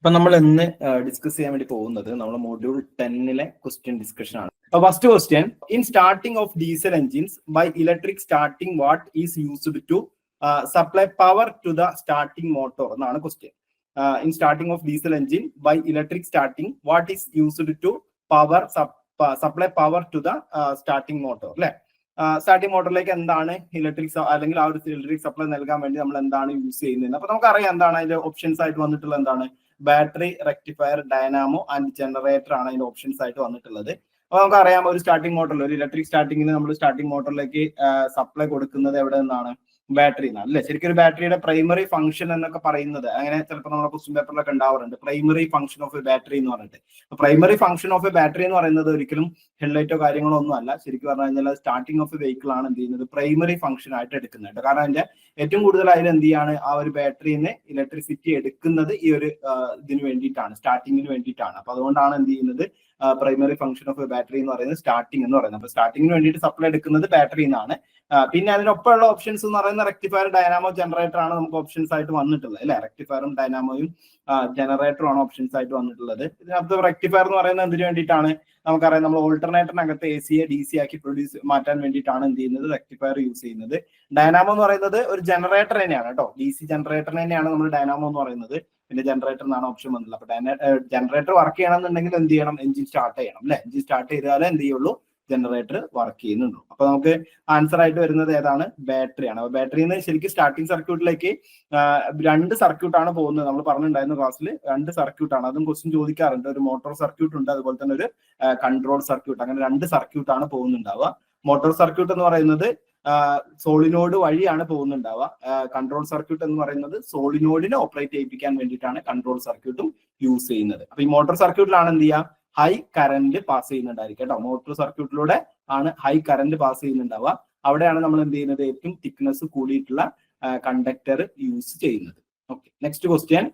അപ്പൊ നമ്മൾ ഇന്ന് ഡിസ്കസ് ചെയ്യാൻ വേണ്ടി പോകുന്നത് നമ്മുടെ മൊഡ്യൂൾ 10 ക്വസ്റ്റ്യൻ ഡിസ്കഷൻ ആണ്. First question, in starting of diesel engines by electric starting what is used to supply power to the starting motor എന്നാണ് question. In starting of diesel engine by electric starting what is used to supply power to the starting motor അല്ലെ. Starting മോട്ടറിലേക്ക് എന്താണ് electric അല്ലെങ്കിൽ ആ ഒരു electric supply നൽകാൻ വേണ്ടി നമ്മൾ എന്താണ് യൂസ് ചെയ്യുന്നത്? അപ്പൊ നമുക്കറിയാം എന്താണ് അതിന്റെ ഓപ്ഷൻസ് ആയിട്ട് വന്നിട്ടുള്ളത്. എന്താണ്? Battery, rectifier, Dynamo and generator ആണ് അതിന്റെ ഓപ്ഷൻസ് ആയിട്ട് വന്നിട്ടുള്ളത്. അപ്പൊ നമുക്കറിയാം ഒരു സ്റ്റാർട്ടിംഗ് മോട്ടറിൽ, ഒരു ഇലക്ട്രിക് സ്റ്റാർട്ടിങ്ങിന് നമ്മൾ സ്റ്റാർട്ടിംഗ് മോട്ടറിലേക്ക് സപ്ലൈ കൊടുക്കുന്നത് എവിടെ നിന്നാണ്? ബാറ്ററി എന്നാണ് അല്ലെ. ശരിക്കും ഒരു ബാറ്ററിയുടെ പ്രൈമറി ഫംഗ്ഷൻ എന്നൊക്കെ പറയുന്നത് അങ്ങനെ ചിലപ്പോൾ നമ്മുടെ ക്വസ്റ്റ്യൻ പേപ്പറിലൊക്കെ ഉണ്ടാവാറുണ്ട്. Primary function of A battery എന്ന് പറഞ്ഞിട്ട്. Primary function of A battery എന്ന് പറയുന്നത് ഒരിക്കലും ഹെഡ്ലൈറ്റോ കാര്യങ്ങളോ ഒന്നും അല്ല. ശരിക്കും പറഞ്ഞു കഴിഞ്ഞാൽ സ്റ്റാർട്ടിംഗ് ഓഫ് എ വെഹിക്കിൾ ആണ് എന്ത് ചെയ്യുന്നത്? പ്രൈമറി ഫംഗ്ഷൻ ആയിട്ട് എടുക്കുന്നത്. കാരണം അതിന്റെ ഏറ്റവും കൂടുതൽ അതിൽ എന്ത് ചെയ്യാണ്? ആ ഒരു ബാറ്ററിന്ന് ഇലക്ട്രിസിറ്റി എടുക്കുന്നത് ഈ ഒരു ഇതിന് വേണ്ടിയിട്ടാണ്, സ്റ്റാർട്ടിങ്ങിന് വേണ്ടിയിട്ടാണ്. അപ്പൊ അതുകൊണ്ടാണ് എന്ത് ചെയ്യുന്നത്? Primary function of A battery എന്ന് പറയുന്നത് സ്റ്റാർട്ടിംഗ് എന്ന് പറയുന്നത്. അപ്പൊ സ്റ്റാർട്ടിങ്ങിന് വേണ്ടിയിട്ട് സപ്ലൈ എടുക്കുന്നത് ബാറ്ററി എന്നാണ്. പിന്നെ അതിനൊപ്പമുള്ള ഓപ്ഷൻസ് എന്ന് പറയുന്നത് റെക്ടിഫയർ, ഡൈനാമോ, ജനറേറ്റർ ആണ് നമുക്ക് ഓപ്ഷൻസ് ആയിട്ട് വന്നിട്ടുള്ളത് അല്ലെ. റെക്ടിഫയറും ഡൈനാമോയും ജനറേറ്ററും ആണ് ഓപ്ഷൻസ് ആയിട്ട് വന്നിട്ടുള്ളത്. ഇതിനകത്ത് റെക്ടിഫയർ എന്ന് പറയുന്നത് എന്തിനു വേണ്ടിയിട്ടാണ്? നമുക്കറിയാം നമ്മൾ ഓൾട്ടർനേറ്ററിനകത്ത് AC DC ആക്കി മാറ്റാൻ വേണ്ടിയിട്ടാണ് എന്ത് ചെയ്യുന്നത്? റെക്ടിഫയർ യൂസ് ചെയ്യുന്നത്. ഡൈനാമോ എന്ന് പറയുന്നത് ഒരു ജനറേറ്റർ തന്നെയാണ് കേട്ടോ. DC ജനറേറ്റർ തന്നെയാണ് നമ്മൾ ഡൈനാമോ എന്ന് പറയുന്നത്. പിന്നെ ജനറേറ്റർ എന്നാണ് ഓപ്ഷൻ വന്നത്. അപ്പൊ ജനറേറ്റർ വർക്ക് ചെയ്യണമെന്നുണ്ടെങ്കിൽ എന്ത് ചെയ്യണം? എഞ്ചിൻ സ്റ്റാർട്ട് ചെയ്യണം അല്ലെ. എഞ്ചിൻ സ്റ്റാർട്ട് ചെയ്താലേ എന്ത് ചെയ്യുള്ളൂ? ജനറേറ്റർ വർക്ക് ചെയ്യുന്നുണ്ടോ. അപ്പൊ നമുക്ക് ആൻസർ ആയിട്ട് വരുന്നത് ഏതാണ്? ബാറ്ററി ആണ്. അപ്പൊ ബാറ്ററിന്ന് ശരിക്കും സ്റ്റാർട്ടിംഗ് സർക്യൂട്ടിലേക്ക് രണ്ട് സർക്യൂട്ടാണ് പോകുന്നത്. നമ്മൾ പറഞ്ഞിട്ടുണ്ടായിരുന്നു ക്ലാസ്സിൽ, രണ്ട് സർക്യൂട്ടാണ്. അതും ക്വസ്റ്റ്യൻ ചോദിക്കാറുണ്ട്. ഒരു മോട്ടോർ സർക്യൂട്ട് ഉണ്ട്, അതുപോലെ തന്നെ ഒരു കൺട്രോൾ സർക്യൂട്ട്. അങ്ങനെ രണ്ട് സർക്യൂട്ടാണ് പോകുന്നുണ്ടാവുക. മോട്ടോർ സർക്യൂട്ട് എന്ന് പറയുന്നത് സോളിനോഡ് വഴിയാണ് പോകുന്നുണ്ടാവുക. കൺട്രോൾ സർക്യൂട്ട് എന്ന് പറയുന്നത് സോളിനോഡിനെ ഓപ്പറേറ്റ് ചെയ്യിപ്പിക്കാൻ വേണ്ടിയിട്ടാണ് കൺട്രോൾ സർക്യൂട്ടും യൂസ് ചെയ്യുന്നത്. അപ്പൊ ഈ മോട്ടോർ സർക്യൂട്ടിലാണ് എന്ത് ചെയ്യുക? ഹൈ കറന്റ് പാസ് ചെയ്യുന്നുണ്ടായിരിക്കും കേട്ടോ. മോട്ടോർ സർക്യൂട്ടിലൂടെ ആണ് ഹൈ കറന്റ് പാസ് ചെയ്യുന്നുണ്ടാവുക. അവിടെയാണ് നമ്മൾ എന്ത് ചെയ്യുന്നത്? ഏറ്റവും തിക്നെസ് കൂടിയിട്ടുള്ള കണ്ടക്ടർ യൂസ് ചെയ്യുന്നത്. Okay, next question,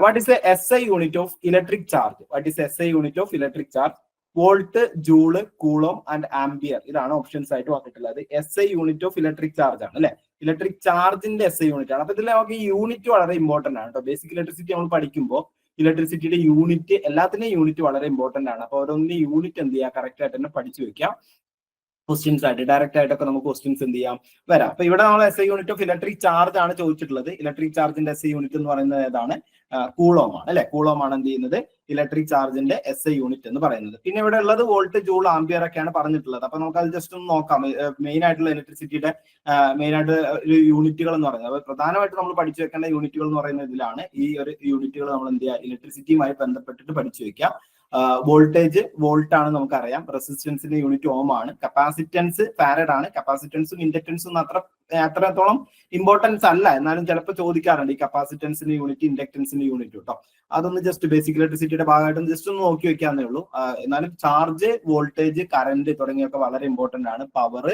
what is the SI unit of electric charge? What is SI unit of electric charge? Volt, joule, coulomb and ampere. ഇതാണ് ഓപ്ഷൻസ് ആയിട്ട് വന്നിട്ടുള്ളത്. SI unit of electric charge ആണ് അല്ലെ. Electric ചാർജിന്റെ SI unit ആണ്. അപ്പൊ ഇതിൽ നമുക്ക് ഈ യൂണിറ്റ് വളരെ ഇമ്പോർട്ടന്റ് ആണ് കേട്ടോ. ബേസിക് ഇലക്ട്രിസിറ്റി നമ്മൾ പഠിക്കുമ്പോൾ ഇലക്ട്രിസിറ്റിയുടെ യൂണിറ്റ്, എല്ലാത്തിന്റെയും യൂണിറ്റ് വളരെ ഇമ്പോർട്ടന്റ് ആണ്. അപ്പൊ ഓരോന്നിന്റെ യൂണിറ്റ് എന്ത് ചെയ്യുക? കറക്റ്റ് ആയിട്ട് തന്നെ പഠിച്ചു വെക്കാം. ക്വസ്റ്റ്യൻസ് ആയിട്ട് ഡയറക്റ്റ് ആയിട്ടൊക്കെ നമുക്ക് ക്വസ്റ്റ്യൻസ് എന്ത് ചെയ്യാം? വരാം. അപ്പൊ ഇവിടെ നമ്മൾ SI unit of electric charge ആണ് ചോദിച്ചിട്ടുള്ളത്. ഇലക്ട്രിക് ചാർജിന്റെ SI യൂണിറ്റ് എന്ന് പറയുന്നത് ഏതാണ്? കൂളോം ആണ് അല്ലെ. കൂളോം ആണ് എന്ത് ചെയ്യുന്നത്? ഇലക്ട്രിക് ചാർജിന്റെ SI യൂണിറ്റ് എന്ന് പറയുന്നത്. പിന്നെ ഇവിടെ ഉള്ളത് വോൾട്ട്, ജൂൾ, ആംപിയർ ഒക്കെയാണ് പറഞ്ഞിട്ടുള്ളത്. അപ്പൊ നമുക്ക് അത് ജസ്റ്റ് ഒന്ന് നോക്കാം. മെയിൻ ആയിട്ടുള്ള ഇലക്ട്രിസിറ്റിയുടെ മെയിൻ ആയിട്ട് ഒരു യൂണിറ്റുകൾ എന്ന് പറയുന്നത്, അപ്പൊ പ്രധാനമായിട്ട് നമ്മൾ പഠിച്ചു വെക്കേണ്ട യൂണിറ്റുകൾ എന്ന് പറയുന്ന ഇതിലാണ്. ഈ ഒരു യൂണിറ്റുകൾ നമ്മൾ എന്ത് ചെയ്യുക? ഇലക്ട്രിസിറ്റിയുമായി ബന്ധപ്പെട്ടിട്ട് പഠിച്ചു വെക്കാം. വോൾട്ടേജ് വോൾട്ട് ആണ് നമുക്കറിയാം. റെസിസ്റ്റൻസിന്റെ യൂണിറ്റ് ഓം ആണ്. കപ്പാസിറ്റൻസ് ഫാരഡ് ആണ്. കപ്പാസിറ്റൻസും ഇൻഡക്ടൻസും അത്രത്തോളം ഇമ്പോർട്ടൻസ് അല്ല, എന്നാലും ചിലപ്പോൾ ചോദിക്കാറുണ്ട് ഈ കപ്പാസിറ്റൻസിന്റെ യൂണിറ്റ്, ഇൻഡക്ടൻസിന്റെ യൂണിറ്റ് കേട്ടോ. അതൊന്ന് ജസ്റ്റ് ബേസിക് ഇലക്ട്രിസിറ്റിയുടെ ഭാഗമായിട്ട് ജസ്റ്റ് ഒന്ന് നോക്കി വെക്കാന്നേ ഉള്ളൂ. എന്നാലും ചാർജ്, വോൾട്ടേജ്, കറന്റ് തുടങ്ങിയൊക്കെ വളരെ ഇമ്പോർട്ടന്റ് ആണ്. പവർ,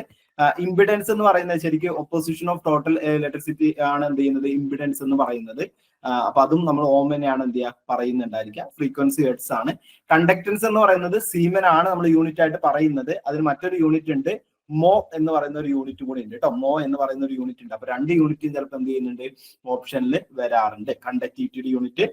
ഇംപിഡൻസ് എന്ന് പറയുന്നത് ശരിക്കും ഒപ്പോസിഷൻ ഓഫ് ടോട്ടൽ ഇലക്ട്രിസിറ്റി ആണ് എന്ത് ചെയ്യുന്നത്? ഇംപിഡൻസ് എന്ന് പറയുന്നത്. അപ്പൊ അതും നമ്മൾ ഓമിനെയാണ് എന്ത് ചെയ്യുക? പറയുന്നുണ്ടായിരിക്കുക. ഫ്രീക്വൻസി ഹെർട്സ് ആണ്. കണ്ടക്ടൻസ് എന്ന് പറയുന്നത് സീമൻ ആണ് നമ്മൾ യൂണിറ്റ് ആയിട്ട് പറയുന്നത്. അതിന് മറ്റൊരു യൂണിറ്റ് ഉണ്ട്, മോ എന്ന് പറയുന്ന ഒരു യൂണിറ്റ് കൂടി ഉണ്ട് കേട്ടോ. മോ എന്ന് പറയുന്ന ഒരു യൂണിറ്റ് ഉണ്ട്. അപ്പൊ രണ്ട് യൂണിറ്റും ചിലപ്പോൾ എന്ത് ചെയ്യുന്നുണ്ട്? ഓപ്ഷനിൽ വരാറുണ്ട്. കണ്ടക്ടിവിറ്റിയുടെ യൂണിറ്റ്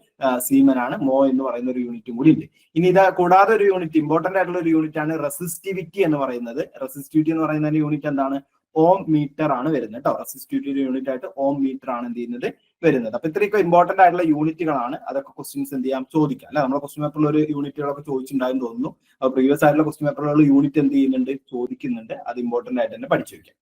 സീമൻ ആണ്. മോ എന്ന് പറയുന്ന ഒരു യൂണിറ്റും കൂടി ഉണ്ട്. ഇനി ഇത് കൂടാതെ ഒരു യൂണിറ്റ്, ഇമ്പോർട്ടന്റ് ആയിട്ടുള്ള ഒരു യൂണിറ്റ് ആണ് റെസിസ്റ്റിവിറ്റി എന്ന് പറയുന്നത്. റെസിസ്റ്റിവിറ്റി എന്ന് പറയുന്ന യൂണിറ്റ് എന്താണ്? ഓം മീറ്റർ ആണ് വരുന്നത് കേട്ടോ. റെസിസ്റ്റിവിറ്റിയുടെ യൂണിറ്റ് ആയിട്ട് ഓം മീറ്റർ ആണ് എന്ത് ചെയ്യുന്നത്? വരുന്നത്. അപ്പൊ ഇത്രയൊക്കെ ഇമ്പോർട്ടന്റ് ആയിട്ടുള്ള യൂണിറ്റുകളാണ്. അതൊക്കെ ക്വസ്റ്റ്യൻസ് എന്ത് ചെയ്യാം? ചോദിക്കാം അല്ലെ. നമ്മുടെ ക്വസ്റ്റ്യൻ പേപ്പറിൽ ഒരു യൂണിറ്റുകളൊക്കെ ചോദിച്ചിട്ടുണ്ടായെന്ന് തോന്നുന്നു. അപ്പൊ പ്രീവിയസ് ആയിട്ടുള്ള ക്വസ്റ്റ്യൻ പേപ്പറിലുള്ള യൂണിറ്റ് എന്ത് ചെയ്യുന്നുണ്ട്? ചോദിക്കുന്നുണ്ട്. അത് ഇമ്പോർട്ടന്റ് ആയിട്ട് തന്നെ പഠിച്ചു വെക്കാം.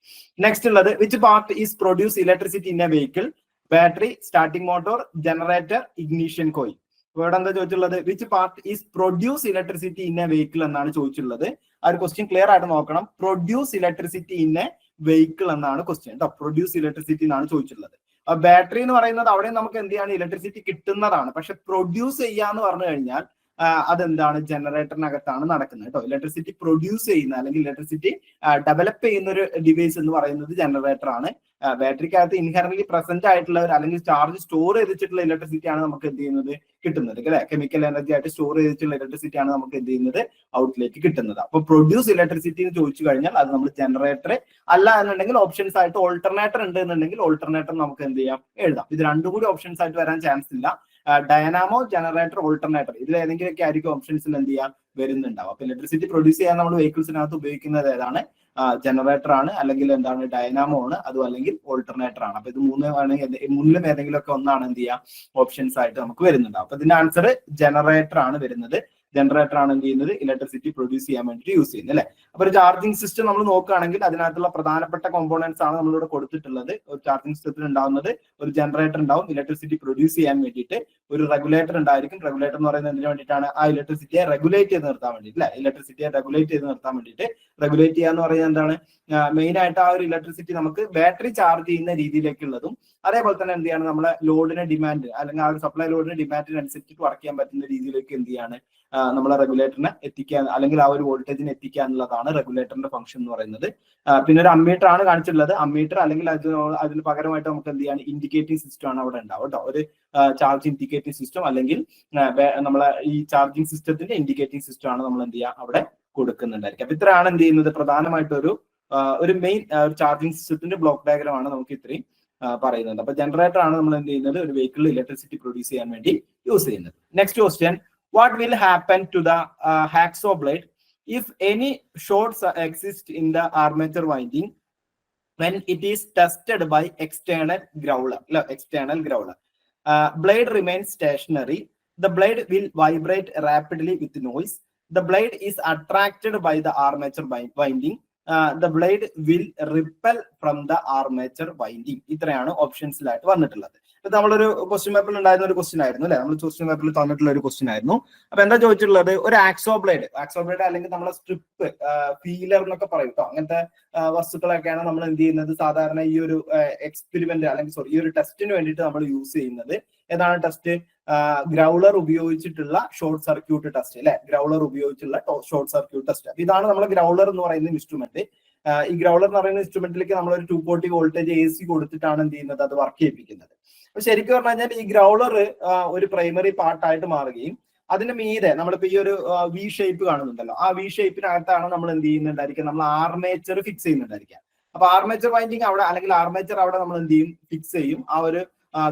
നെക്സ്റ്റ് ഉള്ളത്, which part is produce electricity in A vehicle? Battery, starting motor, generator, ignition coil. ഇവിടെ എന്താ ചോദിച്ചിട്ടുള്ളത്? Which part is produce electricity in A vehicle എന്നാണ് ചോദിച്ചിട്ടുള്ളത്. ആ ഒരു ക്വസ്റ്റ്യൻ ക്ലിയർ ആയിട്ട് നോക്കണം. Produce electricity in A vehicle എന്നാണ് ക്വസ്റ്റ്യൻ കേട്ടോ. പ്രൊഡ്യൂസ് ഇലക്ട്രിസിറ്റി എന്നാണ് ചോദിച്ചിട്ടുള്ളത്. ബാറ്ററി എന്ന് പറയുന്നത് അവിടെ നമുക്ക് എന്ത് ചെയ്യാണ്? ഇലക്ട്രിസിറ്റി കിട്ടുന്നതാണ്. പക്ഷെ പ്രൊഡ്യൂസ് ചെയ്യാന്ന് പറഞ്ഞു കഴിഞ്ഞാൽ അതെന്താണ്? ജനറേറ്ററിനകത്താണ് നടക്കുന്നത് കേട്ടോ. ഇലക്ട്രിസിറ്റി പ്രൊഡ്യൂസ് ചെയ്യുന്ന അല്ലെങ്കിൽ ഇലക്ട്രിസിറ്റി ഡെവലപ്പ് ചെയ്യുന്ന ഒരു ഡിവൈസ് എന്ന് പറയുന്നത് ജനറേറ്റർ ആണ്. ബാറ്ററിക്കകത്ത് ഇൻഹെറന്റ്ലി പ്രസന്റ് ആയിട്ടുള്ള അല്ലെങ്കിൽ ചാർജ് സ്റ്റോർ ചെയ്തിട്ടുള്ള ഇലക്ട്രിസിറ്റി ആണ് നമുക്ക് എന്ത് ചെയ്യുന്നത്? കിട്ടുന്നത് അല്ലെ. കെമിക്കൽ എനർജി ആയിട്ട് സ്റ്റോർ ചെയ്തിട്ടുള്ള ഇലക്ട്രിസിറ്റി ആണ് നമുക്ക് എന്ത് ചെയ്യുന്നത്? ഔട്ട്ലേക്ക് കിട്ടുന്നത്. അപ്പൊ പ്രൊഡ്യൂസ് ഇലക്ട്രിസിറ്റി എന്ന് ചോദിച്ചു കഴിഞ്ഞാൽ അത് നമ്മൾ ജനറേറ്റർ അല്ല എന്നുണ്ടെങ്കിൽ ഓപ്ഷൻസ് ആയിട്ട് ഓൾട്ടർനേറ്റർ ഉണ്ട് എന്നുണ്ടെങ്കിൽ ഓൾട്ടർനേറ്റർ നമുക്ക് എന്ത് ചെയ്യാം? എഴുതാം. ഇത് രണ്ടും കൂടി ഓപ്ഷൻസ് ആയിട്ട് വരാൻ ചാൻസ് ഇല്ല. ഡയനാമോ, ജനറേറ്റർ, ഓൾട്ടർനേറ്റർ ഇതിൽ ഏതെങ്കിലുമൊക്കെ ആയിരിക്കും ഓപ്ഷൻസിൽ എന്ത് ചെയ്യാം വരുന്നുണ്ടാവും. അപ്പൊ ഇലക്ട്രിസിറ്റി പ്രൊഡ്യൂസ് ചെയ്യാൻ നമ്മൾ വെഹിക്കിൾസിനകത്ത് ഉപയോഗിക്കുന്നത് ഏതാണ്? ജനറേറ്റർ ആണ്, അല്ലെങ്കിൽ എന്താണ് ഡയനാമോ ആണ്, അതും അല്ലെങ്കിൽ ഓൾട്ടർനേറ്റർ ആണ്. അപ്പൊ ഇത് മൂന്നിലും ഏതെങ്കിലും ഒക്കെ ഒന്നാണ് എന്ത് ചെയ്യുക ഓപ്ഷൻസ് ആയിട്ട് നമുക്ക് വരുന്നുണ്ടാവും. അപ്പൊ ഇതിന്റെ ആൻസർ ജനറേറ്റർ ആണ് വരുന്നത്. ജനറേറ്റർ ആണ് എന്ത് ചെയ്യുന്നത്? ഇലക്ട്രിസിറ്റി പ്രൊഡ്യൂസ് ചെയ്യാൻ വേണ്ടി യൂസ് ചെയ്യുന്നത് അല്ലെ. അപ്പൊ ഒരു ചാർജിങ് സിസ്റ്റം നമ്മൾ നോക്കുകയാണെങ്കിൽ അതിനകത്തുള്ള പ്രധാനപ്പെട്ട കോമ്പോണൻസ് ആണ് നമ്മളിവിടെ കൊടുത്തിട്ടുള്ളത്. ഒരു ചാർജിങ് സിസ്റ്റത്തിൽ ഉണ്ടാവുന്നത് ഒരു ജനറേറ്റർ ഉണ്ടാവും, ഇലക്ട്രിസിറ്റി പ്രൊഡ്യൂസ് ചെയ്യാൻ വേണ്ടിയിട്ട് ഒരു റെഗുലേറ്റർ ഉണ്ടായിരിക്കും. റെഗുലേറ്റർ എന്ന് പറയുന്നത് എന്തിനു വേണ്ടിയിട്ടാണ്? ആ ഇലക്ട്രിസിറ്റിയെ റെഗുലേറ്റ് ചെയ്ത് നിർത്താൻ വേണ്ടിയിട്ട് അല്ലെ. ഇലക്ട്രിസിറ്റിയെ റെഗുലേറ്റ് ചെയ്ത് നിർത്താൻ വേണ്ടിയിട്ട്, റെഗുലേറ്റ് ചെയ്യുക എന്ന് പറയുന്നത് എന്താണ്? മെയിൻ ആയിട്ട് ആ ഒരു ഇലക്ട്രിസിറ്റി നമുക്ക് ബാറ്ററി ചാർജ് ചെയ്യുന്ന രീതിയിലേക്കുള്ളതും അതേപോലെ തന്നെ എന്ത് ചെയ്യാണ് നമ്മളെ ലോഡിന് ഡിമാൻഡ് അല്ലെങ്കിൽ ആ ഒരു സപ്ലൈ ലോഡിന് ഡിമാൻഡിനനുസരിച്ചിട്ട് വർക്ക് ചെയ്യാൻ പറ്റുന്ന രീതിയിലേക്ക് എന്ത് ചെയ്യാണ് നമ്മളെ റെഗുലേറ്ററിനെ എത്തിക്കാൻ അല്ലെങ്കിൽ ആ ഒരു വോൾട്ടേജിനെ എത്തിക്കുക എന്നുള്ളതാണ് റെഗുലേറ്ററിന്റെ ഫംഗ്ഷൻ എന്ന് പറയുന്നത്. പിന്നെ ഒരു അമ്മീറ്റർ ആണ് കാണിച്ചിട്ടുള്ളത്. അമ്മീറ്റർ അല്ലെങ്കിൽ അതിന് പകരമായിട്ട് നമുക്ക് എന്ത് ചെയ്യാണ് ഇൻഡിക്കേറ്റിംഗ് സിസ്റ്റം ആണ് അവിടെ ഉണ്ടാവും കേട്ടോ. ഒരു ചാർജ് ഇൻഡിക്കേറ്റിംഗ് സിസ്റ്റം അല്ലെങ്കിൽ നമ്മളെ ഈ ചാർജിങ് സിസ്റ്റത്തിന്റെ ഇൻഡിക്കേറ്റിംഗ് സിസ്റ്റം ആണ് നമ്മൾ എന്ത് ചെയ്യുക അവിടെ കൊടുക്കുന്നുണ്ടായിരിക്കും. അപ്പൊ ഇത്രയാണ് എന്ത് ചെയ്യുന്നത് പ്രധാനമായിട്ടൊരു മെയിൻ ചാർജിങ് സിസ്റ്റത്തിന്റെ ബ്ലോക്ക് ഡയഗ്രാം ആണ് നമുക്ക് ഇത്രയും പറയുന്നത്. അപ്പൊ ജനറേറ്റർ ആണ് നമ്മൾ എന്ത് ചെയ്യുന്നത് ഒരു വെഹിക്കിളിൽ ഇലക്ട്രിസിറ്റി പ്രൊഡ്യൂസ് ചെയ്യാൻ വേണ്ടി യൂസ് ചെയ്യുന്നത്. Next question, what will happen to the hacksaw blade if any shorts exist in the armature winding when it is tested by external growler? Blade remains stationary. The blade will vibrate rapidly with noise. The blade is attracted by the armature winding. The blade will repel from the armature winding. ഇത്രയാണ് ഓപ്ഷൻസിലായിട്ട് വന്നിട്ടുള്ളത്. ഇത് നമ്മളൊരു question പേപ്പറിൽ ഉണ്ടായിരുന്ന ഒരു question ആയിരുന്നു അല്ലെ. നമ്മൾ ക്വസ്റ്റ്യൻ പേപ്പറിൽ തന്നിട്ടുള്ള ഒരു ക്വസ്റ്റ്യൻ ആയിരുന്നു. അപ്പൊ എന്താ ചോദിച്ചിട്ടുള്ളത്? ഒരു ആക്സോ ബ്ലേഡ് അല്ലെങ്കിൽ നമ്മളെ സ്ട്രിപ്പ്, ഫീലർ എന്നൊക്കെ പറയും കേട്ടോ. അങ്ങനത്തെ വസ്തുക്കളൊക്കെയാണ് നമ്മൾ എന്ത് ചെയ്യുന്നത് സാധാരണ ഈ ഒരു എക്സ്പെരിമെന്റ് അല്ലെങ്കിൽ ഈ ഒരു ടെസ്റ്റിന് വേണ്ടിയിട്ട് നമ്മൾ യൂസ് ചെയ്യുന്നത്. ഏതാണ് ടെസ്റ്റ്? ഗ്രൗളർ ഉപയോഗിച്ചിട്ടുള്ള ഷോർട്ട് സർക്യൂട്ട് ടെസ്റ്റ് അല്ലെ. ഗ്രൗളർ ഉപയോഗിച്ചുള്ള ഷോർട്ട് സർക്യൂട്ട് ടെസ്റ്റ്. അപ്പൊ ഇതാണ് നമ്മൾ ഗ്രൗളർ എന്ന് പറയുന്ന ഇൻസ്ട്രുമെന്റ്. ഈ ഗ്രൗളർ എന്ന് പറയുന്ന ഇൻസ്ട്രുമെന്റിലേക്ക് നമ്മൾ ഒരു 240 വോൾട്ടേജ് AC കൊടുത്തിട്ടാണ് എന്ത് ചെയ്യുന്നത് അത് വർക്ക് ചെയ്യിപ്പിക്കുന്നത്. അപ്പൊ ശരിക്കും പറഞ്ഞു കഴിഞ്ഞാൽ ഈ ഗ്രൗളർ ഒരു പ്രൈമറി പാർട്ടായിട്ട് മാറുകയും അതിന് മീതെ നമ്മളിപ്പോ ഈ ഒരു വി ഷേപ്പ് കാണുന്നുണ്ടല്ലോ, ആ വി ഷേപ്പിനകത്താണ് നമ്മൾ എന്ത് ചെയ്യുന്നുണ്ടായിരിക്കും നമ്മൾ ആർമേച്ചർ ഫിക്സ് ചെയ്യുന്നുണ്ടായിരിക്കാം. അപ്പൊ ആർമേച്ചർ വൈൻഡിങ് അവിടെ അല്ലെങ്കിൽ ആർമേച്ചർ അവിടെ നമ്മൾ എന്ത് ചെയ്യും ഫിക്സ് ചെയ്യും. ആ ഒരു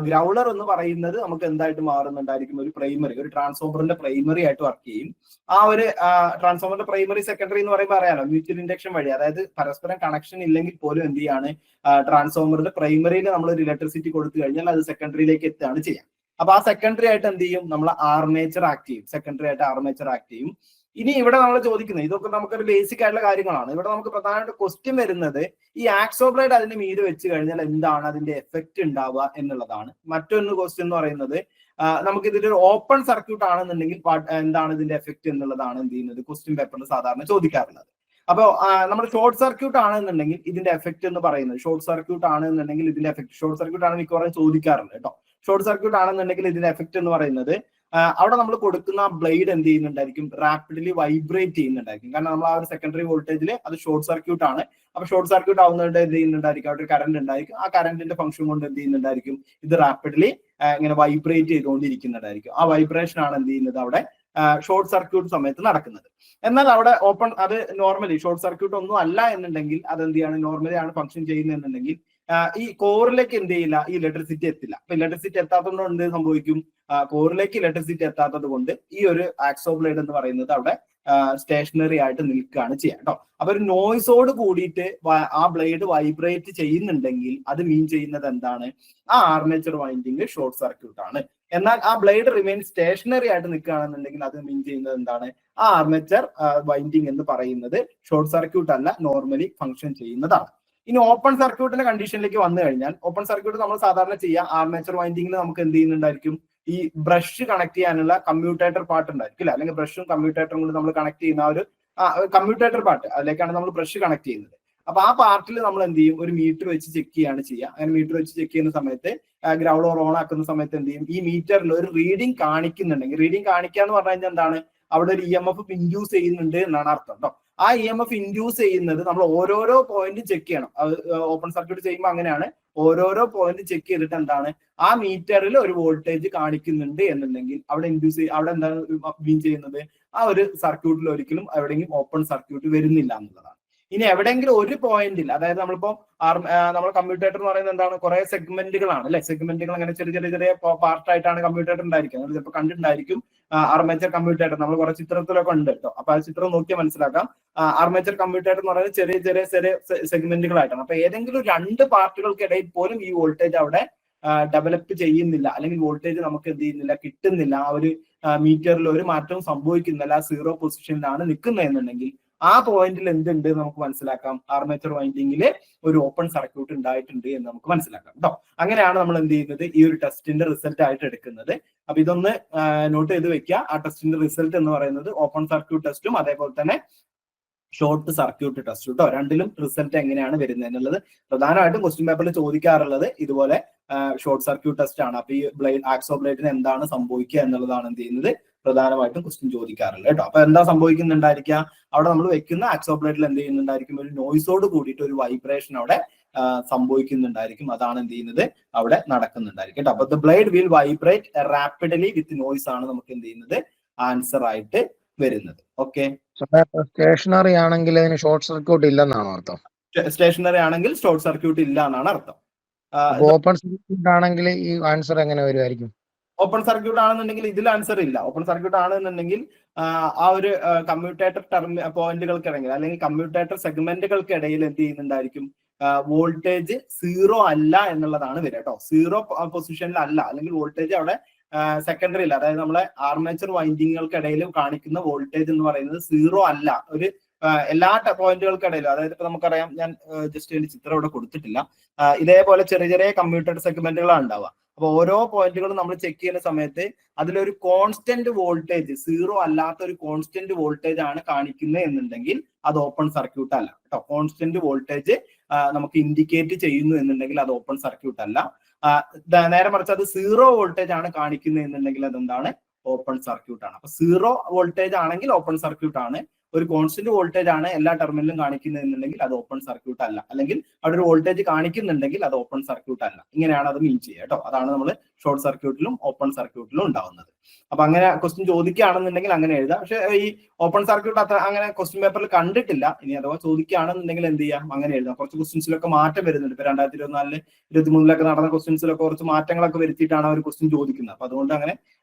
ഗ്രൗളർ എന്ന് പറയുന്നത് നമുക്ക് എന്തായിട്ട് മാറുന്നുണ്ടായിരിക്കും ഒരു പ്രൈമറി, ഒരു ട്രാൻസ്ഫോമറിന്റെ പ്രൈമറി ആയിട്ട് വർക്ക് ചെയ്യും. ആ ഒരു ട്രാൻസ്ഫോമറിന്റെ പ്രൈമറി സെക്കൻഡറി എന്ന് പറയുമ്പോൾ അറിയാലോ മ്യൂച്വൽ ഇൻഡക്ഷൻ വഴി, അതായത് പരസ്പരം കണക്ഷൻ ഇല്ലെങ്കിൽ പോലും എന്ത് ചെയ്യാണ് ട്രാൻസ്ഫോമറിന്റെ പ്രൈമറിയിൽ നമ്മൾ ഒരു ഇലക്ട്രിസിറ്റി കൊടുത്തു കഴിഞ്ഞാൽ അത് സെക്കൻഡറിയിലേക്ക് എത്തുകയാണ് ചെയ്യാം. അപ്പൊ ആ സെക്കൻഡറി ആയിട്ട് എന്ത് ചെയ്യും നമ്മൾ ആർമേച്ചർ ആക്ട് ചെയ്യും, സെക്കൻഡറി ആയിട്ട് ആർമേച്ചർ ആക്ട് ചെയ്യും. ഇനി ഇവിടെ നമ്മൾ ചോദിക്കുന്നത് ഇതൊക്കെ നമുക്കൊരു ബേസിക് ആയിട്ടുള്ള കാര്യങ്ങളാണ്. ഇവിടെ നമുക്ക് പ്രധാനമായിട്ട് ക്വസ്റ്റ്യൻ വരുന്നത് ഈ ആക്സോ ബ്ലേഡ് അതിന് മീത് വെച്ച് കഴിഞ്ഞാൽ എന്താണ് അതിന്റെ എഫക്റ്റ് ഉണ്ടാവുക എന്നുള്ളതാണ്. മറ്റൊന്ന് ക്വസ്റ്റ്യൻ എന്ന് പറയുന്നത് നമുക്ക് ഇതിന്റെ ഒരു ഓപ്പൺ സർക്യൂട്ട് ആണെന്നുണ്ടെങ്കിൽ എന്താണ് ഇതിന്റെ എഫക്റ്റ് എന്നുള്ളതാണ് എന്ത് ചെയ്യുന്നത് ക്വസ്റ്റ്യൻ പേപ്പറിൽ സാധാരണ ചോദിക്കാറുള്ളത്. അപ്പോൾ നമ്മൾ ഷോർട്ട് സർക്യൂട്ട് ആണെന്നുണ്ടെങ്കിൽ ഇതിന്റെ എഫക്റ്റ് എന്ന് പറയുന്നത് ഷോർട്ട് സർക്യൂട്ട് ആണെന്നുണ്ടെങ്കിൽ ഇതിന്റെ എഫക്റ്റ് ഷോർട്ട് സർക്യൂട്ട് ആണ് മിക്കവാറും ചോദിക്കാറുണ്ട് കേട്ടോ. ഷോർട്ട് സർക്യൂട്ട് ആണെന്നുണ്ടെങ്കിൽ ഇതിന്റെ എഫക്റ്റ് എന്ന് പറയുന്നത് അവിടെ നമ്മൾ കൊടുക്കുന്ന ബ്ലേഡ് എന്ത് ചെയ്യുന്നുണ്ടായിരിക്കും റാപ്പിഡ്ലി വൈബ്രേറ്റ് ചെയ്യുന്നുണ്ടായിരിക്കും. കാരണം നമ്മൾ ആ ഒരു സെക്കൻഡറി വോൾട്ടേജിൽ അത് ഷോർട്ട് സർക്യൂട്ട് ആണ്. അപ്പൊ ഷോർട്ട് സർക്യൂട്ട് ആവുന്നതുകൊണ്ട് എന്ത് ചെയ്യുന്നുണ്ടായിരിക്കും അവിടെ ഒരു കറണ്ട് ഉണ്ടായിരിക്കും. ആ കറണ്ടിന്റെ ഫംഗ്ഷൻ കൊണ്ട് എന്ത് ചെയ്യുന്നുണ്ടായിരിക്കും ഇത് റാപ്പിഡ്ലി ഇങ്ങനെ വൈബ്രേറ്റ് ചെയ്തുകൊണ്ടിരിക്കുന്നുണ്ടായിരിക്കും. ആ വൈബ്രേഷൻ ആണ് എന്ത് ചെയ്യുന്നത് അവിടെ ഷോർട്ട് സർക്യൂട്ട് സമയത്ത് നടക്കുന്നത്. എന്നാൽ അവിടെ ഓപ്പൺ അത് നോർമലി ഷോർട്ട് സർക്യൂട്ട് ഒന്നും അല്ല എന്നുണ്ടെങ്കിൽ അത് എന്ത് ചെയ്യാണ് നോർമലി ആണ് ഫംഗ്ഷൻ ചെയ്യുന്നതെന്നുണ്ടെങ്കിൽ ഈ കോറിലേക്ക് എന്ത് ചെയ്യില്ല ഈ ഇലക്ട്രിസിറ്റി എത്തില്ല. അപ്പൊ ഇലക്ട്രിസിറ്റി എത്താത്തതുകൊണ്ട് എന്ത് സംഭവിക്കും കോറിലേക്ക് ഇലക്ട്രിസിറ്റി എത്താത്തത് കൊണ്ട് ഈ ഒരു ആക്സോ ബ്ലേഡ് എന്ന് പറയുന്നത് അവിടെ സ്റ്റേഷനറി ആയിട്ട് നിൽക്കുകയാണ് ചെയ്യുക കേട്ടോ. അപ്പൊ ഒരു നോയ്സോട് കൂടിയിട്ട് ആ ബ്ലേഡ് വൈബ്രേറ്റ് ചെയ്യുന്നുണ്ടെങ്കിൽ അത് മീൻ ചെയ്യുന്നത് എന്താണ് ആ ആർമേച്ചർ വൈൻഡിങ് ഷോർട്ട് സർക്യൂട്ട് ആണ്. എന്നാൽ ആ ബ്ലേഡ് റിമെയിൻ സ്റ്റേഷനറി ആയിട്ട് നിൽക്കുകയാണെന്നുണ്ടെങ്കിൽ അത് മീൻ ചെയ്യുന്നത് എന്താണ് ആ ആർമേച്ചർ വൈൻഡിങ് എന്ന് പറയുന്നത് ഷോർട്ട് സർക്യൂട്ട് അല്ല നോർമലി ഫംഗ്ഷൻ ചെയ്യുന്നതാണ്. ഇനി ഓപ്പൺ സർക്യൂട്ടിന്റെ കണ്ടീഷനിലേക്ക് വന്നു കഴിഞ്ഞാൽ ഓപ്പൺ സർക്യൂട്ട് നമ്മൾ സാധാരണ ചെയ്യാം ആർമേച്ചർ വൈൻഡിങ്ങിൽ നമുക്ക് എന്ത് ചെയ്യുന്നുണ്ടായിരിക്കും ഈ ബ്രഷ് കണക്ട് ചെയ്യാനുള്ള കമ്മ്യൂട്ടേറ്റർ പാർട്ട് ഉണ്ടായിരിക്കും അല്ലെ, അല്ലെങ്കിൽ ബ്രഷും കമ്മ്യൂട്ടേറ്ററും കൂടി നമ്മൾ കണക്ട് ചെയ്യുന്ന ഒരു കമ്മ്യൂട്ടേറ്റർ പാർട്ട് അതിലേക്കാണ് നമ്മൾ ബ്രഷ് കണക്ട് ചെയ്യുന്നത്. അപ്പൊ ആ പാർട്ടിൽ നമ്മൾ എന്ത് ചെയ്യും ഒരു മീറ്റർ വെച്ച് ചെക്ക് ചെയ്യാണ് ചെയ്യുക. അങ്ങനെ മീറ്റർ വെച്ച് ചെക്ക് ചെയ്യുന്ന സമയത്ത് ഗ്രൗളർ ഓൺ ആക്കുന്ന സമയത്ത് എന്ത് ചെയ്യും ഈ മീറ്ററിൽ ഒരു റീഡിംഗ് കാണിക്കുന്നുണ്ടെങ്കിൽ റീഡിംഗ് കാണിക്കുക എന്ന് പറഞ്ഞു കഴിഞ്ഞാൽ എന്താണ് അവിടെ ഒരു EMF ഇൻഡ്യൂസ് ചെയ്യുന്നുണ്ട് എന്നാണ് അർത്ഥം കേട്ടോ. ആ EMF ഇൻഡ്യൂസ് ചെയ്യുന്നത് നമ്മൾ ഓരോരോ പോയിന്റ് ചെക്ക് ചെയ്യണം. ഓപ്പൺ സർക്യൂട്ട് ചെയ്യുമ്പോൾ അങ്ങനെയാണ് ഓരോരോ പോയിന്റ് ചെക്ക് ചെയ്തിട്ട് എന്താണ് ആ മീറ്ററിൽ ഒരു വോൾട്ടേജ് കാണിക്കുന്നുണ്ട് എന്നുണ്ടെങ്കിൽ അവിടെ അവിടെ എന്താണ് മീൻ ചെയ്യുന്നത് ആ ഒരു സർക്യൂട്ടിൽ ഒരിക്കലും എവിടെയെങ്കിലും ഓപ്പൺ സർക്യൂട്ട് വരുന്നില്ല എന്നുള്ളതാണ്. ഇനി എവിടെയെങ്കിലും ഒരു പോയിന്റിൽ, അതായത് നമ്മളിപ്പോ നമ്മുടെ കമ്മ്യൂട്ടേറ്റർ എന്ന് പറയുന്നത് എന്താണ്, കുറെ സെഗ്മെന്റുകളാണ് അല്ലെ, സെഗ്മെന്റുകൾ അങ്ങനെ ചെറിയ ചെറിയ ചെറിയ പാർട്ടായിട്ടാണ് കമ്മ്യൂട്ടേറ്റർ ഉണ്ടായിരിക്കുക. നിങ്ങൾ ചിലപ്പോൾ കണ്ടിട്ടുണ്ടായിരിക്കും ആർമേച്ചർ കമ്മ്യൂട്ടേറ്റർ, നമ്മൾ കുറെ ചിത്രത്തിലൊക്കെ ഉണ്ട് കേട്ടോ. അപ്പൊ ആ ചിത്രം നോക്കിയാൽ മനസ്സിലാക്കാം. ആർമേച്ചർ കമ്മ്യൂട്ടേറ്റർ എന്ന് പറയുന്നത് ചെറിയ ചെറിയ ചെറിയ സെഗ്മെന്റുകളായിട്ടാണ്. അപ്പൊ ഏതെങ്കിലും രണ്ട് പാർട്ടുകൾക്കിടയിൽ പോലും ഈ വോൾട്ടേജ് അവിടെ ഡെവലപ്പ് ചെയ്യുന്നില്ല, അല്ലെങ്കിൽ വോൾട്ടേജ് നമുക്ക് എന്ത് ചെയ്യുന്നില്ല, കിട്ടുന്നില്ല, ആ ഒരു മീറ്ററിൽ ഒരു മാറ്റവും സംഭവിക്കുന്നില്ല, സീറോ പൊസിഷനിലാണ് നിൽക്കുന്നതെന്നുണ്ടെങ്കിൽ ആ പോയിന്റിൽ എന്തുണ്ട് നമുക്ക് മനസ്സിലാക്കാം, ആർമേച്ചർ വൈൻഡിങ്ങിൽ ഒരു ഓപ്പൺ സർക്യൂട്ട് ഉണ്ടായിട്ടുണ്ട് എന്ന് നമുക്ക് മനസ്സിലാക്കാം കേട്ടോ. അങ്ങനെയാണ് നമ്മൾ എന്ത് ചെയ്യുന്നത്, ഈ ഒരു ടെസ്റ്റിന്റെ റിസൾട്ട് ആയിട്ട് എടുക്കുന്നത്. അപ്പൊ ഇതൊന്ന് നോട്ട് ചെയ്ത് വെക്കുക. ആ ടെസ്റ്റിന്റെ റിസൾട്ട് എന്ന് പറയുന്നത് ഓപ്പൺ സർക്യൂട്ട് ടെസ്റ്റും അതേപോലെ തന്നെ ഷോർട്ട് സർക്യൂട്ട് ടെസ്റ്റ് കേട്ടോ. രണ്ടിലും റിസൾട്ട് എങ്ങനെയാണ് വരുന്നത് എന്നുള്ളത് പ്രധാനമായിട്ടും ക്വസ്റ്റ്യൻ പേപ്പറിൽ ചോദിക്കാറുള്ളത് ഇതുപോലെ ഷോർട്ട് സർക്യൂട്ട് ടെസ്റ്റ് ആണ്. അപ്പൊ ഈ ബ്ലേഡ് ആക്സോ ബ്ലേഡിന് എന്താണ് സംഭവിക്കുക എന്നുള്ളതാണ് എന്ത് ചെയ്യുന്നത് പ്രധാനമായിട്ടും ക്വസ്റ്റ്യൻ ചോദിക്കാറുള്ളത് കേട്ടോ. അപ്പൊ എന്താ സംഭവിക്കുന്നുണ്ടായിരിക്കുക, അവിടെ നമ്മൾ വെക്കുന്ന ആക്സോ ബ്ലേഡിൽ എന്ത് ചെയ്യുന്നുണ്ടായിരിക്കും, ഒരു നോയ്സോട് കൂടിയിട്ട് ഒരു വൈബ്രേഷൻ അവിടെ സംഭവിക്കുന്നുണ്ടായിരിക്കും. അതാണ് എന്ത് ചെയ്യുന്നത് അവിടെ നടക്കുന്നുണ്ടായിരിക്കും കേട്ടോ. അപ്പൊ the blade will vibrate rapidly with noise ആണ് നമുക്ക് എന്ത് ചെയ്യുന്നത് ആൻസർ ആയിട്ട് വരുന്നത്. ഓക്കെ, സ്റ്റേഷനറി ആണെങ്കിൽ അതിന് ഷോർട്ട് സർക്യൂട്ട് ഇല്ലെന്നാണ് അർത്ഥം. സ്റ്റേഷനറി ആണെങ്കിൽ ഷോർട്ട് സർക്യൂട്ട് ഇല്ല എന്നാണ് അർത്ഥം. ഓപ്പൺ സർക്യൂട്ട് ആണെങ്കിൽ ഈ ആൻസർ എങ്ങനെ വരുമായിരിക്കും? ഓപ്പൺ സർക്യൂട്ട് ആണെന്നുണ്ടെങ്കിൽ ഇതിൽ ആൻസർ ഇല്ല. ഓപ്പൺ സർക്യൂട്ട് ആണെന്നുണ്ടെങ്കിൽ ആ ഒരു കമ്മ്യൂട്ടേറ്റർ പോയിന്റുകൾക്കിടയിൽ അല്ലെങ്കിൽ കമ്മ്യൂട്ടേറ്റർ സെഗ്മെന്റുകൾക്കിടയിൽ എന്ത് ചെയ്യുന്നുണ്ടായിരിക്കും, വോൾട്ടേജ് സീറോ അല്ല എന്നുള്ളതാണ് വരിക കേട്ടോ. സീറോ പൊസിഷനിൽ അല്ല, അല്ലെങ്കിൽ വോൾട്ടേജ് അവിടെ സെക്കൻഡറി ഇല്ല. അതായത് നമ്മളെ ആർമേച്ചർ വൈൻഡിങ്ങുകൾക്കിടയിൽ കാണിക്കുന്ന വോൾട്ടേജ് എന്ന് പറയുന്നത് സീറോ അല്ല. ഒരു എല്ലാ പോയിന്റുകൾക്കിടയിലും, അതായത് ഇപ്പൊ നമുക്കറിയാം, ഞാൻ ജസ്റ്റ് അതിന്റെ ചിത്രം ഇവിടെ കൊടുത്തിട്ടില്ല, ഇതേപോലെ ചെറിയ ചെറിയ കമ്പ്യൂട്ടർ സെഗ്മെന്റുകളാണ് ഉണ്ടാവുക. അപ്പൊ ഓരോ പോയിന്റുകളും നമ്മൾ ചെക്ക് ചെയ്യുന്ന സമയത്ത് അതിലൊരു കോൺസ്റ്റന്റ് വോൾട്ടേജ്, സീറോ അല്ലാത്ത ഒരു കോൺസ്റ്റന്റ് വോൾട്ടേജ് ആണ് കാണിക്കുന്നത് എന്നുണ്ടെങ്കിൽ അത് ഓപ്പൺ സർക്യൂട്ട് അല്ല കേട്ടോ. കോൺസ്റ്റന്റ് വോൾട്ടേജ് നമുക്ക് ഇൻഡിക്കേറ്റ് ചെയ്യുന്നു എന്നുണ്ടെങ്കിൽ അത് ഓപ്പൺ സർക്യൂട്ട് അല്ല. നേരെ മറിച്ച് അത് സീറോ വോൾട്ടേജ് ആണ് കാണിക്കുന്നത് എന്നുണ്ടെങ്കിൽ അതെന്താണ്, ഓപ്പൺ സർക്യൂട്ട് ആണ്. അപ്പൊ സീറോ വോൾട്ടേജ് ആണെങ്കിൽ ഓപ്പൺ സർക്യൂട്ട് ആണ്. ഒരു കോൺസ്റ്റന്റ് വോൾട്ടേജ് ആണ് എല്ലാ ടെർമിനലും കാണിക്കുന്നത് എന്നുണ്ടെങ്കിൽ അത് ഓപ്പൺ സർക്യൂട്ട് അല്ല. അല്ലെങ്കിൽ അവിടെ ഒരു വോൾട്ടേജ് കാണിക്കുന്നുണ്ടെങ്കിൽ അത് ഓപ്പൺ സർക്യൂട്ട് അല്ല. ഇങ്ങനെയാണ് അത് മീൻ ചെയ്യുക കേട്ടോ. അതാണ് നമ്മൾ ഷോർട്ട് സർക്യൂട്ടിലും ഓപ്പൺ സർക്യൂട്ടിലും ഉണ്ടാവുന്നത്. അപ്പൊ അങ്ങനെ ക്വസ്റ്റ്യൻ ചോദിക്കുകയാണെന്നുണ്ടെങ്കിൽ അങ്ങനെ എഴുതാം. പക്ഷെ ഈ ഓപ്പൺ സർക്യൂട്ട് അത്ര അങ്ങനെ ക്വസ്റ്റ്യൻ പേപ്പറിൽ കണ്ടിട്ടില്ല. ഇനി അഥവാ ചോദിക്കുകയാണെന്നുണ്ടെങ്കിൽ എന്ത് ചെയ്യാം, അങ്ങനെ എഴുതാം. കുറച്ച് ക്വസ്റ്റ്യൻസിലൊക്കെ മാറ്റം വരുന്നുണ്ട്. ഇപ്പൊ 2024 2023 നടന്ന ക്വസ്റ്റ്യൻസിലൊക്കെ കുറച്ച് മാറ്റങ്ങളൊക്കെ വരുത്തിയിട്ടാണ് അവർ ക്വസ്റ്റ്യൻ ചോദിക്കുന്നത്. അപ്പൊ അതുകൊണ്ട് അങ്ങനെ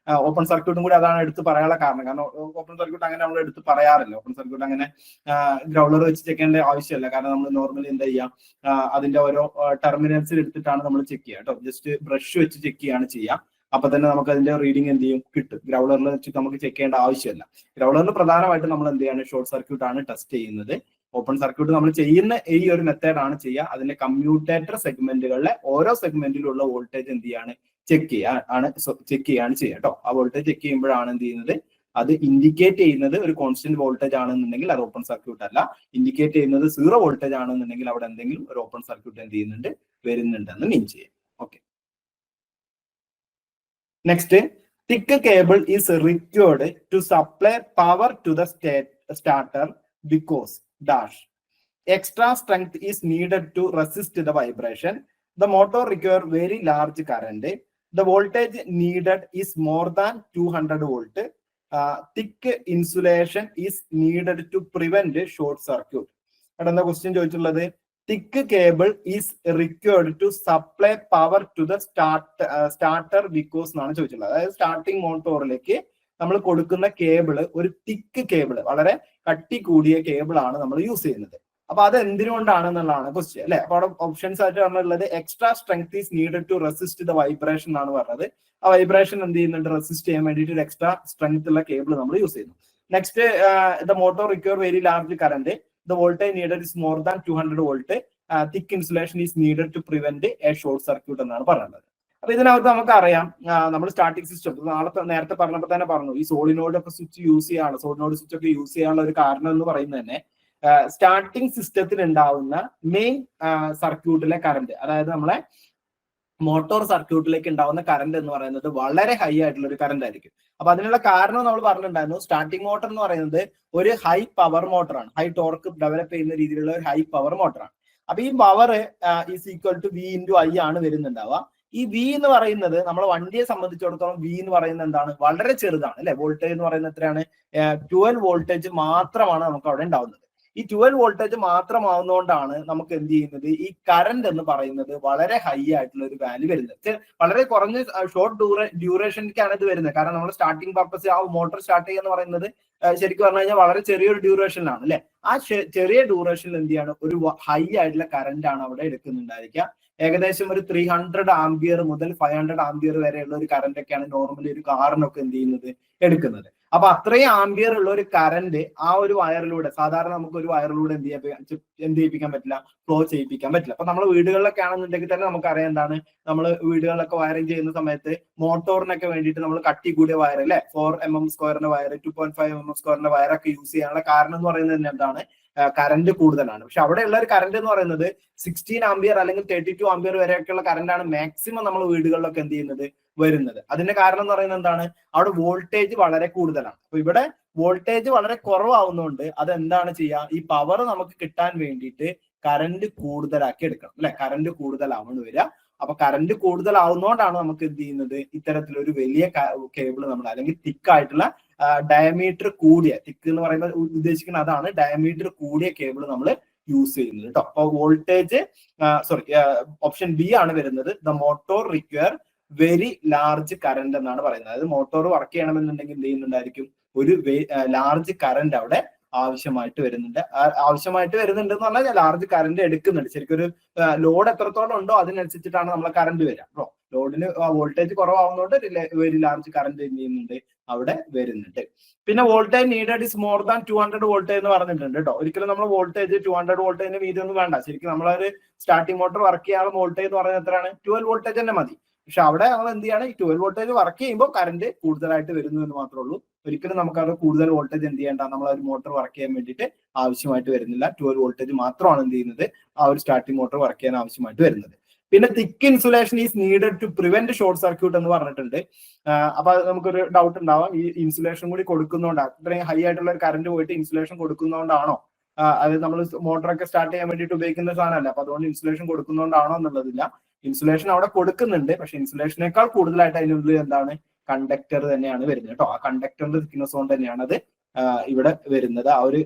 ഓപ്പൺ സർക്യൂട്ടും കൂടി അതാണ് എടുത്ത് പറയാനുള്ള കാരണം. കാരണം ഓപ്പൺ സർക്യൂട്ട് അങ്ങനെ നമ്മൾ എടുത്ത് പറയാറില്ല. ഓപ്പൺ സർക്യൂട്ട് അങ്ങനെ ഗ്രൗളർ വെച്ച് ചെക്ക് ചെയ്യേണ്ട ആവശ്യമില്ല. കാരണം നമ്മൾ നോർമലി എന്താ ചെയ്യാം, അതിന്റെ ഓരോ ടെർമിനൽസിൽ എടുത്തിട്ടാണ് നമ്മൾ ചെക്ക് ചെയ്യുക കേട്ടോ. ജസ്റ്റ് ബ്രഷ് വെച്ച് ചെക്ക് ചെയ്യാണ് ചെയ്യുക. അപ്പൊ തന്നെ നമുക്ക് അതിന്റെ റീഡിംഗ് എന്ത് ചെയ്യും, കിട്ടും. ഗ്രൗളറിൽ വെച്ച് നമുക്ക് ചെക്ക് ചെയ്യേണ്ട ആവശ്യമില്ല. ഗ്രൗളറിൽ പ്രധാനമായിട്ട് നമ്മൾ എന്ത് ചെയ്യാണ്, ഷോർട്ട് സർക്യൂട്ട് ആണ് ടെസ്റ്റ് ചെയ്യുന്നത്. ഓപ്പൺ സർക്യൂട്ട് നമ്മൾ ചെയ്യുന്ന ഈ ഒരു മെത്തേഡ് ആണ് ചെയ്യുക. അതിന്റെ കമ്മ്യൂട്ടേറ്റർ സെഗ്മെന്റുകളിലെ ഓരോ സെഗ്മെന്റിലുള്ള വോൾട്ടേജ് എന്ത് ചെയ്യാണ്, ചെക്ക് ചെയ്യാണ് ചെയ്യുക കേട്ടോ. ആ വോൾട്ടേജ് ചെക്ക് ചെയ്യുമ്പോഴാണ് എന്ത് ചെയ്യുന്നത്, അത് ഇൻഡിക്കേറ്റ് ചെയ്യുന്നത് ഒരു കോൺസ്റ്റന്റ് വോൾട്ടേജ് ആണെന്നുണ്ടെങ്കിൽ അത് ഓപ്പൺ സർക്യൂട്ട് അല്ല. ഇൻഡിക്കേറ്റ് ചെയ്യുന്നത് സീറോ വോൾട്ടേജ് ആണെന്നുണ്ടെങ്കിൽ അവിടെ എന്തെങ്കിലും ഒരു ഓപ്പൺ സർക്യൂട്ട് എന്ത് ചെയ്യുന്നുണ്ട്, വരുന്നുണ്ടെന്ന് മീൻ ചെയ്യാം. Okay, next, thick cable is required to supply power to the starter because dash extra strength is needed to resist the vibration. The motor requires very large current. The voltage needed is more than 200 volt. Thick insulation is needed to prevent short circuit. Adanda question ചോദിച്ചിട്ടുള്ളത്, thick cable is required to supply power to the starter because എന്നാണ് ചോദിച്ചിട്ടുള്ളത്. അതായത് starting മോട്ടോറിലേക്ക് നമ്മൾ കൊടുക്കുന്ന cable ഒരു തിക്ക് cable, വളരെ കട്ടി കൂടിയ കേബിൾ ആണ് നമ്മൾ യൂസ് ചെയ്യുന്നത്. അപ്പൊ അത് എന്തിനുകൊണ്ടാണെന്നുള്ളതാണ് ക്വസ്റ്റ്യൻ അല്ലെ. അപ്പൊ അവിടെ ഓപ്ഷൻസ് ആയിട്ട് പറഞ്ഞിട്ടുള്ളത് extra strength is needed to resist the vibration എന്നാണ് പറഞ്ഞത്. ആ വൈബ്രേഷൻ എന്ത് ചെയ്യുന്നുണ്ട്, റെസിസ്റ്റ് ചെയ്യാൻ വേണ്ടിയിട്ട് ഒരു എക്സ്ട്രാ സ്ട്രെങ്ത് ഉള്ള കേബിൾ നമ്മൾ യൂസ് ചെയ്യുന്നു. Next, the motor require very large current. The voltage needed is more than 200 volt. Thick insulation is needed to prevent a short circuit എന്നാണ് പറയുന്നത്. അപ്പൊ ഇതിനകത്ത് നമുക്കറിയാം, നമ്മൾ സ്റ്റാർട്ടിംഗ് സിസ്റ്റം നേരത്തെ പറഞ്ഞപ്പോൾ തന്നെ പറഞ്ഞു, ഈ സോളിനോഡ് ഒക്കെ സ്വിച്ച് യൂസ് ചെയ്യാനുള്ള, സോളിനോഡ് സ്വിച്ച് ഒക്കെ യൂസ് ചെയ്യാനുള്ള ഒരു കാരണം എന്ന് പറയുന്നത് തന്നെ സ്റ്റാർട്ടിംഗ് സിസ്റ്റത്തിൽ ഉണ്ടാവുന്ന മെയിൻ സർക്യൂട്ടിലെ കറന്റ്, അതായത് നമ്മളെ മോട്ടോർ സർക്യൂട്ടിലേക്ക് ഉണ്ടാവുന്ന കറന്റ് എന്ന് പറയുന്നത് വളരെ ഹൈ ആയിട്ടുള്ള ഒരു കറന്റ് ആയിരിക്കും. അപ്പൊ അതിനുള്ള കാരണം നമ്മൾ പറഞ്ഞിട്ടുണ്ടായിരുന്നു, സ്റ്റാർട്ടിംഗ് മോട്ടർ എന്ന് പറയുന്നത് ഒരു ഹൈ പവർ മോട്ടറാണ്, ഹൈ ടോർക്ക് ഡെവലപ്പ് ചെയ്യുന്ന രീതിയിലുള്ള ഒരു ഹൈ പവർ മോട്ടറാണ്. അപ്പൊ ഈ power is equal to V into I ആണ് വരുന്നുണ്ടാവുക. ഈ വി എന്ന് പറയുന്നത് നമ്മളെ വണ്ടിയെ സംബന്ധിച്ചിടത്തോളം വി എന്ന് പറയുന്നത് എന്താണ്, വളരെ ചെറുതാണ് അല്ലെ. വോൾട്ടേജ് എന്ന് പറയുന്നത് എത്രയാണ്, 12 വോൾട്ടേജ് മാത്രമാണ് നമുക്ക് അവിടെ ഉണ്ടാവുന്നത്. ഈ 12 വോൾട്ടേജ് മാത്രമാവുന്നതുകൊണ്ടാണ് നമുക്ക് എന്ത് ചെയ്യുന്നത്, ഈ കറന്റ് എന്ന് പറയുന്നത് വളരെ ഹൈ ആയിട്ടുള്ള ഒരു വാല്യൂ വരുന്നത്. വളരെ കുറഞ്ഞ ഷോർട്ട് ഡ്യൂറേഷനിലേക്കാണ് ഇത് വരുന്നത്. കാരണം നമ്മൾ സ്റ്റാർട്ടിംഗ് പർപ്പസ് ആ മോട്ടോർ സ്റ്റാർട്ട് ചെയ്യുക എന്ന് പറയുന്നത് ശരിക്കും പറഞ്ഞു കഴിഞ്ഞാൽ വളരെ ചെറിയൊരു ഡ്യൂറേഷനിലാണ് അല്ലെ. ആ ചെറിയ ഡ്യൂറേഷനിൽ എന്ത് ചെയ്യാണ്, ഒരു ഹൈ ആയിട്ടുള്ള കറന്റ് ആണ് അവിടെ എടുക്കുന്നുണ്ടായിരിക്കുക. ഏകദേശം ഒരു 300 ആംപിയർ മുതൽ 500 ആംപിയർ വരെയുള്ള ഒരു കറന്റ് ഒക്കെയാണ് നോർമലി ഒരു കാറിനൊക്കെ എന്ത് ചെയ്യുന്നത്, എടുക്കുന്നത്. അപ്പൊ അത്രയും ആംപിയർ ഉള്ള ഒരു കറന്റ് ആ ഒരു വയറിലൂടെ, സാധാരണ നമുക്ക് ഒരു വയറിലൂടെ എന്ത് ചെയ്യിപ്പിക്കാൻ പറ്റില്ല, ഫ്ലോ ചെയ്യിപ്പിക്കാൻ പറ്റില്ല. അപ്പൊ നമ്മൾ വീടുകളിലൊക്കെ ആണെന്നുണ്ടെങ്കിൽ തന്നെ നമുക്കറിയാം എന്താണ്, നമ്മൾ വീടുകളിലൊക്കെ വയറിങ് ചെയ്യുന്ന സമയത്ത് മോട്ടോറിനൊക്കെ വേണ്ടിയിട്ട് നമ്മൾ കട്ടി കൂടിയ വയർ അല്ലെ, 4 mm സ്ക്വയറിന്റെ വയർ, 2.5 mm സ്ക്വയറിന്റെ വയറൊക്കെ യൂസ് ചെയ്യാനുള്ള കാരണം എന്ന് പറയുന്നത് തന്നെ എന്താണ്, കറന്റ് കൂടുതലാണ്. പക്ഷെ അവിടെയുള്ള ഒരു കറന്റ് എന്ന് പറയുന്നത് 16 ആംപിയർ അല്ലെങ്കിൽ 32 ആംപിയർ വരെയൊക്കെയുള്ള കറന്റാണ് മാക്സിമം നമ്മൾ വീടുകളിലൊക്കെ എന്ത് ചെയ്യുന്നത്, വരുന്നത്. അതിന്റെ കാരണം എന്ന് പറയുന്നത് എന്താണ്, അവിടെ വോൾട്ടേജ് വളരെ കൂടുതലാണ്. അപ്പൊ ഇവിടെ വോൾട്ടേജ് വളരെ കുറവാവുന്നതുകൊണ്ട് അതെന്താണ് ചെയ്യുക, ഈ പവർ നമുക്ക് കിട്ടാൻ വേണ്ടിയിട്ട് കറന്റ് കൂടുതലാക്കി എടുക്കണം അല്ലെ, കറന്റ് കൂടുതലാവുന്നു വരിക. അപ്പൊ കറന്റ് കൂടുതലാവുന്നതുകൊണ്ടാണ് നമുക്ക് എന്ത് ചെയ്യുന്നത്, ഇത്തരത്തിലൊരു വലിയ കേബിൾ നമ്മൾ, അല്ലെങ്കിൽ തിക്ക് ആയിട്ടുള്ള ഡയമീറ്റർ കൂടിയ, തിക്ക് എന്ന് പറയുമ്പോൾ ഉദ്ദേശിക്കുന്നത് അതാണ്, ഡയമീറ്റർ കൂടിയ കേബിൾ നമ്മൾ യൂസ് ചെയ്യുന്നത് കേട്ടോ. അപ്പൊ വോൾട്ടേജ് ഓപ്ഷൻ ബി ആണ് വരുന്നത്. The motor require very large current എന്നാണ് പറയുന്നത്. അതായത് മോട്ടോർ വർക്ക് ചെയ്യണമെന്നുണ്ടെങ്കിൽ എന്ത് ചെയ്യുന്നുണ്ടായിരിക്കും, ഒരു ലാർജ് കറന്റ് അവിടെ ആവശ്യമായിട്ട് വരുന്നുണ്ട് എന്ന് പറഞ്ഞാൽ ലാർജ് കറന്റ് എടുക്കുന്നുണ്ട്. ശരിക്കും ഒരു ലോഡ് എത്രത്തോളം ഉണ്ടോ അതിനനുസരിച്ചിട്ടാണ് നമ്മളെ കറന്റ് വരിക കേട്ടോ. ലോഡിന് വോൾട്ടേജ് കുറവാകുന്നതുകൊണ്ട് വെരി ലാർജ് കറന്റ് എന്ത് ചെയ്യുന്നുണ്ട്, അവിടെ വരുന്നുണ്ട്. പിന്നെ voltage needed is more than 200 voltage എന്ന് പറഞ്ഞിട്ടുണ്ട് കേട്ടോ. ഒരിക്കലും നമ്മൾ വോൾട്ടേജ് 200 വോൾട്ടേജിന്റെ വീതി ഒന്നും വേണ്ട. ശരിക്കും നമ്മളൊരു സ്റ്റാർട്ടിംഗ് മോട്ടോർ വർക്ക് ചെയ്യാനുള്ള വോൾട്ടേജ് എന്ന് പറയുന്നത് എത്രയാണ്, 12 വോൾട്ടേജ് തന്നെ മതി. പക്ഷെ അവിടെ നമ്മൾ എന്ത് ചെയ്യാണ്, ഈ 12 വോൾട്ടേജ് വർക്ക് ചെയ്യുമ്പോൾ കറന്റ് കൂടുതലായിട്ട് വരുന്നു എന്ന് മാത്രമേ ഉള്ളൂ. ഒരിക്കലും നമുക്ക് അത് കൂടുതൽ വോൾട്ടേജ് എന്ത് ചെയ്യേണ്ട, നമ്മൾ ഒരു മോട്ടോർ വർക്ക് ചെയ്യാൻ വേണ്ടിയിട്ട് ആവശ്യമായിട്ട് വരുന്നില്ല. 12 വോൾട്ടേജ് മാത്രമാണ് എന്ത് ചെയ്യുന്നത്, ആ ഒരു സ്റ്റാർട്ടിംഗ് മോട്ടോർ വർക്ക് ചെയ്യാൻ ആവശ്യമായിട്ട് വരുന്നത്. പിന്നെ thick insulation is needed to prevent short circuit എന്ന് പറഞ്ഞിട്ടുണ്ട്. അപ്പൊ നമുക്കൊരു ഡൗട്ട് ഉണ്ടാവാം, ഈ ഇൻസുലേഷൻ കൂടി കൊടുക്കുന്നതുകൊണ്ടാണ്, ഇത്രയും ഹൈ ആയിട്ടുള്ള ഒരു കറന്റ് പോയിട്ട് ഇൻസുലേഷൻ കൊടുക്കുന്നതുകൊണ്ടാണോ, അത് നമ്മൾ മോട്ടറൊക്കെ സ്റ്റാർട്ട് ചെയ്യാൻ വേണ്ടിയിട്ട് ഉപയോഗിക്കുന്ന സാധനമല്ല, അപ്പൊ അതുകൊണ്ട് ഇൻസുലേഷൻ കൊടുക്കുന്നതുകൊണ്ടാണോ എന്നുള്ളതില്ല. ഇൻസുലേഷൻ അവിടെ കൊടുക്കുന്നുണ്ട്, പക്ഷെ ഇൻസുലേഷനേക്കാൾ കൂടുതലായിട്ട് അതിനുള്ളിൽ എന്താണ്, കണ്ടക്ടർ തന്നെയാണ് വരുന്നത് കേട്ടോ. ആ കണ്ടക്ടറിന്റെ തിക്നെസ് കൊണ്ട് തന്നെയാണ് അത് ഇവിടെ വരുന്നത്. ആ ഒരു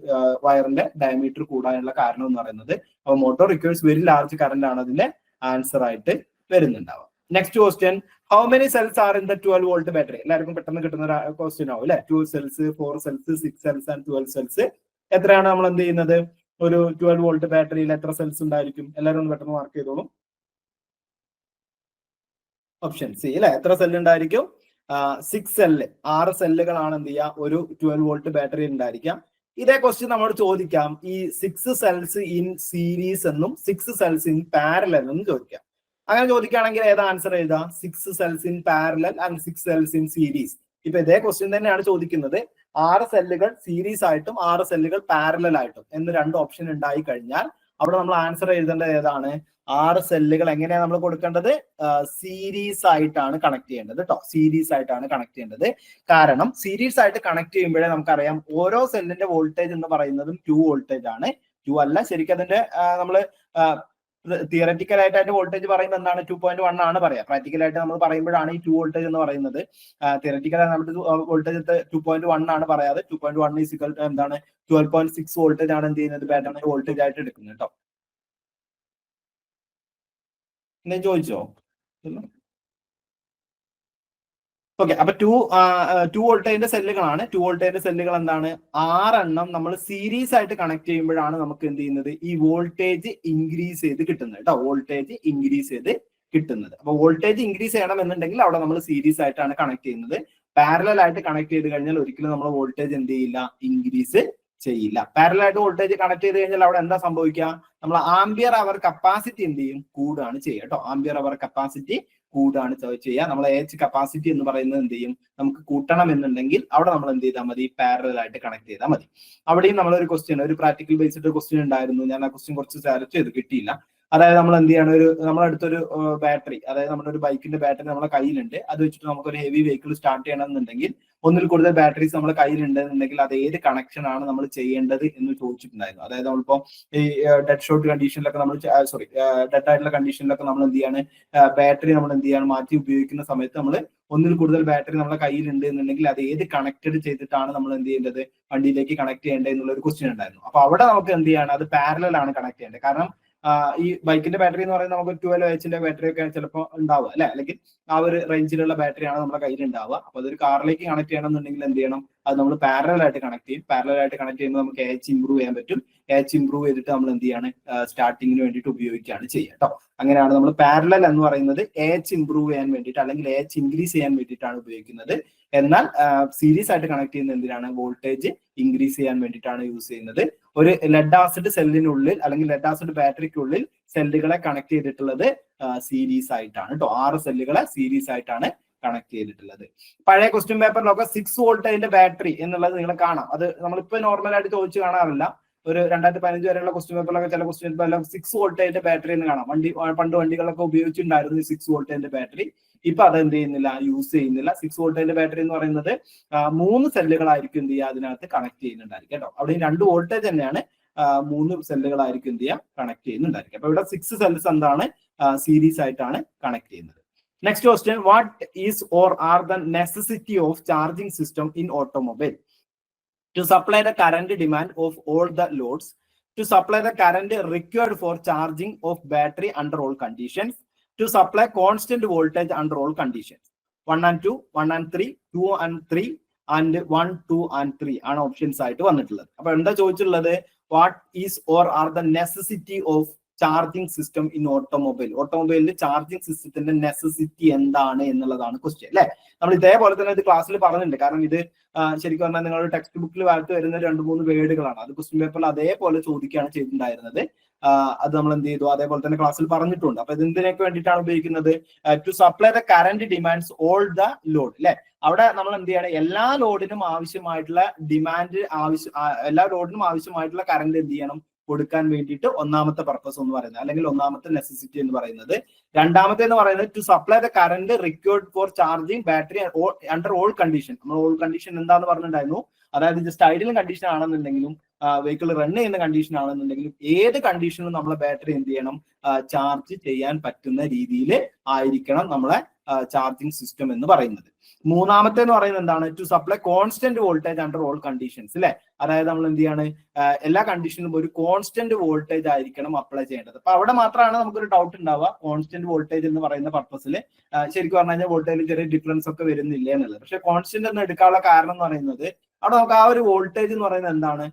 വയറിന്റെ ഡയമീറ്റർ കൂടാനുള്ള കാരണം എന്ന് പറയുന്നത്. അപ്പൊ motor requires very large current ആണ് അതിന്റെ ആൻസർ ആയിട്ട് വരുന്നുണ്ടാവുക. Next question, how many cells are in the 12 volt battery? എല്ലാവർക്കും പെട്ടെന്ന് കിട്ടുന്ന ഒരു ക്വസ്റ്റ്യൻ ആവും അല്ലെ. 2 cells, 4 cells, 6 cells and 12 cells. എത്രയാണ് നമ്മൾ എന്ത് ചെയ്യുന്നത്, ഒരു 12 വോൾട്ട് ബാറ്ററിയിൽ എത്ര സെൽസ് ഉണ്ടായിരിക്കും? എല്ലാവരും ഒന്ന് പെട്ടെന്ന് മാർക്ക് ചെയ്തോളൂ. ഓപ്ഷൻ സി അല്ലെ, എത്ര സെല്ല് ഉണ്ടായിരിക്കും? 6 സെല്ല്, 6 സെല്ലുകളാണ് എന്ത് ചെയ്യുക, ഒരു 12 വോൾട്ട് ബാറ്ററി ഉണ്ടായിരിക്കാം. ഇതേ ക്വസ്റ്റ്യൻ നമ്മൾ ചോദിക്കാം, ഈ 6 സെൽസ് ഇൻ സീരീസ് എന്നും 6 സെൽസ് ഇൻ പാരലൽ എന്നും ചോദിക്കാം. അങ്ങനെ ചോദിക്കുകയാണെങ്കിൽ ഏതാ ആൻസർ എഴുതാ? 6 cells in parallel and 6 cells in series. ഇപ്പൊ ഇതേ ക്വസ്റ്റ്യൻ തന്നെയാണ് ചോദിക്കുന്നത്. 6 സെല്ലുകൾ സീരീസ് ആയിട്ടും 6 സെല്ലുകൾ പാരലൽ ആയിട്ടും എന്ന് 2 ഓപ്ഷൻ ഉണ്ടായി കഴിഞ്ഞാൽ അവിടെ നമ്മൾ ആൻസർ എഴുതേണ്ടത് ഏതാണ്? 6 സെല്ലുകൾ എങ്ങനെയാണ് നമ്മൾ കൊടുക്കേണ്ടത്? സീരീസ് ആയിട്ടാണ് കണക്ട് ചെയ്യേണ്ടത് കേട്ടോ. സീരീസ് ആയിട്ടാണ് കണക്ട് ചെയ്യേണ്ടത്. കാരണം സീരീസ് ആയിട്ട് കണക്ട് ചെയ്യുമ്പോഴേ നമുക്കറിയാം ഓരോ സെല്ലിന്റെ വോൾട്ടേജ് എന്ന് പറയുന്നതും 2 വോൾട്ടേജ് ആണ്. 2 അല്ല, ശരിക്കും അതിന്റെ നമ്മള് തിയററ്റിക്കൽ ആയിട്ട് അതിന്റെ വോൾട്ടേജ് പറയുമ്പോൾ എന്താണ്? 2.1 ആണ് പറയാ. പ്രാക്ടിക്കലായിട്ട് നമ്മൾ പറയുമ്പോഴാണ് ഈ 2 വോൾട്ടേജ് എന്ന് പറയുന്നത്. തിയററ്റിക്കലായി നമ്മുടെ വോൾട്ടേജ് 2.1 ആണ് പറയാതെ 2.1 ഈക്വൽ എന്താണ് 12.6 വോൾട്ടേജ് ആണ് എന്ത് ചെയ്യുന്നത്, ബാറ്ററിയുടെ വോൾട്ടേജ് ആയിട്ട് എടുക്കുന്നത് കേട്ടോ. എന്നെ ചോദിച്ചോ? ഓക്കെ, അപ്പൊ 2 വോൾട്ടേജിന്റെ സെല്ലുകളാണ്. 2 വോൾട്ടേജിന്റെ സെല്ലുകൾ എന്താണ്? 6 എണ്ണം നമ്മൾ സീരീസ് ആയിട്ട് കണക്ട് ചെയ്യുമ്പോഴാണ് നമുക്ക് എന്ത് ചെയ്യുന്നത്, ഈ വോൾട്ടേജ് ഇൻക്രീസ് ചെയ്ത് കിട്ടുന്നത് കേട്ടോ. വോൾട്ടേജ് ഇൻക്രീസ് ചെയ്ത് കിട്ടുന്നത്. അപ്പൊ വോൾട്ടേജ് ഇൻക്രീസ് ചെയ്യണം എന്നുണ്ടെങ്കിൽ അവിടെ നമ്മൾ സീരീസ് ആയിട്ടാണ് കണക്ട് ചെയ്യുന്നത്. പാരലൽ ആയിട്ട് കണക്ട് ചെയ്ത് കഴിഞ്ഞാൽ ഒരിക്കലും നമ്മൾ വോൾട്ടേജ് എന്ത് ചെയ്യില്ല, ഇൻക്രീസ് ചെയ്യില്ല. പാരലൽ ആയിട്ട് വോൾട്ടേജ് കണക്ട് ചെയ്ത് കഴിഞ്ഞാൽ അവിടെ എന്താ സംഭവിക്കുക? നമ്മൾ ആംപിയർ അവർ കപ്പാസിറ്റി എന്ത് ചെയ്യും, കൂടുകയാണ് ചെയ്യുക കേട്ടോ. ആംപിയർ അവർ കപ്പാസിറ്റി കൂടാണ് ചെയ്യുക. നമ്മൾ എച്ച് കപ്പാസിറ്റി എന്ന് പറയുന്നത് എന്ത് ചെയ്യും, നമുക്ക് കൂട്ടണം എന്നുണ്ടെങ്കിൽ അവിടെ നമ്മൾ എന്ത് ചെയ്താൽ മതി, പാരലൽ ആയിട്ട് കണക്ട് ചെയ്താൽ മതി. അവിടെയും നമ്മളൊരു ക്വസ്റ്റ്യൻ, ഒരു പ്രാക്ടിക്കൽ ബേസ്ഡ് ക്വസ്റ്റ്യൻ ഉണ്ടായിരുന്നു. ഞാൻ ആ ക്വസ്റ്റ്യൻ കുറച്ച് സെലക്ട് ചെയ്ത് കിട്ടിയില്ല. അതായത് നമ്മൾ എന്ത് ചെയ്യാണ്, നമ്മളടുത്തൊരു ബാറ്ററി, അതായത് നമ്മുടെ ഒരു ബൈക്കിന്റെ ബാറ്ററി നമ്മുടെ കയ്യിലുണ്ട്. അത് വെച്ചിട്ട് നമുക്കൊരു ഹെവി വെഹിക്കിൾ സ്റ്റാർട്ട് ചെയ്യണം എന്നുണ്ടെങ്കിൽ ഒന്നിൽ കൂടുതൽ ബാറ്ററീസ് നമ്മുടെ കയ്യിലുണ്ടെന്നുണ്ടെങ്കിൽ അത് ഏത് കണക്ഷൻ ആണ് നമ്മൾ ചെയ്യേണ്ടത് എന്ന് ചോദിച്ചിട്ടുണ്ടായിരുന്നു. അതായത് നമ്മളിപ്പോ ഈ ഡെഡ് ഷോട്ട് കണ്ടീഷനിലൊക്കെ നമ്മൾ ഡെഡ് ആയിട്ടുള്ള കണ്ടീഷനിലൊക്കെ നമ്മൾ എന്ത് ചെയ്യാണ്, ബാറ്ററി നമ്മൾ എന്ത് ചെയ്യാണ്, മാറ്റി ഉപയോഗിക്കുന്ന സമയത്ത് നമ്മൾ ഒന്നിൽ കൂടുതൽ ബാറ്ററി നമ്മുടെ കയ്യിലുണ്ട് എന്നുണ്ടെങ്കിൽ അത് ഏത് കണക്റ്റഡ് ചെയ്തിട്ടാണ് നമ്മൾ എന്ത് ചെയ്യേണ്ടത്, വണ്ടിയിലേക്ക് കണക്ട് ചെയ്യേണ്ടത് എന്നുള്ള ഒരു ക്വസ്റ്റ്യൻ ഉണ്ടായിരുന്നു. അപ്പൊ അവിടെ നമുക്ക് എന്ത് ചെയ്യാണ്, അത് പാരലൽ ആണ് കണക്ട് ചെയ്യേണ്ടത്. കാരണം ഈ ബൈക്കിന്റെ ബാറ്ററി എന്ന് പറയുന്നത് നമുക്ക് 12H ബാറ്ററി ഒക്കെ ചിലപ്പോൾ ഉണ്ടാവുക അല്ലെ, അല്ലെങ്കിൽ ആ ഒരു റേഞ്ചിലുള്ള ബാറ്ററിയാണ് നമ്മുടെ കയ്യിൽ ഉണ്ടാവുക. അപ്പൊ അതൊരു കാറിലേക്ക് കണക്ട് ചെയ്യണമെന്നുണ്ടെങ്കിൽ എന്ത് ചെയ്യണം, അത് നമ്മൾ പാരലൽ ആയിട്ട് കണക്ട് ചെയ്യും. പാരലൽ ആയിട്ട് കണക്ട് ചെയ്യുമ്പോൾ നമുക്ക് എച്ച് ഇംപ്രൂവ് ചെയ്യാൻ പറ്റും. എച്ച് ഇംപ്രൂവ് ചെയ്തിട്ട് നമ്മൾ എന്ത് ചെയ്യാണ്, സ്റ്റാർട്ടിങ്ങിന് വേണ്ടിയിട്ട് ഉപയോഗിക്കുകയാണ് ചെയ്യുക കേട്ടോ. അങ്ങനെയാണ് നമ്മൾ പാരലൽ എന്ന് പറയുന്നത് എച്ച് ഇംപ്രൂവ് ചെയ്യാൻ വേണ്ടിയിട്ട് അല്ലെങ്കിൽ എച്ച് ഇൻക്രീസ് ചെയ്യാൻ വേണ്ടിയിട്ടാണ് ഉപയോഗിക്കുന്നത്. എന്നാൽ സീരീസ് ആയിട്ട് കണക്ട് ചെയ്യുന്നത് എന്തിനാണ്, വോൾട്ടേജ് ഇൻക്രീസ് ചെയ്യാൻ വേണ്ടിയിട്ടാണ് യൂസ് ചെയ്യുന്നത്. ഒരു ലെഡ് ആസിഡ് സെല്ലിനുള്ളിൽ അല്ലെങ്കിൽ ലെഡ് ആസിഡ് ബാറ്ററിക്കുള്ളിൽ സെല്ലുകളെ കണക്ട് ചെയ്തിട്ടുള്ളത് സീരീസ് ആയിട്ടാണ് കേട്ടോ. 6 സെല്ലുകളെ സീരീസ് ആയിട്ടാണ് കണക്ട് ചെയ്തിട്ടുള്ളത്. പഴയ ക്വസ്റ്റ്യൻ പേപ്പറിലൊക്കെ 6 വോൾട്ട് അതിന്റെ ബാറ്ററി എന്നുള്ളത് നിങ്ങൾ കാണാം. അത് നമ്മളിപ്പോ നോർമലായിട്ട് ചോദിച്ചു കാണാറില്ല. ഒരു 2015 വരെയുള്ള ക്വസ്റ്റ്യൻ പേപ്പറിലൊക്കെ ചില ക്വസ്റ്റ്യൻ പേപ്പറിലും 6 വോൾട്ടേജിന്റെ ബാറ്ററി എന്ന് കാണാം. പണ്ട് വണ്ടികളൊക്കെ ഉപയോഗിച്ചിട്ടുണ്ടായിരുന്നു 6 വോൾട്ടേജിന്റെ ബാറ്ററി. ഇപ്പൊ അത് എന്ത് ചെയ്യുന്നില്ല, യൂസ് ചെയ്യുന്നില്ല. 6 വോൾട്ടേജിന്റെ ബാറ്ററി എന്ന് പറയുന്നത് 3 സെല്ലുകളായിരിക്കും എന്ത് ചെയ്യുക, അതിനകത്ത് കണക്ട് ചെയ്യുന്നുണ്ടായിരിക്കും കേട്ടോ. അവിടെ 2 വോൾട്ടേജ് തന്നെയാണ്, 3 സെല്ലുകളായിരിക്കും എന്ത് ചെയ്യുക, കണക്ട് ചെയ്യുന്നുണ്ടായിരിക്കും. അപ്പൊ ഇവിടെ 6 സെൽസ് എന്താണ്, സീരീസ് ആയിട്ടാണ് കണക്ട് ചെയ്യുന്നത്. Next question, what is or are the necessity of charging system in automobile? To supply the current demand of all the loads, to supply the current required for charging of battery under all conditions, to supply constant voltage under all conditions. 1 and 2, 1 and 3, 2 and 3 and 1, 2 and 3 ആണ് options ആയിട്ട് വന്നിട്ടുള്ളത്. അപ്പൊ എന്താ ചോദിച്ചിട്ടുള്ളത്, what is or are the necessity of charging system in automobile? ഓട്ടോമൊബൈലിൽ charging സിസ്റ്റത്തിന്റെ necessity എന്താണ് എന്നുള്ളതാണ് ക്വസ്റ്റ്യൻ അല്ലെ. നമ്മൾ ഇതേപോലെ തന്നെ ഇത് ക്ലാസ്സിൽ പറഞ്ഞിട്ടുണ്ട്. കാരണം ഇത് ശരിക്കും പറഞ്ഞാൽ നിങ്ങളുടെ ടെക്സ്റ്റ് ബുക്കിൽ വായിച്ചു വരുന്ന 2-3 വേർഡുകളാണ്. അത് ക്വസ്റ്റ്യൻ പേപ്പറിൽ അതേപോലെ ചോദിക്കുകയാണ് ചെയ്തിട്ടുണ്ടായിരുന്നത്. അത് നമ്മൾ എന്ത് ചെയ്തു, അതേപോലെ തന്നെ ക്ലാസ്സിൽ പറഞ്ഞിട്ടുണ്ട്. അപ്പൊ ഇത് എന്തിനൊക്കെ വേണ്ടിയിട്ടാണ് ഉപയോഗിക്കുന്നത്, to supply the current demands all the load അല്ലെ. അവിടെ നമ്മൾ എന്ത് ചെയ്യണം, എല്ലാ ലോഡിനും ആവശ്യമായിട്ടുള്ള ഡിമാൻഡ് എല്ലാ ലോഡിനും ആവശ്യമായിട്ടുള്ള കറന്റ് എന്ത് ചെയ്യണം, കൊടുക്കാൻ വേണ്ടിയിട്ട് ഒന്നാമത്തെ പർപ്പസ് എന്ന് പറയുന്നത്, അല്ലെങ്കിൽ ഒന്നാമത്തെ നെസസിറ്റി എന്ന് പറയുന്നത്. രണ്ടാമത്തെ എന്ന് പറയുന്നത് to supply the current required for charging battery under all condition. നമ്മൾ ഓൾ കണ്ടീഷൻ എന്താന്ന് പറഞ്ഞിട്ടുണ്ടായിരുന്നു, അതായത് ജസ്റ്റ് ഐഡിയൽ കണ്ടീഷൻ ആണെന്നുണ്ടെങ്കിലും വെഹിക്കിൾ റൺ ചെയ്യുന്ന കണ്ടീഷൻ ആണെന്നുണ്ടെങ്കിലും ഏത് കണ്ടീഷനിലും നമ്മളെ ബാറ്ററി എന്ത് ചെയ്യണം, ചാർജ് ചെയ്യാൻ പറ്റുന്ന രീതിയിൽ ആയിരിക്കണം നമ്മളെ ചാർജിങ് സിസ്റ്റം എന്ന് പറയുന്നത്. മൂന്നാമത്തെ എന്ന് പറയുന്നത് എന്താണ്, to supply constant voltage under all conditions അല്ലെ. അതായത് നമ്മൾ എന്ത് ചെയ്യാണ്, എല്ലാ കണ്ടീഷനിലും ഒരു കോൺസ്റ്റന്റ് വോൾട്ടേജ് ആയിരിക്കണം അപ്ലൈ ചെയ്യേണ്ടത്. അപ്പൊ അവിടെ മാത്രമാണ് നമുക്കൊരു ഡൗട്ട് ഉണ്ടാവുക, കോൺസ്റ്റന്റ് വോൾട്ടേജ് എന്ന് പറയുന്ന പർപ്പസിൽ ശരിക്കും പറഞ്ഞു കഴിഞ്ഞാൽ വോൾട്ടേജിൽ ചെറിയ ഡിഫറൻസ് ഒക്കെ വരുന്നില്ല എന്നുള്ളത്. പക്ഷെ കോൺസ്റ്റന്റ് എന്ന് എടുക്കാനുള്ള കാരണം എന്ന് പറയുന്നത് അവിടെ നമുക്ക് ആ ഒരു വോൾട്ടേജ് എന്ന് പറയുന്നത് എന്താണ്,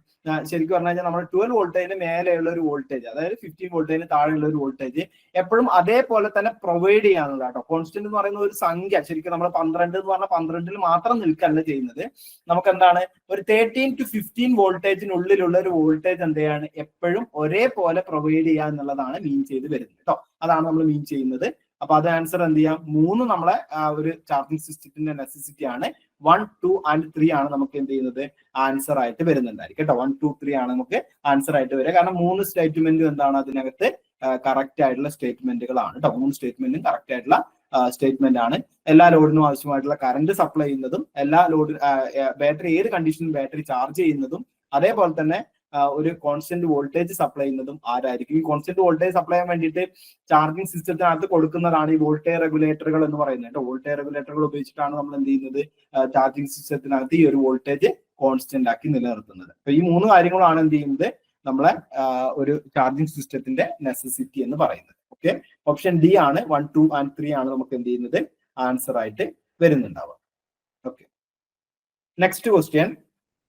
ശരിക്കും പറഞ്ഞു കഴിഞ്ഞാൽ നമ്മൾ 12 വോൾട്ടേജിന് മേലെയുള്ള ഒരു വോൾട്ടേജ്, അതായത് 15 വോൾട്ടേജിന് താഴെയുള്ള ഒരു വോൾട്ടേജ് എപ്പോഴും അതേപോലെ തന്നെ പ്രൊവൈഡ് ചെയ്യാനുള്ള കേട്ടോ. കോൺസ്റ്റന്റ് എന്ന് പറയുന്ന ഒരു സംഖ്യ ശരിക്കും നമ്മൾ 12 എന്ന് പറഞ്ഞാൽ 12ൽ മാത്രം നിൽക്കല്ല ചെയ്യുന്നത്. നമുക്ക് എന്താണ്, ഒരു 13 to 15 വോൾട്ടേജിനുള്ളിലുള്ള ഒരു വോൾട്ടേജ് എന്താണ് എപ്പോഴും ഒരേപോലെ പ്രൊവൈഡ് ചെയ്യുക എന്നുള്ളതാണ് മീൻ ചെയ്ത് വരുന്നത് കേട്ടോ. അതാണ് നമ്മൾ മീൻ ചെയ്യുന്നത്. അപ്പൊ അത് ആൻസർ എന്ത് ചെയ്യാം, 3 നമ്മളെ ഒരു ചാർജിങ് സിസ്റ്റത്തിന്റെ നെസസിറ്റി ആണ്. 1, 2 and 3 ആണ് നമുക്ക് എന്ത് ചെയ്യുന്നത് ആൻസർ ആയിട്ട് വരുന്നുണ്ടായിരിക്കും കേട്ടോ. 1, 2, 3 ആണ് നമുക്ക് ആൻസർ ആയിട്ട് വരിക. കാരണം 3 സ്റ്റേറ്റ്മെന്റും എന്താണ് അതിനകത്ത് കറക്റ്റ് ആയിട്ടുള്ള സ്റ്റേറ്റ്മെന്റുകളാണ് കേട്ടോ. 3 സ്റ്റേറ്റ്മെന്റും കറക്റ്റ് ആയിട്ടുള്ള സ്റ്റേറ്റ്മെന്റ് ആണ്. എല്ലാ ലോഡിനും ആവശ്യമായിട്ടുള്ള കറന്റ് സപ്ലൈ ചെയ്യുന്നതും, എല്ലാ ലോഡ് ബാറ്ററി ഏത് കണ്ടീഷനിലും ബാറ്ററി ചാർജ് ചെയ്യുന്നതും, അതേപോലെ തന്നെ ഒരു കോൺസ്റ്റന്റ് വോൾട്ടേജ് സപ്ലൈ ചെയ്യുന്നതും ആരായിരിക്കും. ഈ കോൺസ്റ്റന്റ് വോൾട്ടേജ് സപ്ലൈ ചെയ്യാൻ വേണ്ടിയിട്ട് ചാർജിങ് സിസ്റ്റത്തിനകത്ത് കൊടുക്കുന്നതാണ് ഈ വോൾട്ടേജ് റെഗുലേറ്ററുകൾ എന്ന് പറയുന്നത്. വോൾട്ടേജ് റെഗുലേറ്ററുകൾ ഉപയോഗിച്ചിട്ടാണ് നമ്മൾ എന്ത് ചെയ്യുന്നത്, ചാർജിങ് സിസ്റ്റത്തിനകത്ത് ഈ ഒരു വോൾട്ടേജ് കോൺസ്റ്റന്റ് ആക്കി നിലനിർത്തുന്നത്. അപ്പൊ ഈ 3 കാര്യങ്ങളാണ് എന്ത് ചെയ്യുന്നത് നമ്മളെ ഒരു ചാർജിങ് സിസ്റ്റത്തിന്റെ നെസസിറ്റി എന്ന് പറയുന്നത്. ഓക്കെ, ഓപ്ഷൻ ഡി ആണ് 1, 2 and 3 ആണ് നമുക്ക് എന്ത് ചെയ്യുന്നത് ആൻസർ ആയിട്ട് വരുന്നുണ്ടാവുക. Okay, next question,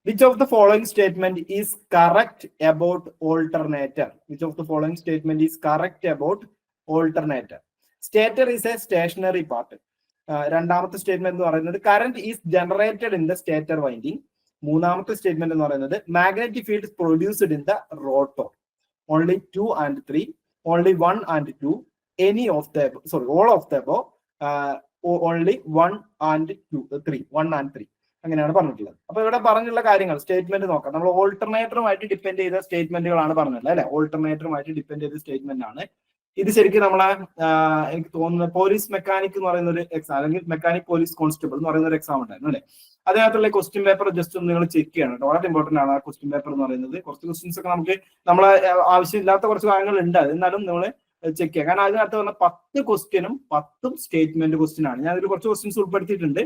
which of the following statement is correct about alternator? Which of the following statement is correct about alternator? Stator is a stationary part. രണ്ടാമത്തെ statement എന്ന് പറയുന്നത് current is generated in the stator winding. മൂന്നാമത്തെ statement എന്ന് പറയുന്നത് magnetic field produced in the rotor. Only 2 and 3, only 1 and 2, any of the all of the above, only 1 and 2, 3, 1 and 3 അങ്ങനെയാണ് പറഞ്ഞിട്ടുള്ളത്. അപ്പൊ ഇവിടെ പറഞ്ഞുള്ള കാര്യങ്ങൾ സ്റ്റേറ്റ്മെന്റ് നോക്കാം. നമ്മൾ ഓൾട്ടർനേറ്ററുമായിട്ട് ഡിപ്പെൻഡ് ചെയ്ത സ്റ്റേറ്റ്മെന്റുകളാണ് പറഞ്ഞിട്ടുള്ളത് അല്ലെ. ഓൾട്ടർനേറ്ററുമായിട്ട് ഡിപ്പെൻഡ് ചെയ്ത സ്റ്റേറ്റ്മെന്റ് ആണ് ഇത്. ശരിക്കും നമ്മളെ എനിക്ക് തോന്നുന്നത് പോലീസ് മെക്കാനിക് എന്ന് പറയുന്ന ഒരു എക്സാം, അല്ലെങ്കിൽ മെക്കാനിക് പോലീസ് കോൺസ്റ്റബിൾ എന്ന് പറയുന്ന ഒരു എക്സാം ഉണ്ടായിരുന്നു അല്ലെ. അതിനകത്തുള്ള ക്വസ്റ്റ്യൻ പേപ്പർ ജസ്റ്റ് ഒന്ന് നിങ്ങൾ ചെക്ക് ചെയ്യണം കേട്ടോ. വളരെ ഇമ്പോർട്ടന്റ് ആണ് ആ ക്വസ്റ്റ്യൻ പേപ്പർ എന്ന് പറയുന്നത്. കുറച്ച് ക്വസ്റ്റ്യൻസ് ഒക്കെ നമുക്ക് നമ്മളെ ആവശ്യമില്ലാത്ത കുറച്ച് കാര്യങ്ങൾ ഉണ്ട്, എന്നാലും നമ്മൾ ചെക്ക് ചെയ്യുക. കാരണം അതിനകത്ത് പറഞ്ഞ 10 ക്വസ്റ്റ്യനും 10 സ്റ്റേറ്റ്മെന്റ് ക്വസ്റ്റ്യൻ ആണ്. ഞാൻ അതിൽ കുറച്ച് ക്വസ്റ്റ്യൻസ് ഉൾപ്പെടുത്തിയിട്ടുണ്ട്,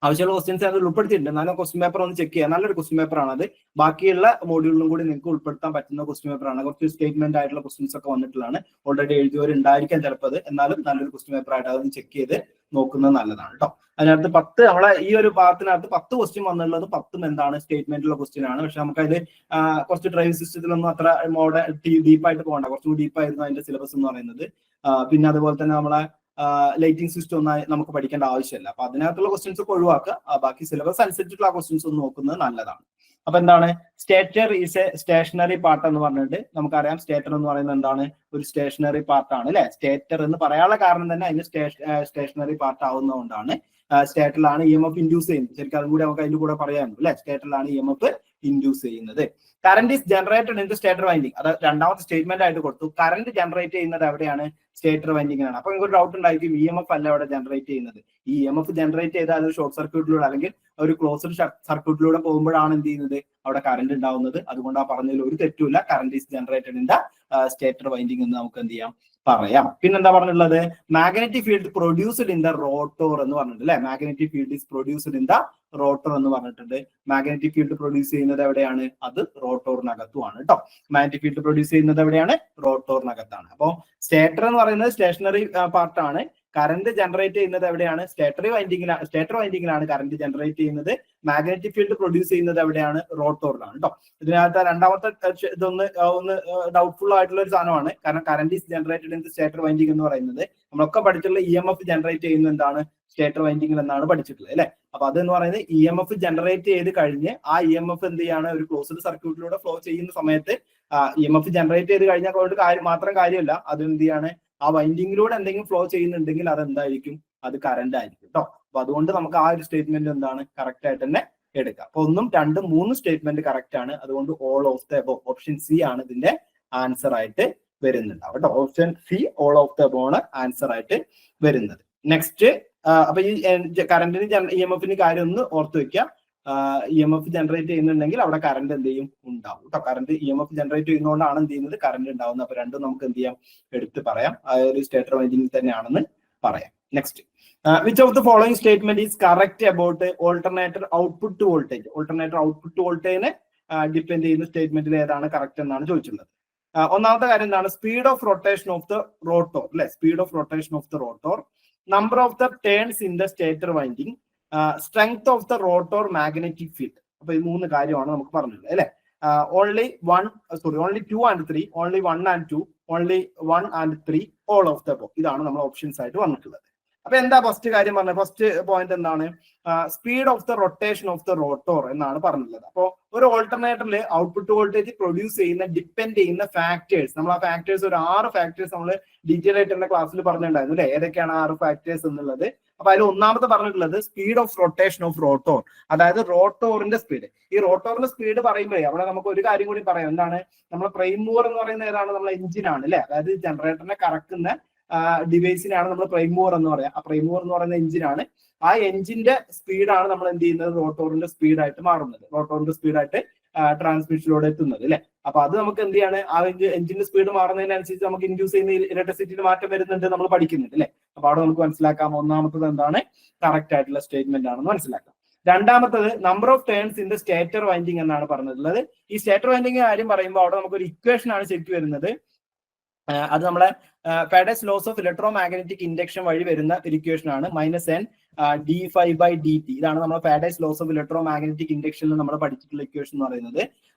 ആവശ്യമുള്ള ക്വസ്റ്റ്യൻസ് അത് ഉൾപ്പെടുത്തിയിട്ടുണ്ട്. എന്നാലും ക്വസ്റ്റ്യൻ പേപ്പർ ഒന്ന് ചെക്ക് ചെയ്യുക. നല്ലൊരു ക്വസ്റ്റ്യൻ പേപ്പർ ആണ് അത്. ബാക്കിയുള്ള മോഡ്യൂളിലും കൂടി നിങ്ങൾക്ക് ഉൾപ്പെടുത്താൻ പറ്റുന്ന ക്വസ്റ്റ്യൻ പേപ്പർ ആണ്. കുറച്ച് സ്റ്റേറ്റ്മെന്റ് ആയിട്ടുള്ള ക്വസ്റ്റ്യൻസ് ഒക്കെ വന്നിട്ടുള്ളതാണ്. ഓൾറെഡി എഴുതിയവരുണ്ടായിരിക്കാം ചിലപ്പോൾ അത്, എന്നാലും നല്ലൊരു ക്വസ്റ്റ്യൻ പേപ്പർ ആയിട്ട് അതൊന്ന് ചെക്ക് ചെയ്ത് നോക്കുന്നത് നല്ലതാണ് കേട്ടോ. അതിനകത്ത് 10 നമ്മളെ ഈ ഒരു ഭാഗത്തിനകത്ത് 10 ക്വസ്റ്റ്യൻ വന്നുള്ളത് 10 എന്താണ് സ്റ്റേറ്റ്മെന്റിലുള്ള ക്വസ്റ്റ്യൻ ആണ്. പക്ഷെ നമുക്കത് കുറച്ച് ഡ്രൈവിംഗ് സിസ്റ്റത്തിലൊന്നും അത്ര ഡീപ്പായിട്ട് പോകണ്ട, കുറച്ചുകൂടി ഡീപ്പായിരുന്നു അതിന്റെ സിലബസ് എന്ന് പറയുന്നത്. പിന്നെ അതുപോലെ തന്നെ നമ്മളെ ലൈറ്റിംഗ് സിസ്റ്റം ഒന്നും നമുക്ക് പഠിക്കേണ്ട ആവശ്യമില്ല. അപ്പൊ അതിനകത്തുള്ള ക്വസ്റ്റ്യൻസ് ഒക്കെ ഒഴിവാക്കുക. ബാക്കി സിലബസ് അനുസരിച്ചിട്ടുള്ള ക്വസ്റ്റ്യൻസ് ഒന്ന് നോക്കുന്നത് നല്ലതാണ്. അപ്പൊ എന്താണ് stator is a stationary part എന്ന് പറഞ്ഞിട്ട് നമുക്കറിയാം. സ്റ്റേറ്റർ എന്ന് പറയുന്നത് എന്താണ്, ഒരു സ്റ്റേഷനറി പാർട്ടാണ് അല്ലെ. സ്റ്റേറ്റർ എന്ന് പറയാനുള്ള കാരണം തന്നെ അതിന് സ്റ്റേഷനറി പാർട്ട് ആവുന്നതുകൊണ്ടാണ്. സ്റ്റേറ്ററിലാണ് EMF ഇൻഡ്യൂസ് ചെയ്യുന്നത്. ശരിക്കും അതും കൂടി നമുക്ക് അതിന്റെ കൂടെ പറയാനുണ്ട് അല്ലെ. സ്റ്റേറ്ററിലാണ് EMF ഇൻഡ്യൂസ് ചെയ്യുന്നത്. Current is generated in the stator winding. അത് രണ്ടാമത്തെ സ്റ്റേറ്റ്മെന്റ് ആയിട്ട് കൊടുത്തു. കറന്റ് ജനറേറ്റ് ചെയ്യുന്നത് എവിടെയാണ്, സ്റ്റേറ്റർ വൈൻഡിങ്ങിനാണ്. അപ്പൊ നിങ്ങൾക്ക് ഒരു ഡൗട്ട് ഉണ്ടായിരിക്കും, EMF അല്ല അവിടെ ജനറേറ്റ് ചെയ്യുന്നത്. ഈ EMF ജനറേറ്റ് ചെയ്താൽ അത് ഷോർട്ട് സർക്യൂട്ടിലൂടെ അല്ലെങ്കിൽ ഒരു ക്ലോസ്ഡ് സർക്യൂട്ടിലൂടെ പോകുമ്പോഴാണ് എന്ത് ചെയ്യുന്നത്, അവിടെ കറന്റ് ഉണ്ടാവുന്നത്. അതുകൊണ്ട് ആ പറഞ്ഞതിൽ ഒരു തെറ്റുമില്ല. Current is generated in the stator winding എന്ന് നമുക്ക് എന്ത് ചെയ്യാം, പറയാം. പിന്നെന്താ പറഞ്ഞിട്ടുള്ളത്, magnetic field produced in the rotor എന്ന് പറഞ്ഞിട്ടുണ്ട് അല്ലെ. Magnetic field is produced in the rotor എന്ന് പറഞ്ഞിട്ടുണ്ട്. മാഗ്നറ്റിക് ഫീൽഡ് പ്രൊഡ്യൂസ് ചെയ്യുന്നത് എവിടെയാണ്, അത് റോട്ടോറിനകത്തുമാണ് കേട്ടോ. മാഗ്നറ്റിക് ഫീൽഡ് പ്രൊഡ്യൂസ് ചെയ്യുന്നത് എവിടെയാണ്, റോട്ടോറിനകത്താണ്. അപ്പോൾ സ്റ്റേറ്റർ എന്ന് പറയുന്നത് സ്റ്റേഷനറി പാർട്ടാണ്. കറന്റ് ജനറേറ്റ് ചെയ്യുന്നത് എവിടെയാണ്, സ്റ്റേറ്റർ വൈൻഡിങ്ങിലാണ് കറന്റ് ജനറേറ്റ് ചെയ്യുന്നത്. മാഗ്നറ്റിക് ഫീൽഡ് പ്രൊഡ്യൂസ് ചെയ്യുന്നത് എവിടെയാണ്, റോട്ടോറിലാണ് കേട്ടോ. ഇതിനകത്ത് രണ്ടാമത്തെ ഇതൊന്ന് ഡൗട്ട്ഫുൾ ആയിട്ടുള്ള ഒരു സാധനമാണ്. കാരണം current is generated in the stator winding എന്ന് പറയുന്നത് നമ്മളൊക്കെ പഠിച്ചിട്ടുള്ള EMF ജനറേറ്റ് ചെയ്യുന്നത് എന്താണ്, സ്റ്റേറ്റർ വൈൻഡിങ്ങിൽ എന്നാണ് പഠിച്ചിട്ടുള്ളത് അല്ലെ. അപ്പൊ അതെന്ന് പറയുന്നത് EMF ജനറേറ്റ് ചെയ്ത് കഴിഞ്ഞ് ആ EMF എന്ത് ചെയ്യാണ്, ഒരു ക്ലോസ്ഡ് സർക്യൂട്ടിലൂടെ ഫ്ലോ ചെയ്യുന്ന സമയത്ത് EMF ജനറേറ്റ് ചെയ്ത് കഴിഞ്ഞാൽ മാത്രം കാര്യമല്ല, അത് എന്ത് ചെയ്യാണ്, ആ വൈൻഡിങ്ങിലൂടെ എന്തെങ്കിലും ഫ്ലോ ചെയ്യുന്നുണ്ടെങ്കിൽ അത് എന്തായിരിക്കും, അത് കറന്റ് ആയിരിക്കും കേട്ടോ. അപ്പൊ അതുകൊണ്ട് നമുക്ക് ആ ഒരു സ്റ്റേറ്റ്മെന്റ് എന്താണ്, കറക്റ്റ് ആയിട്ട് തന്നെ എടുക്കാം. അപ്പൊ 1, 2, 3 സ്റ്റേറ്റ്മെന്റ് കറക്റ്റ് ആണ്. അതുകൊണ്ട് all of the above, option C ആണ് ഇതിന്റെ ആൻസർ ആയിട്ട് വരുന്നുണ്ടാവും കേട്ടോ. Option C all of the above ആണ് ആൻസർ ആയിട്ട് വരുന്നത്. നെക്സ്റ്റ്, അപ്പൊ ഈ കറന്റിന് EMFന് കാര്യം ഒന്ന് ഓർത്ത് വെക്കുക. EMF ജനറേറ്റ് ചെയ്യുന്നുണ്ടെങ്കിൽ അവിടെ കറന്റ് എന്ത് ചെയ്യും, ഉണ്ടാവും കേട്ടോ. കറന്റ് EMF ജനറേറ്റ് ചെയ്യുന്നതുകൊണ്ടാണ് എന്ത് ചെയ്യുന്നത്, കറന്റ് ഉണ്ടാവുന്നത്. അപ്പൊ രണ്ടും നമുക്ക് എന്ത് ചെയ്യാം, എടുത്ത് പറയാം. ആ ഒരു സ്റ്റേറ്റർ വൈൻഡിങ് തന്നെയാണെന്ന് പറയാം. Next, which of the following statement is correct about alternator output voltage. Alternator output വോൾട്ടേജിനെ ഡിപ്പെൻഡ് ചെയ്യുന്ന സ്റ്റേറ്റ്മെന്റിൽ ഏതാണ് കറക്റ്റ് എന്നാണ് ചോദിച്ചിട്ടുള്ളത്. ഒന്നാമത്തെ കാര്യം എന്താണ്, speed of rotation of the rotor അല്ലെ. Speed of rotation of the rotor, number of the turns in the stator winding, strength of the rotor magnetic field. അപ്പൊ ഈ 3 കാര്യമാണ് നമുക്ക് പറഞ്ഞിട്ടുള്ളത് അല്ലെ. Only 2 and 3, only 1 and 2, only 1 and 3, all of the above. ഇതാണ് നമ്മൾ options ആയിട്ട് വന്നിട്ടുള്ളത്. അപ്പൊ എന്താ ഫസ്റ്റ് കാര്യം പറഞ്ഞത്, ഫസ്റ്റ് പോയിന്റ് എന്താണ്, speed of the rotation of the rotor എന്നാണ് പറഞ്ഞിട്ടുള്ളത്. അപ്പോൾ ഒരു ഓൾട്ടർനേറ്ററിൽ ഔട്ട്പുട്ട് വോൾട്ടേജ് പ്രൊഡ്യൂസ് ചെയ്യുന്ന ഡിപ്പെൻഡ് ചെയ്യുന്ന ഫാക്ടേഴ്സ്, നമ്മൾ ആ ഫാക്ടേഴ്സ് ഒരു 6 ഫാക്ടേഴ്സ് നമ്മൾ ഡീറ്റെയിൽ ആയിട്ട് എന്റെ ക്ലാസ്സിൽ പറഞ്ഞിട്ടുണ്ടായിരുന്നു അല്ലെ. ഏതൊക്കെയാണ് 6 ഫാക്ടേഴ്സ് എന്നുള്ളത്. അപ്പൊ അതിൽ ഒന്നാമത്തെ പറഞ്ഞിട്ടുള്ളത് speed of rotation of rotor, അതായത് റോട്ടോറിന്റെ സ്പീഡ്. ഈ റോട്ടോറിന്റെ സ്പീഡ് പറയുമ്പോഴേ അവിടെ നമുക്ക് ഒരു കാര്യം കൂടി പറയാം. എന്താണ്, നമ്മൾ പ്രൈം മൂവർ എന്ന് പറയുന്നത് ഏതാണ്, നമ്മളെ എഞ്ചിനാണ് അല്ലെ. അതായത് ജനറേറ്ററിനെ കറക്കുന്ന ഡിവൈസിനാണ് നമ്മൾ പ്രൈം മൂവർ എന്ന് പറയാം. ആ പ്രൈം മൂവർ എന്ന് പറയുന്ന എഞ്ചിനാണ്. ആ എഞ്ചിന്റെ സ്പീഡാണ് നമ്മൾ എന്ത് ചെയ്യുന്നത്, റോട്ടോറിന്റെ സ്പീഡായിട്ട് മാറുന്നത്, റോട്ടോറിന്റെ സ്പീഡായിട്ട് ട്രാൻസ്മിഷനിലൂടെ എത്തുന്നത് അല്ലെ. അപ്പൊ അത് നമുക്ക് എന്ത് ചെയ്യാണ്, ആ എഞ്ചിന്റെ സ്പീഡ് മാറുന്നതിനനുസരിച്ച് നമുക്ക് ഇൻഡ്യൂസ് ചെയ്യുന്ന ഇലക്ട്രിസിറ്റിയിൽ മാറ്റം വരുന്നുണ്ട്, നമ്മൾ പഠിക്കുന്നുണ്ട് അല്ലെ. അപ്പൊ അവിടെ നമുക്ക് മനസ്സിലാക്കാം ഒന്നാമത്തത് എന്താണ്, കറക്റ്റ് ആയിട്ടുള്ള സ്റ്റേറ്റ്മെന്റ് ആണെന്ന് മനസ്സിലാക്കാം. രണ്ടാമത്തത് number of turns in the stator winding എന്നാണ് പറഞ്ഞിട്ടുള്ളത്. ഈ സ്റ്റേറ്റർ വൈൻഡിങ് കാര്യം പറയുമ്പോൾ അവിടെ നമുക്ക് ഒരു ഇക്വേഷൻ ആണ് ശരിക്കും വരുന്നത്. അത് നമ്മളെ Faraday's laws of electro magnetic induction വഴി വരുന്ന ഒരു ഇക്വേഷൻ ആണ് -n dφ/dt. ഇതാണ് നമ്മൾ Faraday's laws of electro magnetic ഇൻഡക്ഷനിൽ നമ്മൾ പഠിച്ചിട്ടുള്ള ഇക്വേഷൻ എന്ന് പറയുന്നത്.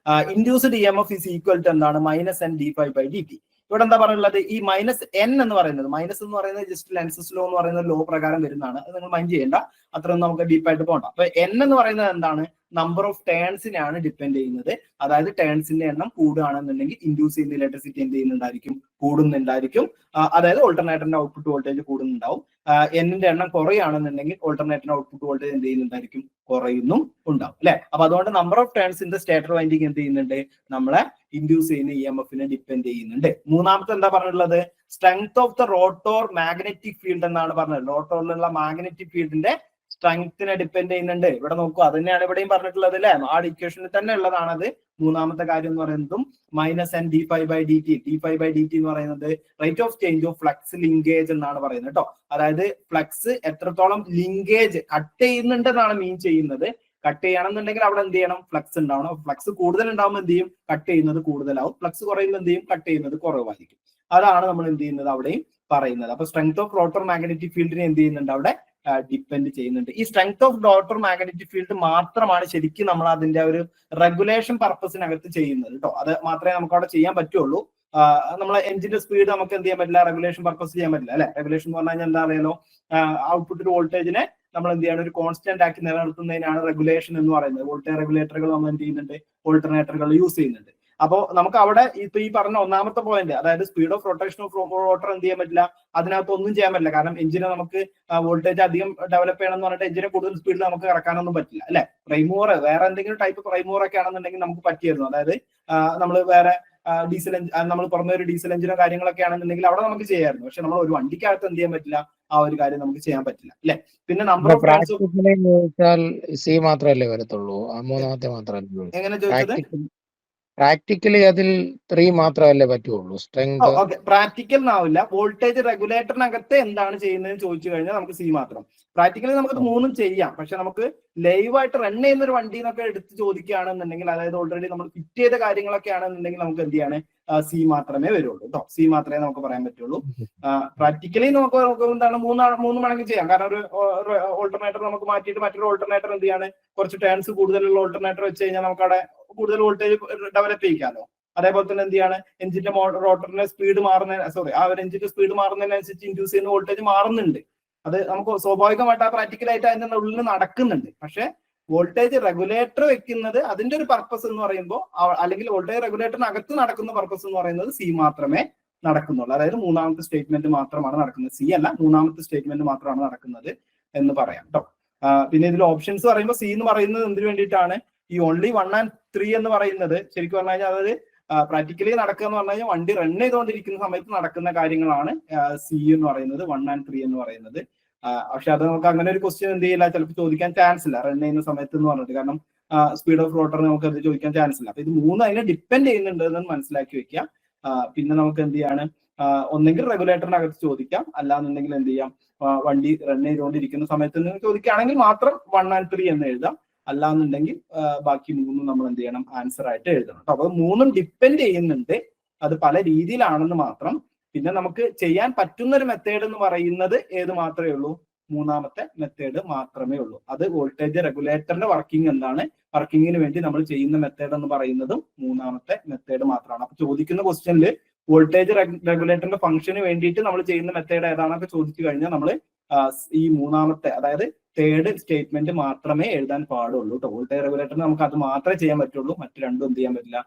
Induced EMF is equal to എന്താണ്, -n dφ/dt. ഇവിടെ എന്താ പറയുള്ളത്, ഈ -n എന്ന് പറയുന്നത്, മൈനസ് എന്ന് പറയുന്നത് ജസ്റ്റ് ലെൻസസ് ലോ എന്ന് പറയുന്ന ലോ പ്രകാരം വരുന്നതാണ്. അത് നിങ്ങൾ മൈൻഡ് ചെയ്യേണ്ട, അത്രയൊന്നും നമുക്ക് ഡീപ്പായിട്ട് പോകണ്ട. അപ്പൊ n എന്ന് പറയുന്നത് എന്താണ്, നമ്പർ ഓഫ് ടേൺസിനെയാണ് ഡിപ്പെൻഡ് ചെയ്യുന്നത്. അതായത് ടേൺസിന്റെ എണ്ണം കൂടുകയാണെന്നുണ്ടെങ്കിൽ ഇൻഡ്യൂസ് ചെയ്യുന്ന ഇലക്ട്രിസിറ്റി എന്ത് ചെയ്യുന്നുണ്ടായിരിക്കും, കൂടുന്നുണ്ടായിരിക്കും. അതായത് ഓൾട്ടർനേറ്ററിന്റെ ഔട്ട്പുട്ട് വോൾട്ടേജ് കൂടുന്നുണ്ടാവും. എന്നിന്റെ എണ്ണം കുറയുകയാണെന്നുണ്ടെങ്കിൽ ഓൾട്ടർനേറ്ററിന്റെ ഔട്ട്പുട്ട് വോൾട്ടേജ് എന്ത് ചെയ്യുന്നുണ്ടായിരിക്കും, കുറയുന്നും ഉണ്ടാവും അല്ലെ. അപ്പൊ അതുകൊണ്ട് number of turns in the stator winding എന്ത് ചെയ്യുന്നുണ്ട്, നമ്മളെ ഇൻഡ്യൂസ് ചെയ്യുന്ന EMFനെ ഡിപ്പെൻഡ് ചെയ്യുന്നുണ്ട്. മൂന്നാമത്തെ എന്താ പറഞ്ഞിട്ടുള്ളത്, strength of the rotor magnetic field എന്നാണ് പറഞ്ഞത്. റോട്ടോറിലുള്ള മാഗ്നറ്റിക് ഫീൽഡിന്റെ സ്ട്രെങ്ത്തിനെ ഡിപ്പെൻഡ് ചെയ്യുന്നുണ്ട്. ഇവിടെ നോക്കൂ, അത് തന്നെയാണ് ഇവിടെയും പറഞ്ഞിട്ടുള്ളത് അല്ലെ, ആ ഇക്വേഷനിൽ തന്നെ ഉള്ളതാണ് അത്. മൂന്നാമത്തെ കാര്യം എന്ന് പറയുന്നതും -n(d∅/dt). d∅/dt എന്ന് പറയുന്നത് rate of change of flux linkage എന്നാണ് പറയുന്നത് കേട്ടോ. അതായത് ഫ്ലക്സ് എത്രത്തോളം ലിങ്കേജ് കട്ട് ചെയ്യുന്നുണ്ടെന്നാണ് മീൻ ചെയ്യുന്നത്. കട്ട് ചെയ്യണമെന്നുണ്ടെങ്കിൽ അവിടെ എന്ത് ചെയ്യണം, ഫ്ലക്സ് ഉണ്ടാവണം. ഫ്ലക്സ് കൂടുതൽ ഉണ്ടാവുമ്പോൾ എന്ത് ചെയ്യും, കട്ട് ചെയ്യുന്നത് കൂടുതലാവും. ഫ്ലക്സ് കുറയുമ്പോൾ എന്ത് ചെയ്യും, കട്ട് ചെയ്യുന്നത് കുറവായിരിക്കും. അതാണ് നമ്മൾ എന്ത് ചെയ്യുന്നത് അവിടെയും പറയുന്നത്. അപ്പൊ സ്ട്രെങ്ത് ഓഫ് റോട്ടർ മാഗ്നറ്റിക് ഫീൽഡിനെ എന്ത് ചെയ്യുന്നുണ്ട് അവിടെ ഡിപ്പെൻഡ് ചെയ്യുന്നുണ്ട്. ഈ strength of rotor magnetic field മാത്രമാണ് ശരിക്കും നമ്മൾ അതിന്റെ ഒരു റെഗുലേഷൻ പർപ്പസിനകത്ത് ചെയ്യുന്നത് കേട്ടോ. അത് മാത്രമേ നമുക്ക് അവിടെ ചെയ്യാൻ പറ്റുള്ളൂ. നമ്മളെ എഞ്ചിന്റെ സ്പീഡ് നമുക്ക് എന്ത് ചെയ്യാൻ പറ്റില്ല, റെഗുലേഷൻ പർപ്പസ് ചെയ്യാൻ പറ്റില്ല അല്ലെ. റെഗുലേഷൻ എന്ന് പറഞ്ഞു കഴിഞ്ഞാൽ എന്താ അറിയാലോ, ഔട്ട്പുട്ട് വോൾട്ടേജിനെ നമ്മൾ എന്ത് ചെയ്യണം, ഒരു കോൺസ്റ്റന്റ് ആക്കി നിലനിർത്തുന്നതിനാണ് റെഗുലേഷൻ എന്ന് പറയുന്നത്. വോൾട്ടേജ് റെഗുലേറ്ററുകൾ നമ്മൾ എന്ത് ചെയ്യുന്നുണ്ട്, ഓൾട്ടർനേറ്ററുകൾ യൂസ് ചെയ്യുന്നുണ്ട്. അപ്പോൾ നമുക്ക് അവിടെ ഇപ്പൊ ഈ പറഞ്ഞ ഒന്നാമത്തെ പോയിന്റ്, അതായത് speed of rotation of rotor എന്ത് ചെയ്യാൻ പറ്റില്ല, അതിനകത്ത് ഒന്നും ചെയ്യാൻ പറ്റില്ല. കാരണം എഞ്ചിനെ നമുക്ക് വോൾട്ടേജ് അധികം ഡെവലപ്പ് ചെയ്യണം എന്ന് പറഞ്ഞിട്ട് എഞ്ചിനെ കൂടുതൽ സ്പീഡിൽ നമുക്ക് ഇറക്കാനൊന്നും പറ്റില്ല അല്ലെ. പ്രൈമോർ വേറെ എന്തെങ്കിലും ടൈപ്പ് പ്രൈമോർ ഒക്കെ ആണെന്നുണ്ടെങ്കിൽ നമുക്ക് പറ്റിയിരുന്നു. അതായത് നമ്മൾ വേറെ ഡീസൽ നമ്മൾ പറഞ്ഞ ഒരു ഡീസൽ എഞ്ചിനോ കാര്യങ്ങളൊക്കെ ആണെന്നുണ്ടെങ്കിൽ അവിടെ നമുക്ക് ചെയ്യാമായിരുന്നു. പക്ഷെ നമ്മൾ ഒരു വണ്ടിക്കകത്ത് എന്ത് ചെയ്യാൻ പറ്റില്ല, ആ ഒരു കാര്യം നമുക്ക് ചെയ്യാൻ പറ്റില്ല അല്ലെ. പിന്നെ നമ്പർ ഓഫ് സി മാത്രമല്ലേ വരത്തുള്ളൂ, മൂന്നാമത്തെ മാത്രമല്ലേ എങ്ങനെ ചോദിച്ചത്, പ്രാക്ടിക്കലി അതിൽ 3 മാത്രമല്ലേ പറ്റുള്ളൂ. സ്ട്രെങ്ത് ഓക്കെ, പ്രാക്ടിക്കൽ ആവില്ല. വോൾട്ടേജ് റെഗുലേറ്ററിനകത്ത് എന്താണ് ചെയ്യുന്നതെന്ന് ചോദിച്ചു കഴിഞ്ഞാൽ നമുക്ക് സി മാത്രം. പ്രാക്ടിക്കലി നമുക്ക് മൂന്നും ചെയ്യാം. പക്ഷെ നമുക്ക് ലൈവായിട്ട് റൺ ചെയ്യുന്ന ഒരു വണ്ടി എന്നൊക്കെ എടുത്ത് ചോദിക്കുകയാണെന്നുണ്ടെങ്കിൽ, അതായത് ഓൾറെഡി നമ്മൾ ഫിറ്റ് ചെയ്ത കാര്യങ്ങളൊക്കെ ആണെന്നുണ്ടെങ്കിൽ നമുക്ക് എന്ത് ചെയ്യാണ്, സി മാത്രമേ വരുള്ളൂ കേട്ടോ. സി മാത്രമേ നമുക്ക് പറയാൻ പറ്റുള്ളൂ. പ്രാക്ടിക്കലി നമുക്ക് എന്താണ് മൂന്ന് മടങ്ങ് ചെയ്യാം. കാരണം ഒരു ഓൾട്ടർനേറ്റർ നമുക്ക് മാറ്റിയിട്ട് മറ്റൊരു ഓൾട്ടർനേറ്റർ എന്ത് ചെയ്യാണ്, കുറച്ച് ടേൺസ് കൂടുതലുള്ള ഓൾട്ടർനേറ്റർ വെച്ച് കഴിഞ്ഞാൽ നമുക്ക് അവിടെ കൂടുതൽ വോൾട്ടേജ് ഡെവലപ്പ് ചെയ്യിക്കാമല്ലോ. അതേപോലെ തന്നെ എന്ത് ചെയ്യാണ്, എഞ്ചിന്റെ റോട്ടറിന്റെ സ്പീഡ് ആ ഒരു എഞ്ചിന്റെ സ്പീഡ് മാറുന്നതിനനുസരിച്ച് ഇൻഡ്യൂസ് ചെയ്യുന്ന വോൾട്ടേജ് മാറുന്നുണ്ട്. അത് നമുക്ക് സ്വാഭാവികമായിട്ട് ആ പ്രാക്ടിക്കലായിട്ട് അതിന്റെ ഉള്ളിൽ നടക്കുന്നുണ്ട്. പക്ഷെ വോൾട്ടേജ് റെഗുലേറ്റർ വെക്കുന്നത് അതിന്റെ ഒരു പർപ്പസ് എന്ന് പറയുമ്പോൾ, അല്ലെങ്കിൽ വോൾട്ടേജ് റെഗുലേറ്ററിനകത്ത് നടക്കുന്ന പർപ്പസ് എന്ന് പറയുന്നത് സി മാത്രമേ നടക്കുന്നുള്ളൂ. അതായത് മൂന്നാമത്തെ സ്റ്റേറ്റ്മെന്റ് മാത്രമാണ് നടക്കുന്നത്, സി അല്ല, മൂന്നാമത്തെ സ്റ്റേറ്റ്മെന്റ് മാത്രമാണ് നടക്കുന്നത് എന്ന് പറയാം കേട്ടോ. പിന്നെ ഇതിൽ ഓപ്ഷൻസ് പറയുമ്പോൾ സി എന്ന് പറയുന്നത് എന്തിനു വേണ്ടിയിട്ടാണ്, ഈ ഓൺലി 1 and 3 എന്ന് പറയുന്നത് ശരിക്കും പറഞ്ഞു കഴിഞ്ഞാൽ അതായത് പ്രാക്ടിക്കലി നടക്കുക എന്ന് പറഞ്ഞു കഴിഞ്ഞാൽ വണ്ടി റൺ ചെയ്തുകൊണ്ടിരിക്കുന്ന സമയത്ത് നടക്കുന്ന കാര്യങ്ങളാണ് സി എന്ന് പറയുന്നത്, 1 and 3 എന്ന് പറയുന്നത്. പക്ഷെ അത് നമുക്ക് അങ്ങനെ ഒരു ക്വസ്റ്റ്യൻ എന്ത് ചെയ്യില്ല, ചിലപ്പോൾ ചോദിക്കാൻ ചാൻസ് ഇല്ല റൺ ചെയ്യുന്ന സമയത്ത് എന്ന് പറഞ്ഞിട്ട്. കാരണം സ്പീഡ് ഓഫ് റോട്ടർ നമുക്ക് അത് ചോദിക്കാൻ ചാൻസ് ഇല്ല. അപ്പൊ ഇത് മൂന്ന് അതിനെ ഡിപ്പെൻഡ് ചെയ്യുന്നുണ്ട് എന്ന് മനസ്സിലാക്കി വെക്കുക. പിന്നെ നമുക്ക് എന്ത് ചെയ്യാണ്, ഒന്നെങ്കിൽ റെഗുലേറ്ററിനകത്ത് ചോദിക്കാം, അല്ലാന്നുണ്ടെങ്കിൽ എന്ത് ചെയ്യാം, വണ്ടി റൺ ചെയ്തുകൊണ്ടിരിക്കുന്ന സമയത്ത് നിങ്ങൾ ചോദിക്കുകയാണെങ്കിൽ മാത്രം 1 and 3 എന്ന് എഴുതാം. അല്ലാന്നുണ്ടെങ്കിൽ ബാക്കി മൂന്നും നമ്മൾ എന്ത് ചെയ്യണം, ആൻസർ ആയിട്ട് എഴുതണം. അപ്പൊ മൂന്നും ഡിപ്പെൻഡ് ചെയ്യുന്നുണ്ട്, അത് പല രീതിയിലാണെന്ന് മാത്രം. പിന്നെ നമുക്ക് ചെയ്യാൻ പറ്റുന്ന ഒരു മെത്തേഡ് എന്ന് പറയുന്നത് ഏത് മാത്രമേ ഉള്ളൂ, മൂന്നാമത്തെ മെത്തേഡ് മാത്രമേ ഉള്ളൂ. അത് വോൾട്ടേജ് റെഗുലേറ്ററിന്റെ വർക്കിംഗ് എന്താണ്, വർക്കിങ്ങിന് വേണ്ടി നമ്മൾ ചെയ്യുന്ന മെത്തേഡ് എന്ന് പറയുന്നതും മൂന്നാമത്തെ മെത്തേഡ് മാത്രമാണ്. അപ്പൊ ചോദിക്കുന്ന ക്വസ്റ്റ്യനിൽ വോൾട്ടേജ് റെഗുലേറ്ററിന്റെ ഫംഗ്ഷന് വേണ്ടിയിട്ട് നമ്മൾ ചെയ്യുന്ന മെത്തേഡ് ഏതാണൊക്കെ ചോദിച്ചു കഴിഞ്ഞാൽ നമ്മൾ ഈ മൂന്നാമത്തെ, അതായത് തേർഡ് സ്റ്റേറ്റ്മെന്റ് മാത്രമേ എഴുതാൻ പാടുള്ളൂ കേട്ടോ. വോൾട്ടേജ് റെഗുലേറ്ററിന് നമുക്ക് അത് മാത്രമേ ചെയ്യാൻ പറ്റുള്ളൂ, മറ്റു രണ്ടും എന്ത് ചെയ്യാൻ പറ്റില്ല,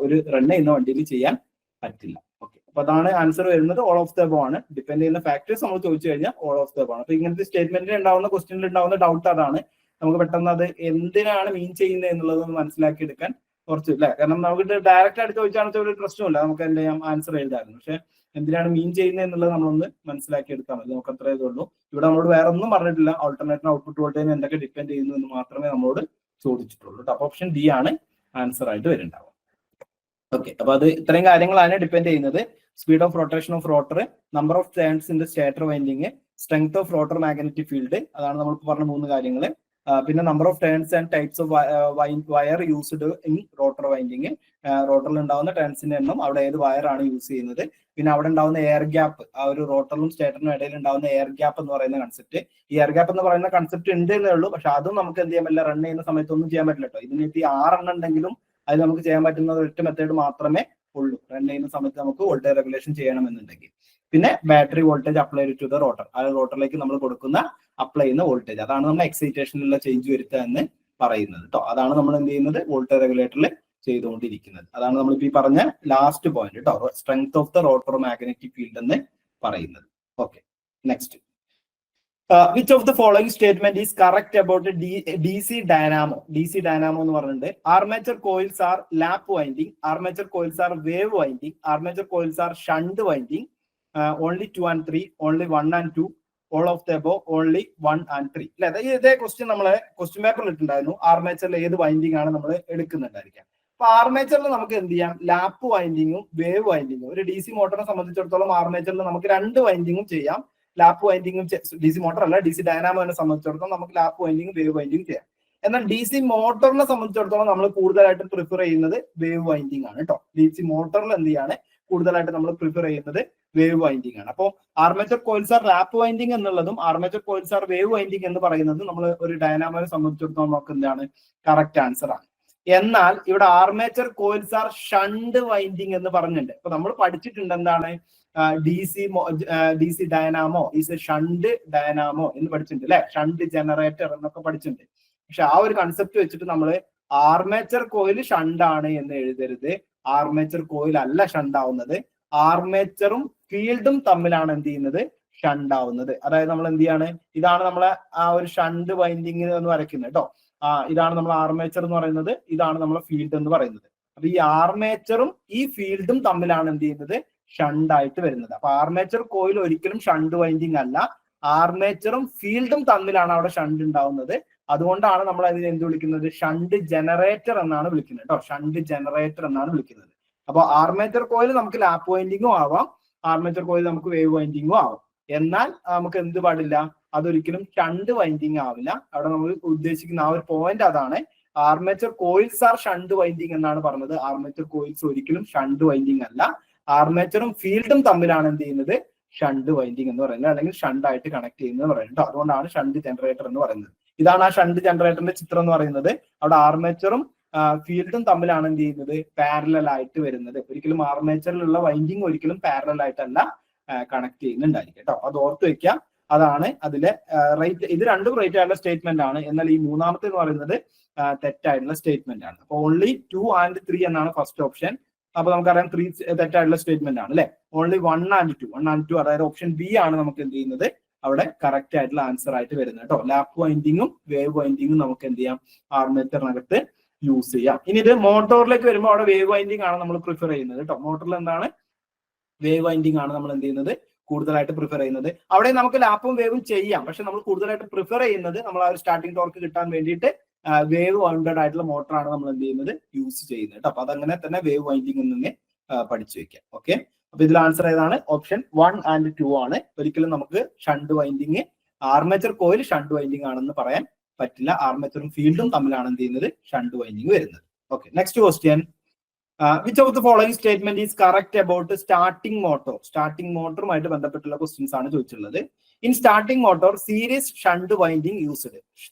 ഒരു റൺ ചെയ്യുന്ന വണ്ടിയിൽ ചെയ്യാൻ പറ്റില്ല. ഓക്കെ, അപ്പൊ അതാണ് ആൻസർ വരുന്നത്. ഓൾ ഓഫ് ദ എബോവ് ആണ്. ഡിപ്പെൻഡ് ചെയ്യുന്ന ഫാക്ടേഴ്സ് നമ്മൾ ചോദിച്ചു കഴിഞ്ഞാൽ ഓൾ ഓഫ് ദ എബോവ് ആണ്. അപ്പൊ ഇങ്ങനത്തെ സ്റ്റേറ്റ്മെന്റിൽ ഉണ്ടാവുന്ന ക്വസ്റ്റ്യനിൽ ഉണ്ടാവുന്ന ഡൗട്ട് അതാണ്. നമുക്ക് പെട്ടെന്ന് അത് എന്തിനാണ് മീൻ ചെയ്യുന്നത് എന്നുള്ളത് മനസ്സിലാക്കി എടുക്കാൻ കുറച്ച് ഇല്ല. കാരണം നമുക്ക് ഡയറക്റ്റ് ആയിട്ട് ചോദിച്ചാണെന്ന് ഒരു പ്രശ്നമില്ല, നമുക്ക് എന്ത് ചെയ്യാം, ആൻസർ എഴുതാമായിരുന്നു. പക്ഷെ എന്തിനാണ് മീൻ ചെയ്യുന്നത് എന്നുള്ളത് നമ്മളൊന്ന് മനസ്സിലാക്കി എടുക്കാൻ മതി. നമുക്ക് അത്രേ ഇതുള്ളൂ. ഇവിടെ നമ്മളോട് വേറെ ഒന്നും പറഞ്ഞിട്ടില്ല. ഓൾട്ടർനേറ്റർ ഔട്ട്പുട്ട് വോൾട്ടേജിന് എന്തൊക്കെ ഡിപ്പെൻഡ് ചെയ്യുന്നു എന്ന് മാത്രമേ നമ്മളോട് ചോദിച്ചിട്ടുള്ളൂ. അപ്പൊ ഓപ്ഷൻ ഡി ആണ് ആൻസർ ആയിട്ട് വരുന്നുണ്ടാവുക. ഓക്കെ, അപ്പൊ അത് ഇത്രയും കാര്യങ്ങളാണ് ഡിപ്പെൻഡ് ചെയ്യുന്നത്. Speed of rotation of rotor, number of turns in the stator winding, strength of rotor magnetic field, അതാണ് നമ്മൾ പറഞ്ഞ മൂന്ന് കാര്യങ്ങൾ. പിന്നെ number of turns and types of wire used in rotor winding, റോട്ടറിൽ ഉണ്ടാവുന്ന ടേൺസിന്റെ എണ്ണം, അവിടെ ഏത് വയറാണ് യൂസ് ചെയ്യുന്നത്. പിന്നെ അവിടെ ഉണ്ടാവുന്ന എയർ ഗ്യാപ്പ്, ആ ഒരു റോട്ടറിലും സ്റ്റേറ്ററിനും ഇടയിൽ ഉണ്ടാവുന്ന എയർ ഗ്യാപ്പ് എന്ന് പറയുന്ന കൺസെപ്റ്റ്. ഈ എയർ ഗ്യാപ്പ് എന്ന് പറയുന്ന കൺസെപ്റ്റ് ഉണ്ട് എന്നേ ഉള്ളൂ, പക്ഷെ അതും നമുക്ക് എന്ത് ചെയ്യാൻ പറ്റില്ല, റൺ ചെയ്യുന്ന സമയത്ത് ഒന്നും ചെയ്യാൻ പറ്റില്ല കേട്ടോ. ഇതിനകത്ത് 6 എണ്ണം ഉണ്ടെങ്കിലും അത് നമുക്ക് ചെയ്യാൻ പറ്റുന്ന ഒറ്റ മെത്തേഡ് മാത്രമേ ഉള്ളൂ. റൺ ചെയ്യുന്ന സമയത്ത് നമുക്ക് വോൾട്ടേജ് റെഗുലേഷൻ ചെയ്യണമെന്നുണ്ടെങ്കിൽ. പിന്നെ battery voltage apply to the rotor, ആ റോട്ടറിലേക്ക് നമ്മൾ കൊടുക്കുന്ന അപ്ലൈ ചെയ്യുന്ന വോൾട്ടേജ്, അതാണ് നമ്മൾ എക്സൈറ്റേഷനിലുള്ള ചേഞ്ച് വരുത്തുക എന്ന് പറയുന്നത് കേട്ടോ. അതാണ് നമ്മൾ എന്ത് ചെയ്യുന്നത്, വോൾട്ടേജ് റെഗുലേറ്ററിൽ ചെയ്തുകൊണ്ടിരിക്കുന്നത്. അതാണ് നമ്മളിപ്പോ ഈ പറഞ്ഞ ലാസ്റ്റ് പോയിന്റ് കേട്ടോ, strength of the rotor magnetic field എന്ന് പറയുന്നത്. Okay, next. Which of the following statement is correct about DC dynamo. DC dynamo എന്ന് പറഞ്ഞിട്ട് armature coils are lap winding, armature coils are wave winding, armature coils are shunt winding, only 2 and 3, only 1 and 2, all of the above only 1 and 3 അല്ലെ. ഇതേ question നമ്മളെ question പേപ്പറിൽ ഇട്ടുണ്ടായിരുന്നു. ആർമേച്ചറിൽ ഏത് winding ആണ് നമ്മൾ എടുക്കുന്നുണ്ടായിരിക്കാം. അപ്പൊ ആർമേച്ചറിൽ നമുക്ക് എന്ത് ചെയ്യാം, ലാപ്പ് വൈൻഡിങ്ങും വേവ് വൈൻഡിങ്ങും. ഒരു DC മോട്ടറിനെ സംബന്ധിച്ചിടത്തോളം ആർമേച്ചറിൽ നമുക്ക് 2 വൈൻഡിങ്ങും ചെയ്യാം. ലാപ്പ് വൈൻഡിങ്ങും DC മോട്ടർ അല്ല, DC ഡൈനാമോനെ സംബന്ധിച്ചിടത്തോളം നമുക്ക് ലാപ്പ് വൈൻഡിങ്ങും വേവ് വൈൻഡിങ്ങും ചെയ്യാം. എന്നാൽ DC മോട്ടറിനെ സംബന്ധിച്ചിടത്തോളം നമ്മൾ കൂടുതലായിട്ട് പ്രിഫർ ചെയ്യുന്നത് വേവ് വൈൻഡിങ് ആണ് കേട്ടോ. DC മോട്ടറിൽ എന്ത് ചെയ്യാണ്, കൂടുതലായിട്ട് നമ്മൾ പ്രിഫർ ചെയ്യുന്നത് വേവ് വൈൻഡിങ് ആണ്. അപ്പോൾ armature coils are lap winding എന്നുള്ളതും armature coils are wave winding എന്ന് പറയുന്നത് നമ്മൾ ഒരു ഡൈനാമോനെ സംബന്ധിച്ചിടത്തോളം നമുക്ക് എന്താണ് കറക്റ്റ് ആൻസർ ആണ്. എന്നാൽ ഇവിടെ armature coils are shunt winding എന്ന് പറഞ്ഞിട്ടുണ്ട്. അപ്പൊ നമ്മൾ പഠിച്ചിട്ടുണ്ട് എന്താണ്, DC dynamo is a shunt dynamo എന്ന് പഠിച്ചിട്ടുണ്ട് അല്ലെ, ഷണ്ട് ജനറേറ്റർ എന്നൊക്കെ പഠിച്ചിട്ടുണ്ട്. പക്ഷെ ആ ഒരു കൺസെപ്റ്റ് വെച്ചിട്ട് നമ്മൾ ആർമേച്ചർ കോയിൽ ഷണ്ട് ആണ് എന്ന് എഴുതരുത്. ആർമേച്ചർ കോയിൽ അല്ല ഷണ്ട് ആവുന്നത്, ആർമേച്ചറും ഫീൽഡും തമ്മിലാണ് എന്ത് ചെയ്യുന്നത്, ഷണ്ട് ആവുന്നത്. അതായത് നമ്മൾ എന്ത് ചെയ്യാണ്, ഇതാണ് നമ്മളെ ആ ഒരു ഷണ്ട് വൈൻഡിങ് എന്ന് വരയ്ക്കുന്നത് കേട്ടോ. ഇതാണ് നമ്മൾ ആർമേച്ചർ എന്ന് പറയുന്നത്, ഇതാണ് നമ്മളെ ഫീൽഡ് എന്ന് പറയുന്നത്. അപ്പൊ ഈ ആർമേച്ചറും ഈ ഫീൽഡും തമ്മിലാണ് എന്ത് ചെയ്യുന്നത്, ഷണ്ട് ആയിട്ട് വരുന്നത്. അപ്പൊ ആർമേച്ചർ കോയിൽ ഒരിക്കലും ഷണ്ട് വൈൻഡിങ് അല്ല, ആർമേച്ചറും ഫീൽഡും തമ്മിലാണ് അവിടെ ഷണ്ട് ഉണ്ടാവുന്നത്. അതുകൊണ്ടാണ് നമ്മൾ അതിനെ എന്ത് വിളിക്കുന്നത്, ഷണ്ട് ജനറേറ്റർ എന്നാണ് വിളിക്കുന്നത് കേട്ടോ. ഷണ്ട് ജനറേറ്റർ എന്നാണ് വിളിക്കുന്നത്. അപ്പൊ ആർമേച്ചർ കോയിൽ നമുക്ക് ലാപ്പ് വൈൻഡിങ്ങും ആവാം, ആർമേച്ചർ കോയിൽ നമുക്ക് വേവ് വൈൻഡിങ്ങും ആവാം. എന്നാൽ നമുക്ക് എന്ത് പാടില്ല, അതൊരിക്കലും ഷണ്ട് വൈൻഡിങ് ആവില്ല. അവിടെ നമ്മൾ ഉദ്ദേശിക്കുന്ന ആ ഒരു പോയിന്റ് അതാണ്. Armature coils are shunt winding എന്നാണ് പറഞ്ഞത്. ആർമേച്ചർ കോയിൽസ് ഒരിക്കലും ഷണ്ട് വൈൻഡിങ് അല്ല, ആർമേച്ചറും ഫീൽഡും തമ്മിലാണ് എന്ത് ചെയ്യുന്നത്, ഷണ്ട് വൈൻഡിങ് എന്ന് പറയുന്നത്, അല്ലെങ്കിൽ ഷണ്ട് ആയിട്ട് കണക്ട് ചെയ്യുന്നത് പറയുന്നത്. അതുകൊണ്ടാണ് ഷണ്ട് ജനറേറ്റർ എന്ന് പറയുന്നത്. ഇതാണ് ആ ഷണ്ട് ജനറേറ്ററിന്റെ ചിത്രം എന്ന് പറയുന്നത്. അവിടെ ആർമേച്ചറും ഫീൽഡും തമ്മിലാണ് എന്ത് ചെയ്യുന്നത്, പാരലൽ ആയിട്ട് വരുന്നത്. ഒരിക്കലും ആർമേച്ചറിലുള്ള വൈൻഡിങ് ഒരിക്കലും പാരലൽ ആയിട്ടല്ല കണക്ട് ചെയ്യുന്നുണ്ടായിരിക്കും കേട്ടോ. അത് ഓർത്ത് വെക്കുക. അതാണ് അതിലെ റൈറ്റ്. ഇത് രണ്ടും റൈറ്റ് ആയിട്ടുള്ള സ്റ്റേറ്റ്മെന്റ് ആണ്. എന്നാൽ ഈ മൂന്നാമത്തെ എന്ന് പറയുന്നത് തെറ്റായിട്ടുള്ള സ്റ്റേറ്റ്മെന്റ് ആണ്. അപ്പൊ ഓൺലി 2 and 3 എന്നാണ് ഫസ്റ്റ് ഓപ്ഷൻ. അപ്പൊ നമുക്കറിയാം 3 തെറ്റായിട്ടുള്ള സ്റ്റേറ്റ്മെന്റ് ആണ് അല്ലെ. ഓൺലി 1 and 2 അതായത് ഓപ്ഷൻ ബി ആണ് നമുക്ക് എന്ത് ചെയ്യുന്നത്, അവിടെ കറക്റ്റ് ആയിട്ടുള്ള ആൻസർ ആയിട്ട് വരുന്നത് കേട്ടോ. ലാപ്പ് വൈൻഡിങ്ങും വേവ് വൈൻഡിങ്ങും നമുക്ക് എന്ത് ചെയ്യാം, ആർമേച്ചറിനകത്ത് യൂസ് ചെയ്യാം. ഇനി ഇത് മോട്ടോറിലേക്ക് വരുമ്പോൾ അവിടെ വേവ് വൈൻഡിങ് ആണ് നമ്മൾ പ്രിഫർ ചെയ്യുന്നത് കേട്ടോ. മോട്ടറിൽ എന്താണ്, വേവ് വൈൻഡിങ് ആണ് നമ്മൾ എന്ത് ചെയ്യുന്നത്, കൂടുതലായിട്ട് പ്രിഫർ ചെയ്യുന്നത്. അവിടെ നമുക്ക് ലാപ്പും വേവും ചെയ്യാം, പക്ഷെ നമ്മൾ കൂടുതലായിട്ട് പ്രിഫർ ചെയ്യുന്നത് നമ്മൾ ആ ഒരു സ്റ്റാർട്ടിംഗ് ടോർക്ക് കിട്ടാൻ വേണ്ടിയിട്ട് വേവ് വൈൻഡഡ് ആയിട്ടുള്ള മോട്ടറാണ് നമ്മൾ എന്ത് ചെയ്യുന്നത്, യൂസ് ചെയ്യുന്നത് കേട്ടോ. അപ്പൊ അതങ്ങനെ തന്നെ വേവ് വൈൻഡിങ് തന്നെ പഠിച്ചു വെക്കാം. ഓക്കെ, അപ്പൊ ഇതിൽ ആൻസർ ഏതാണ്, ഓപ്ഷൻ 1 and 2 ആണ്. ഒരിക്കലും നമുക്ക് shunt winding, armature coil shunt winding ആണെന്ന് പറയാൻ പറ്റില്ല. ആർമേച്ചറും ഫീൽഡും തമ്മിലാണ് എന്ത് ചെയ്യുന്നത്, ഷണ്ട് വൈൻഡിങ് വരുന്നത്. Okay, next question. Which of the following statement is correct about starting motor? Starting മോട്ടറുമായിട്ട് ബന്ധപ്പെട്ടുള്ള ക്വസ്റ്റ്യൻസ് ആണ് ചോദിച്ചിട്ടുള്ളത്. In starting motor series shunt winding used.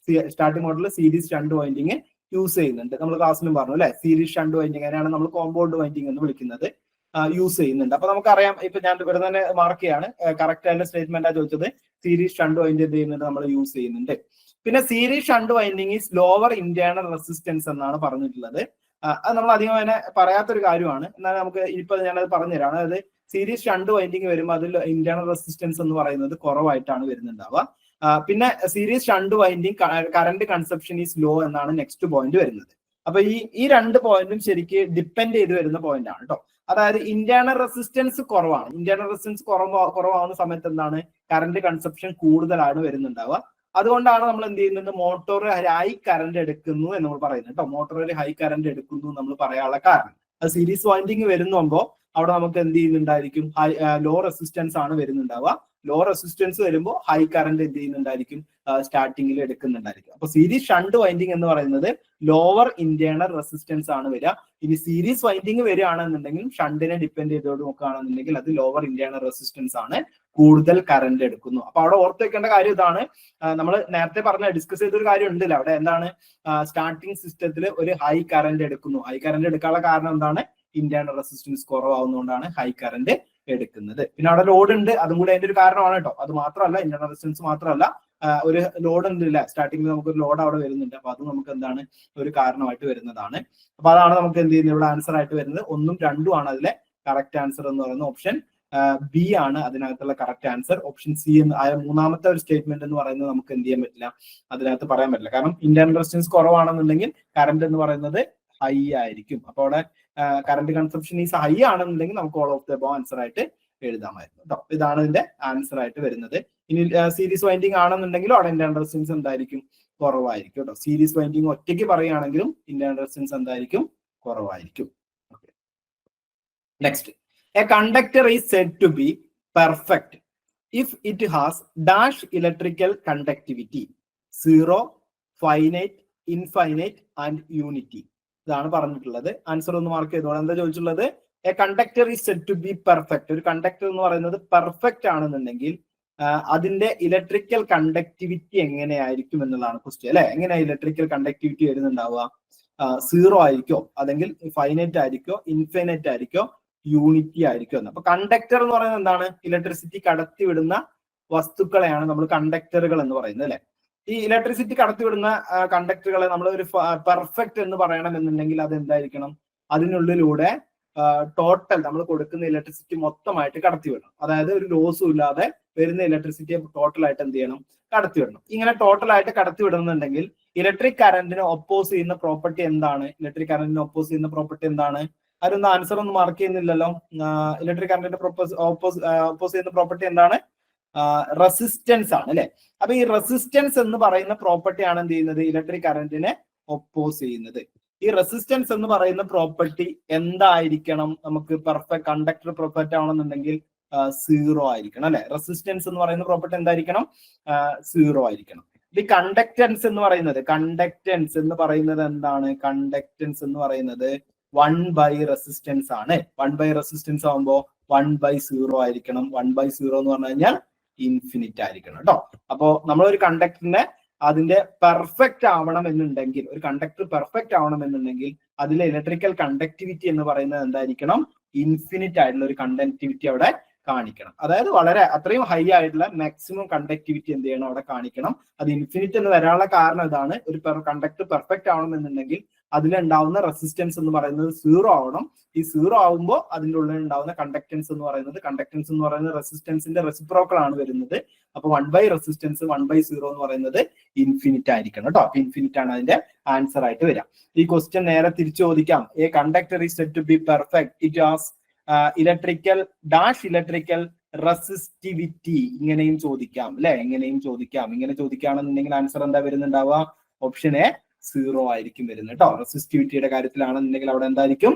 Starting മോട്ടറിൽ സീരീസ് ഷണ്ട് വൈൻഡിങ് യൂസ് ചെയ്യുന്നുണ്ട്. നമ്മൾ ക്ലാസ്സിലും പറഞ്ഞു അല്ലെ, സീരീസ് ഷണ്ട് വൈൻഡിങ് അതിനാണ് നമ്മൾ കോമ്പൗണ്ട് വൈൻഡിങ് എന്ന് വിളിക്കുന്നത്, യൂസ് ചെയ്യുന്നുണ്ട്. അപ്പൊ നമുക്കറിയാം, ഇപ്പൊ ഞാൻ ഇവിടെ തന്നെ മാർക്ക് ചെയ്യാണ്, കറക്റ്റ് ആയിട്ടുള്ള സ്റ്റേറ്റ്മെന്റ് ആ ചോദിച്ചത്. സീരീസ് ഷണ്ട് വൈൻഡിങ് എന്ത് ചെയ്യുന്നുണ്ട്, നമ്മൾ യൂസ് ചെയ്യുന്നുണ്ട്. പിന്നെ series shunt winding is lower internal resistance എന്നാണ് പറഞ്ഞിട്ടുള്ളത്. അത് നമ്മൾ അധികം അതിനെ പറയാത്തൊരു കാര്യമാണ്. എന്നാൽ നമുക്ക് ഇനിയിപ്പോ ഞാനത് പറഞ്ഞുതരാം. അതായത് സീരീസ് ഷണ്ട് വൈൻഡിങ് വരുമ്പോൾ അതിൽ ഇന്റേണൽ റെസിസ്റ്റൻസ് എന്ന് പറയുന്നത് കുറവായിട്ടാണ് വരുന്നുണ്ടാവുക. പിന്നെ series shunt winding current consumption is low എന്നാണ് നെക്സ്റ്റ് പോയിന്റ് വരുന്നത്. അപ്പൊ ഈ രണ്ട് പോയിന്റും ശരിക്ക് ഡിപ്പെൻഡ് ചെയ്ത് വരുന്ന പോയിന്റ് ആണ് കേട്ടോ. അതായത് ഇന്റേണൽ റെസിസ്റ്റൻസ് കുറവാണ്. ഇന്റേണൽ റെസിസ്റ്റൻസ് കുറവാകുന്ന സമയത്ത് എന്താണ്, കറന്റ് കൺസപ്ഷൻ കൂടുതലാണ് വരുന്നുണ്ടാവുക. അതുകൊണ്ടാണ് നമ്മൾ എന്ത് ചെയ്യുന്നത്, മോട്ടോർ ഹൈ കറന്റ് എടുക്കുന്നു എന്ന് നമ്മൾ പറയുന്നത് കേട്ടോ. മോട്ടോറിൽ ഹൈ കറന്റ് എടുക്കുന്നു നമ്മൾ പറയാനുള്ള കാരണം, അത് സീരീസ് വൈൻഡിങ് വരുന്നുമ്പോ അവിടെ നമുക്ക് എന്ത് ചെയ്യുന്നുണ്ടായിരിക്കും, ലോ റെസിസ്റ്റൻസ് ആണ് വരുന്നുണ്ടാവുക. ലോ റെസിസ്റ്റൻസ് വരുമ്പോൾ ഹൈ കറന്റ് എന്ത് ചെയ്യുന്നുണ്ടായിരിക്കും, സ്റ്റാർട്ടിങ്ങിൽ എടുക്കുന്നുണ്ടായിരിക്കും. അപ്പൊ സീരീസ് ഷണ്ട് വൈൻഡിങ് എന്ന് പറയുന്നത് ലോവർ ഇന്റേണൽ റെസിസ്റ്റൻസ് ആണ് വരിക. ഇനി സീരീസ് വൈൻഡിങ് വരികയാണെന്നുണ്ടെങ്കിൽ ഷണ്ടിനെ ഡിപ്പെൻഡ് ചെയ്തോട് നോക്കുകയാണെന്നുണ്ടെങ്കിൽ അത് ലോവർ ഇന്റേണൽ റെസിസ്റ്റൻസ് ആണ്, കൂടുതൽ കറന്റ് എടുക്കുന്നു. അപ്പൊ അവിടെ ഓർത്ത് വെക്കേണ്ട കാര്യം ഇതാണ്. നമ്മൾ നേരത്തെ ഡിസ്കസ് ചെയ്തൊരു കാര്യം ഉണ്ടല്ലോ അവിടെ, എന്താണ്, സ്റ്റാർട്ടിങ് സിസ്റ്റത്തിൽ ഒരു ഹൈ കറന്റ് എടുക്കുന്നു. ഹൈ കറന്റ് എടുക്കാനുള്ള കാരണം എന്താണ്, ഇന്റേണൽ റെസിസ്റ്റൻസ് കുറവാകുന്നതുകൊണ്ടാണ് ഹൈ കറന്റ് എടുക്കുന്നത്. പിന്നെ അവിടെ ലോഡ് ഉണ്ട്, അതും കൂടി അതിന്റെ ഒരു കാരണമാണ് കേട്ടോ. അത് മാത്രമല്ല, ഇന്റേണൽ റെസിസ്റ്റൻസ് മാത്രമല്ല, ഒരു ലോഡ് ഉണ്ടല്ല, സ്റ്റാർട്ടിങ്ങിൽ നമുക്ക് ഒരു ലോഡ് അവിടെ വരുന്നുണ്ട്. അപ്പൊ അത് നമുക്ക് എന്താണ്, ഒരു കാരണമായിട്ട് വരുന്നതാണ്. അപ്പൊ അതാണ് നമുക്ക് എന്ത് ചെയ്യുന്നത്, ഇവിടെ ആൻസർ ആയിട്ട് വരുന്നത് 1 ഉം 2 ആണ് അതിലെ കറക്റ്റ് ആൻസർ എന്ന് പറയുന്നത്. ഓപ്ഷൻ ബി ആണ് അതിനകത്തുള്ള കറക്റ്റ് ആൻസർ. ഓപ്ഷൻ സി മൂന്നാമത്തെ ഒരു സ്റ്റേറ്റ്മെന്റ് എന്ന് പറയുന്നത് നമുക്ക് എന്ത് ചെയ്യാൻ പറ്റില്ല, അതിനകത്ത് പറയാൻ പറ്റില്ല. കാരണം ഇന്റേണൽ റെസിസ്റ്റൻസ് കുറവാണെന്നുണ്ടെങ്കിൽ കറന്റ് എന്ന് പറയുന്നത് ഹൈ ആയിരിക്കും. അപ്പൊ അവിടെ കറന്റ് കൺസപ്ഷൻ ഈസ് ഹൈ ആണെന്നുണ്ടെങ്കിൽ നമുക്ക് all of the above answer ആയിട്ട് എഴുതാമായിരുന്നു കേട്ടോ. ഇതാണ് ഇതിന്റെ ആൻസർ ആയിട്ട് വരുന്നത്. ഇനി സീരീസ് വൈൻഡിങ് ആണെന്നുണ്ടെങ്കിലും അവിടെ ഇന്റേണൽ റെസിസ്റ്റൻസ് എന്തായിരിക്കും, കുറവായിരിക്കും കേട്ടോ. സീരീസ് വൈൻഡിങ് ഒറ്റയ്ക്ക് പറയുകയാണെങ്കിലും ഇന്റേണൽ റെസിസ്റ്റൻസ് എന്തായിരിക്കും, കുറവായിരിക്കും. Next, a conductor is said to be perfect if it has dash electrical conductivity 0, finite, infinite and unity. ഇതാണ് പറഞ്ഞിട്ടുള്ളത്. ആൻസർ ഒന്ന് മാർക്ക് ചെയ്തോളാം. എന്താ ചോദിച്ചിട്ടുള്ളത്? A conductor is said to be perfect. ഒരു കണ്ടക്ടർ എന്ന് പറയുന്നത് പെർഫെക്റ്റ് ആണെന്നുണ്ടെങ്കിൽ അതിന്റെ ഇലക്ട്രിക്കൽ കണ്ടക്ടിവിറ്റി എങ്ങനെയായിരിക്കും എന്നുള്ളതാണ് ക്വസ്റ്റ്യൻ അല്ലെ. എങ്ങനെയാ ഇലക്ട്രിക്കൽ കണ്ടക്ടിവിറ്റി വരുന്നുണ്ടാവുക? 0 ആയിരിക്കോ, അല്ലെങ്കിൽ ഫൈനൈറ്റ് ആയിരിക്കോ, ഇൻഫൈനൈറ്റ് ആയിരിക്കോ, യൂണിറ്റി ആയിരിക്കും എന്ന്. അപ്പൊ കണ്ടക്ടർ എന്ന് പറയുന്നത് എന്താണ്? ഇലക്ട്രിസിറ്റി കടത്തിവിടുന്ന വസ്തുക്കളെയാണ് നമ്മൾ കണ്ടക്ടറുകൾ എന്ന് പറയുന്നത് അല്ലെ. ഈ ഇലക്ട്രിസിറ്റി കടത്തിവിടുന്ന കണ്ടക്ടറുകളെ നമ്മൾ ഒരു പെർഫെക്റ്റ് എന്ന് പറയണം എന്നുണ്ടെങ്കിൽ അത് എന്തായിരിക്കണം? അതിനുള്ളിലൂടെ ടോട്ടൽ നമ്മൾ കൊടുക്കുന്ന ഇലക്ട്രിസിറ്റി മൊത്തമായിട്ട് കടത്തിവിടണം. അതായത് ഒരു ലോസും ഇല്ലാതെ വരുന്ന ഇലക്ട്രിസിറ്റിയെ ടോട്ടലായിട്ട് എന്ത് ചെയ്യണം? കടത്തിവിടണം. ഇങ്ങനെ ടോട്ടലായിട്ട് കടത്തിവിടുന്നുണ്ടെങ്കിൽ ഇലക്ട്രിക് കറന്റിനെ ഒപ്പോസ് ചെയ്യുന്ന പ്രോപ്പർട്ടി എന്താണ്? ഇലക്ട്രിക് കറന്റിനെ ഒപ്പോസ് ചെയ്യുന്ന പ്രോപ്പർട്ടി എന്താണ്? അതൊന്നും ആൻസർ ഒന്നും മാർക്ക് ചെയ്യുന്നില്ലല്ലോ. ഇലക്ട്രിക് കറന്റിന്റെ ഒപ്പോസ് ചെയ്യുന്ന പ്രോപ്പർട്ടി എന്താണ്? റെസിസ്റ്റൻസ് ആണ് അല്ലെ. അപ്പൊ ഈ റെസിസ്റ്റൻസ് എന്ന് പറയുന്ന പ്രോപ്പർട്ടി ആണ് എന്ത് ചെയ്യുന്നത്? ഇലക്ട്രിക് കറന്റിനെ ഒപ്പോസ് ചെയ്യുന്നത്. ഈ റെസിസ്റ്റൻസ് എന്ന് പറയുന്ന പ്രോപ്പർട്ടി എന്തായിരിക്കണം? നമുക്ക് പെർഫെക്റ്റ് കണ്ടക്ടർ പെർഫെക്റ്റ് ആണെന്നുണ്ടെങ്കിൽ 0 ആയിരിക്കണം അല്ലെ. റെസിസ്റ്റൻസ് എന്ന് പറയുന്ന പ്രോപ്പർട്ടി എന്തായിരിക്കണം? 0 ആയിരിക്കണം. ഈ കണ്ടക്ടൻസ് എന്ന് പറയുന്നത് എന്താണ്? കണ്ടക്ടൻസ് എന്ന് പറയുന്നത് 1 റെസിസ്റ്റൻസ് ആണ്. 1 റെസിസ്റ്റൻസ് ആകുമ്പോൾ 1/0 ആയിരിക്കണം. 1/0 എന്ന് പറഞ്ഞു കഴിഞ്ഞാൽ ഇൻഫിനിറ്റ് ആയിരിക്കണം കേട്ടോ. അപ്പോ നമ്മളൊരു കണ്ടക്ടറിനെ അതിന്റെ പെർഫെക്റ്റ് ആവണം എന്നുണ്ടെങ്കിൽ, ഒരു കണ്ടക്ടർ പെർഫെക്റ്റ് ആവണം എന്നുണ്ടെങ്കിൽ അതിലെ ഇലക്ട്രിക്കൽ കണ്ടക്ടിവിറ്റി എന്ന് പറയുന്നത് എന്തായിരിക്കണം? ഇൻഫിനിറ്റ് ആയിട്ടുള്ള ഒരു കണ്ടക്ടിവിറ്റി അവിടെ കാണിക്കണം. അതായത് വളരെ അത്രയും ഹൈ ആയിട്ടുള്ള മാക്സിമം കണ്ടക്ടിവിറ്റി എന്ത് ചെയ്യണം? അവിടെ കാണിക്കണം. അത് ഇൻഫിനിറ്റ് എന്ന് വരാനുള്ള കാരണം ഇതാണ്. ഒരു കണ്ടക്ടർ പെർഫെക്റ്റ് ആവണം എന്നുണ്ടെങ്കിൽ അതിലുണ്ടാവുന്ന റെസിസ്റ്റൻസ് എന്ന് പറയുന്നത് 0 ആവണം. ഈ 0 ആവുമ്പോൾ അതിൻ്റെ ഉള്ളിൽ ഉണ്ടാവുന്ന കണ്ടക്ടൻസ് എന്ന് പറയുന്നത് റെസിസ്റ്റൻസിന്റെ റെസിപ്രോക്കൽ ആണ് വരുന്നത്. അപ്പൊ 1 റെസിസ്റ്റൻസ് 1/0 എന്ന് പറയുന്നത് ഇൻഫിനിറ്റ് ആയിരിക്കണം കേട്ടോ. അപ്പൊ ഇൻഫിനിറ്റ് ആണ് അതിന്റെ ആൻസർ ആയിട്ട് വരിക. ഈ ക്വസ്റ്റ്യൻ നേരെ തിരിച്ചു ചോദിക്കാം. A conductor is said to be perfect it has electrical resistivity. ഇങ്ങനെയും ചോദിക്കാം അല്ലെ. ഇങ്ങനെ ചോദിക്കുകയാണെന്നുണ്ടെങ്കിൽ ആൻസർ എന്താ വരുന്നുണ്ടാവുക? ഓപ്ഷൻ എ 0 ആയിരിക്കും വരുന്നത് കേട്ടോ. റെസിസ്റ്റിവിറ്റിയുടെ കാര്യത്തിലാണെന്നുണ്ടെങ്കിൽ അവിടെ എന്തായിരിക്കും?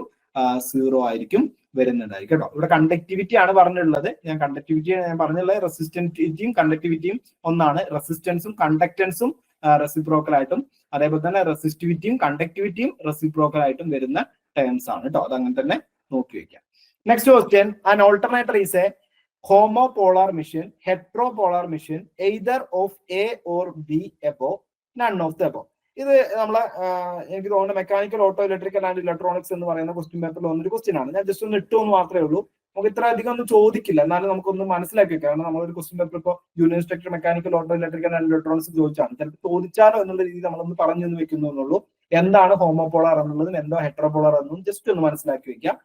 0 ആയിരിക്കും വരുന്നുണ്ടായിരിക്കും കേട്ടോ. ഇവിടെ കണ്ടക്ടിവിറ്റി ആണ് പറഞ്ഞിട്ടുള്ളത്. ഞാൻ പറഞ്ഞുള്ളത് റെസിസ്റ്റൻറ്റിവിറ്റിയും കണ്ടക്ടിവിറ്റിയും ഒന്നാണ്. റെസിസ്റ്റൻസും കണ്ടക്ടൻസും റെസിപ്രോക്കൽ ആയിട്ടും, അതേപോലെ തന്നെ റെസിസ്റ്റിവിറ്റിയും കണ്ടക്ടിവിറ്റിയും റെസിപ്രോക്കൽ ആയിട്ടും വരുന്ന ടേംസ് ആണ് കേട്ടോ. അതങ്ങനെ തന്നെ നോക്കി വെക്കാം. Next question, an alternator is A homopolar machine, heteropolar machine, either of A or B above, none of the above. ഇത് നമ്മളെ എനിക്ക് തോന്നുന്നു mechanical, auto, electrical and electronics എന്ന് പറയുന്ന ക്വസ്റ്റ്യൻ പേപ്പറിൽ വന്നൊരു ക്വസ്റ്റ്യൻ ആണ്. ഞാൻ ജസ്റ്റ് ഒന്ന് ഇട്ടു എന്ന് മാത്രമേ ഉള്ളൂ. നമുക്ക് ഇത്ര അധികം ഒന്നും ചോദിക്കില്ല, എന്നാലും നമുക്കൊന്ന് മനസ്സിലാക്കി വെക്കാം. കാരണം നമ്മളൊരു ക്വസ്റ്റ്യൻ പേപ്പർ ഇപ്പോൾ junior instructor mechanical, auto, electrical and electronics ചോദിച്ചാണ്. ചിലപ്പോൾ ചോദിച്ചാലോ എന്നുള്ള രീതിയിൽ നമ്മളൊന്ന് പറഞ്ഞു വെക്കുന്നു എന്നുള്ളൂ. എന്താണ് ഹോമോപോളാർ എന്നുള്ളതും എന്തോ ഹെട്രോപോളാർ എന്നും ജസ്റ്റ് ഒന്ന് മനസ്സിലാക്കി വെക്കാം.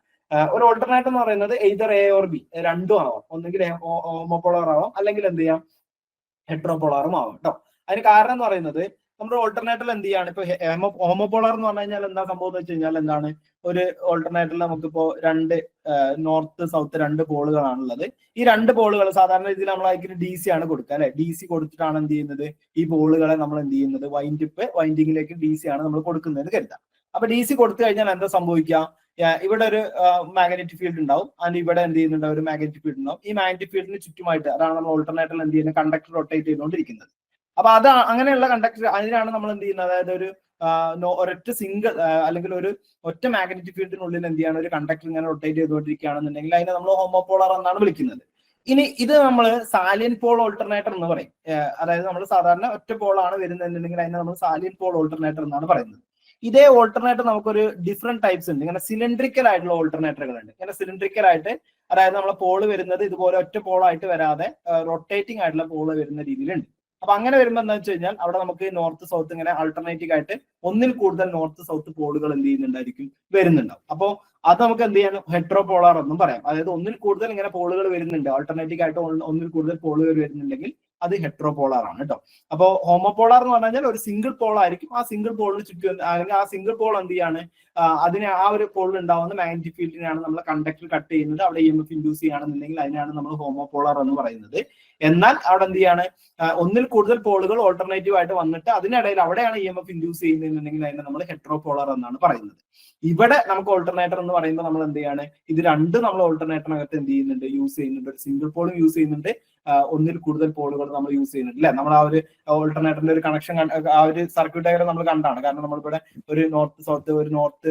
ഒരു ഓൾട്ടർനേറ്റർ എന്ന് പറയുന്നത് എയ്തർ എ ഓർ ബി, രണ്ടും ആവാം. ഒന്നെങ്കിൽ ഹോമോപോളാർ ആവാം, അല്ലെങ്കിൽ എന്ത് ചെയ്യാം? ഹെട്രോപോളാറും ആവാം കേട്ടോ. അതിന് കാരണം എന്ന് പറയുന്നത് നമ്മുടെ ഓൾട്ടർനേറ്ററിൽ എന്ത് ചെയ്യാണ്? ഇപ്പൊ ഹോമോപോളാർ എന്ന് പറഞ്ഞു കഴിഞ്ഞാൽ എന്താ സംഭവം എന്ന് വെച്ച് കഴിഞ്ഞാൽ എന്താണ്? ഒരു ഓൾട്ടർനേറ്ററിൽ നമുക്കിപ്പോ രണ്ട് നോർത്ത് സൗത്ത് 2 പോളുകളാണുള്ളത്. ഈ 2 പോളുകൾ സാധാരണ രീതിയിൽ നമ്മൾ അതിന് DC ആണ് കൊടുക്കുക അല്ലെ. DC കൊടുത്തിട്ടാണ് എന്ത് ചെയ്യുന്നത്? ഈ പോളുകളെ നമ്മൾ എന്ത് ചെയ്യുന്നത്? വൈൻഡിങ്ങിലേക്ക് DC ആണ് നമ്മൾ കൊടുക്കുന്നതെന്ന് കരുതാം. അപ്പൊ DC കൊടുത്തു കഴിഞ്ഞാൽ എന്താ സംഭവിക്കുക? ഇവിടെ ഒരു മാഗ്നറ്റിക് ഫീൽഡ് ഉണ്ടാവും, ആൻഡ് ഇവിടെ എന്ത് ചെയ്യുന്നുണ്ട്? ഒരു മാഗ്നറ്റിക് ഫീൽഡ് ഉണ്ടാവും. ഈ മാഗ്നറ്റിക് ഫീൽഡിന് ചുറ്റുമായിട്ട് അതാണ് നമ്മൾ ഓൾട്ടർനേറ്ററിൽ എന്ത് ചെയ്യുന്നത്? കണ്ടക്ടർ റൊട്ടേറ്റ് ചെയ്തുകൊണ്ടിരിക്കുന്നത്. അപ്പൊ അത് അങ്ങനെയുള്ള കണ്ടക്ടർ, അതിനാണ് നമ്മൾ എന്ത് ചെയ്യുന്നത്? അതായത് ഒരു ഒരൊറ്റ സിംഗിൾ അല്ലെങ്കിൽ ഒരു ഒറ്റ മാഗ്നറ്റിക് ഫീൽഡിനുള്ളിൽ എന്ത് ചെയ്യാണ്? ഒരു കണ്ടക്ടർ ഇങ്ങനെ റൊട്ടേറ്റ് ചെയ്തുകൊണ്ടിരിക്കുകയാണെന്നുണ്ടെങ്കിൽ അതിനെ നമ്മൾ ഹോമോപോളാർ എന്നാണ് വിളിക്കുന്നത്. ഇനി ഇത് നമ്മൾ സാലിയൻ പോൾ ഓൾട്ടർനേറ്റർ എന്ന് പറയും. അതായത് നമ്മൾ സാധാരണ ഒറ്റ പോളാണ് വരുന്നതെന്നുണ്ടെങ്കിൽ അതിനെ നമ്മൾ സാലിയൻ പോൾ ഓൾട്ടർനേറ്റർ എന്നാണ് പറയുന്നത്. ഇതേ ഓൾട്ടർനേറ്റർ നമുക്കൊരു ഡിഫറെന്റ് ടൈപ്സ് ഉണ്ട്. ഇങ്ങനെ സിലിണ്ട്രിക്കൽ ആയിട്ടുള്ള ഓൾട്ടർനേറ്ററുകൾ ഉണ്ട്. ഇങ്ങനെ സിലിണ്ട്രിക്കൽ ആയിട്ട്, അതായത് നമ്മളെ പോള് വരുന്നത് ഇതുപോലെ ഒറ്റ പോളായിട്ട് വരാതെ റൊട്ടേറ്റിംഗ് ആയിട്ടുള്ള പോള് വരുന്ന രീതിയിലുണ്ട്. അപ്പൊ അങ്ങനെ വരുമ്പോൾ എന്താ വെച്ച് കഴിഞ്ഞാൽ അവിടെ നമുക്ക് നോർത്ത് സൗത്ത് ഇങ്ങനെ ആൾട്ടർനേറ്റീവ് ആയിട്ട് ഒന്നിൽ കൂടുതൽ നോർത്ത് സൗത്ത് പോളുകൾ എന്ത് ചെയ്യുന്നുണ്ടായിരിക്കും? വരുന്നുണ്ടാവും. അപ്പോൾ അത് നമുക്ക് എന്ത് ചെയ്യാൻ? ഹെട്രോപോളാർ എന്നും പറയാം. അതായത് ഒന്നിൽ കൂടുതൽ ഇങ്ങനെ പോളുകൾ വരുന്നുണ്ട്, ആൾട്ടർനേറ്റീവ് ആയിട്ട് ഒന്നിൽ കൂടുതൽ പോളുകൾ വരുന്നുണ്ടെങ്കിൽ അത് ഹെട്രോപോളാർ ആണ് കേട്ടോ. അപ്പോ ഹോമോപോളാർ എന്ന് പറഞ്ഞു കഴിഞ്ഞാൽ ഒരു സിംഗിൾ പോൾ ആയിരിക്കും. ആ സിംഗിൾ പോളിന് ചുറ്റും അല്ലെങ്കിൽ ആ സിംഗിൾ പോൾ എന്ത് ചെയ്യാണ്, അതിന് ആ ഒരു പോളിൽ ഉണ്ടാവുന്ന മാഗ്നറ്റിക് ഫീൽഡിനെയാണ് നമ്മൾ കണ്ടക്ടർ കട്ട് ചെയ്യുന്നത്, അവിടെ EMF ഇൻഡ്യൂസ് ചെയ്യുകയാണെന്നുണ്ടെങ്കിൽ അതിനാണ് നമ്മൾ ഹോമോപോളാർ എന്ന് പറയുന്നത്. എന്നാൽ അവിടെ എന്ത് ചെയ്യാണ്, ഒന്നിൽ കൂടുതൽ പോളുകൾ ഓൾട്ടർനേറ്റീവ് ആയിട്ട് വന്നിട്ട് അതിനിടയിൽ അവിടെയാണ് EMF ഇൻഡ്യൂസ് ചെയ്യുന്നതെന്നുണ്ടെങ്കിൽ അതിനെ നമ്മൾ ഹെട്രോപോളാർ എന്നാണ് പറയുന്നത്. ഇവിടെ നമുക്ക് ഓൾട്ടർനേറ്റർ എന്ന് പറയുമ്പോൾ നമ്മൾ എന്ത് ചെയ്യാണ്, ഇത് രണ്ടും നമ്മൾ ഓൾട്ടർനേറ്ററിനകത്ത് എന്ത് ചെയ്യുന്നുണ്ട്, യൂസ് ചെയ്യുന്നുണ്ട്. ഒരു സിംഗിൾ പോളും യൂസ് ചെയ്യുന്നുണ്ട്, ഒന്നിൽ കൂടുതൽ പോളുകൾ നമ്മൾ യൂസ് ചെയ്യുന്നുണ്ട് അല്ലെ. നമ്മൾ ആ ഒരു ഓൾട്ടർനേറ്ററിന്റെ ഒരു കണക്ഷൻ ആ ഒരു സർക്യൂട്ട് ഡയഗ്രം നമ്മൾ കണ്ടാണ്. കാരണം നമ്മളിവിടെ ഒരു നോർത്ത് സൗത്ത്, ഒരു നോർത്ത്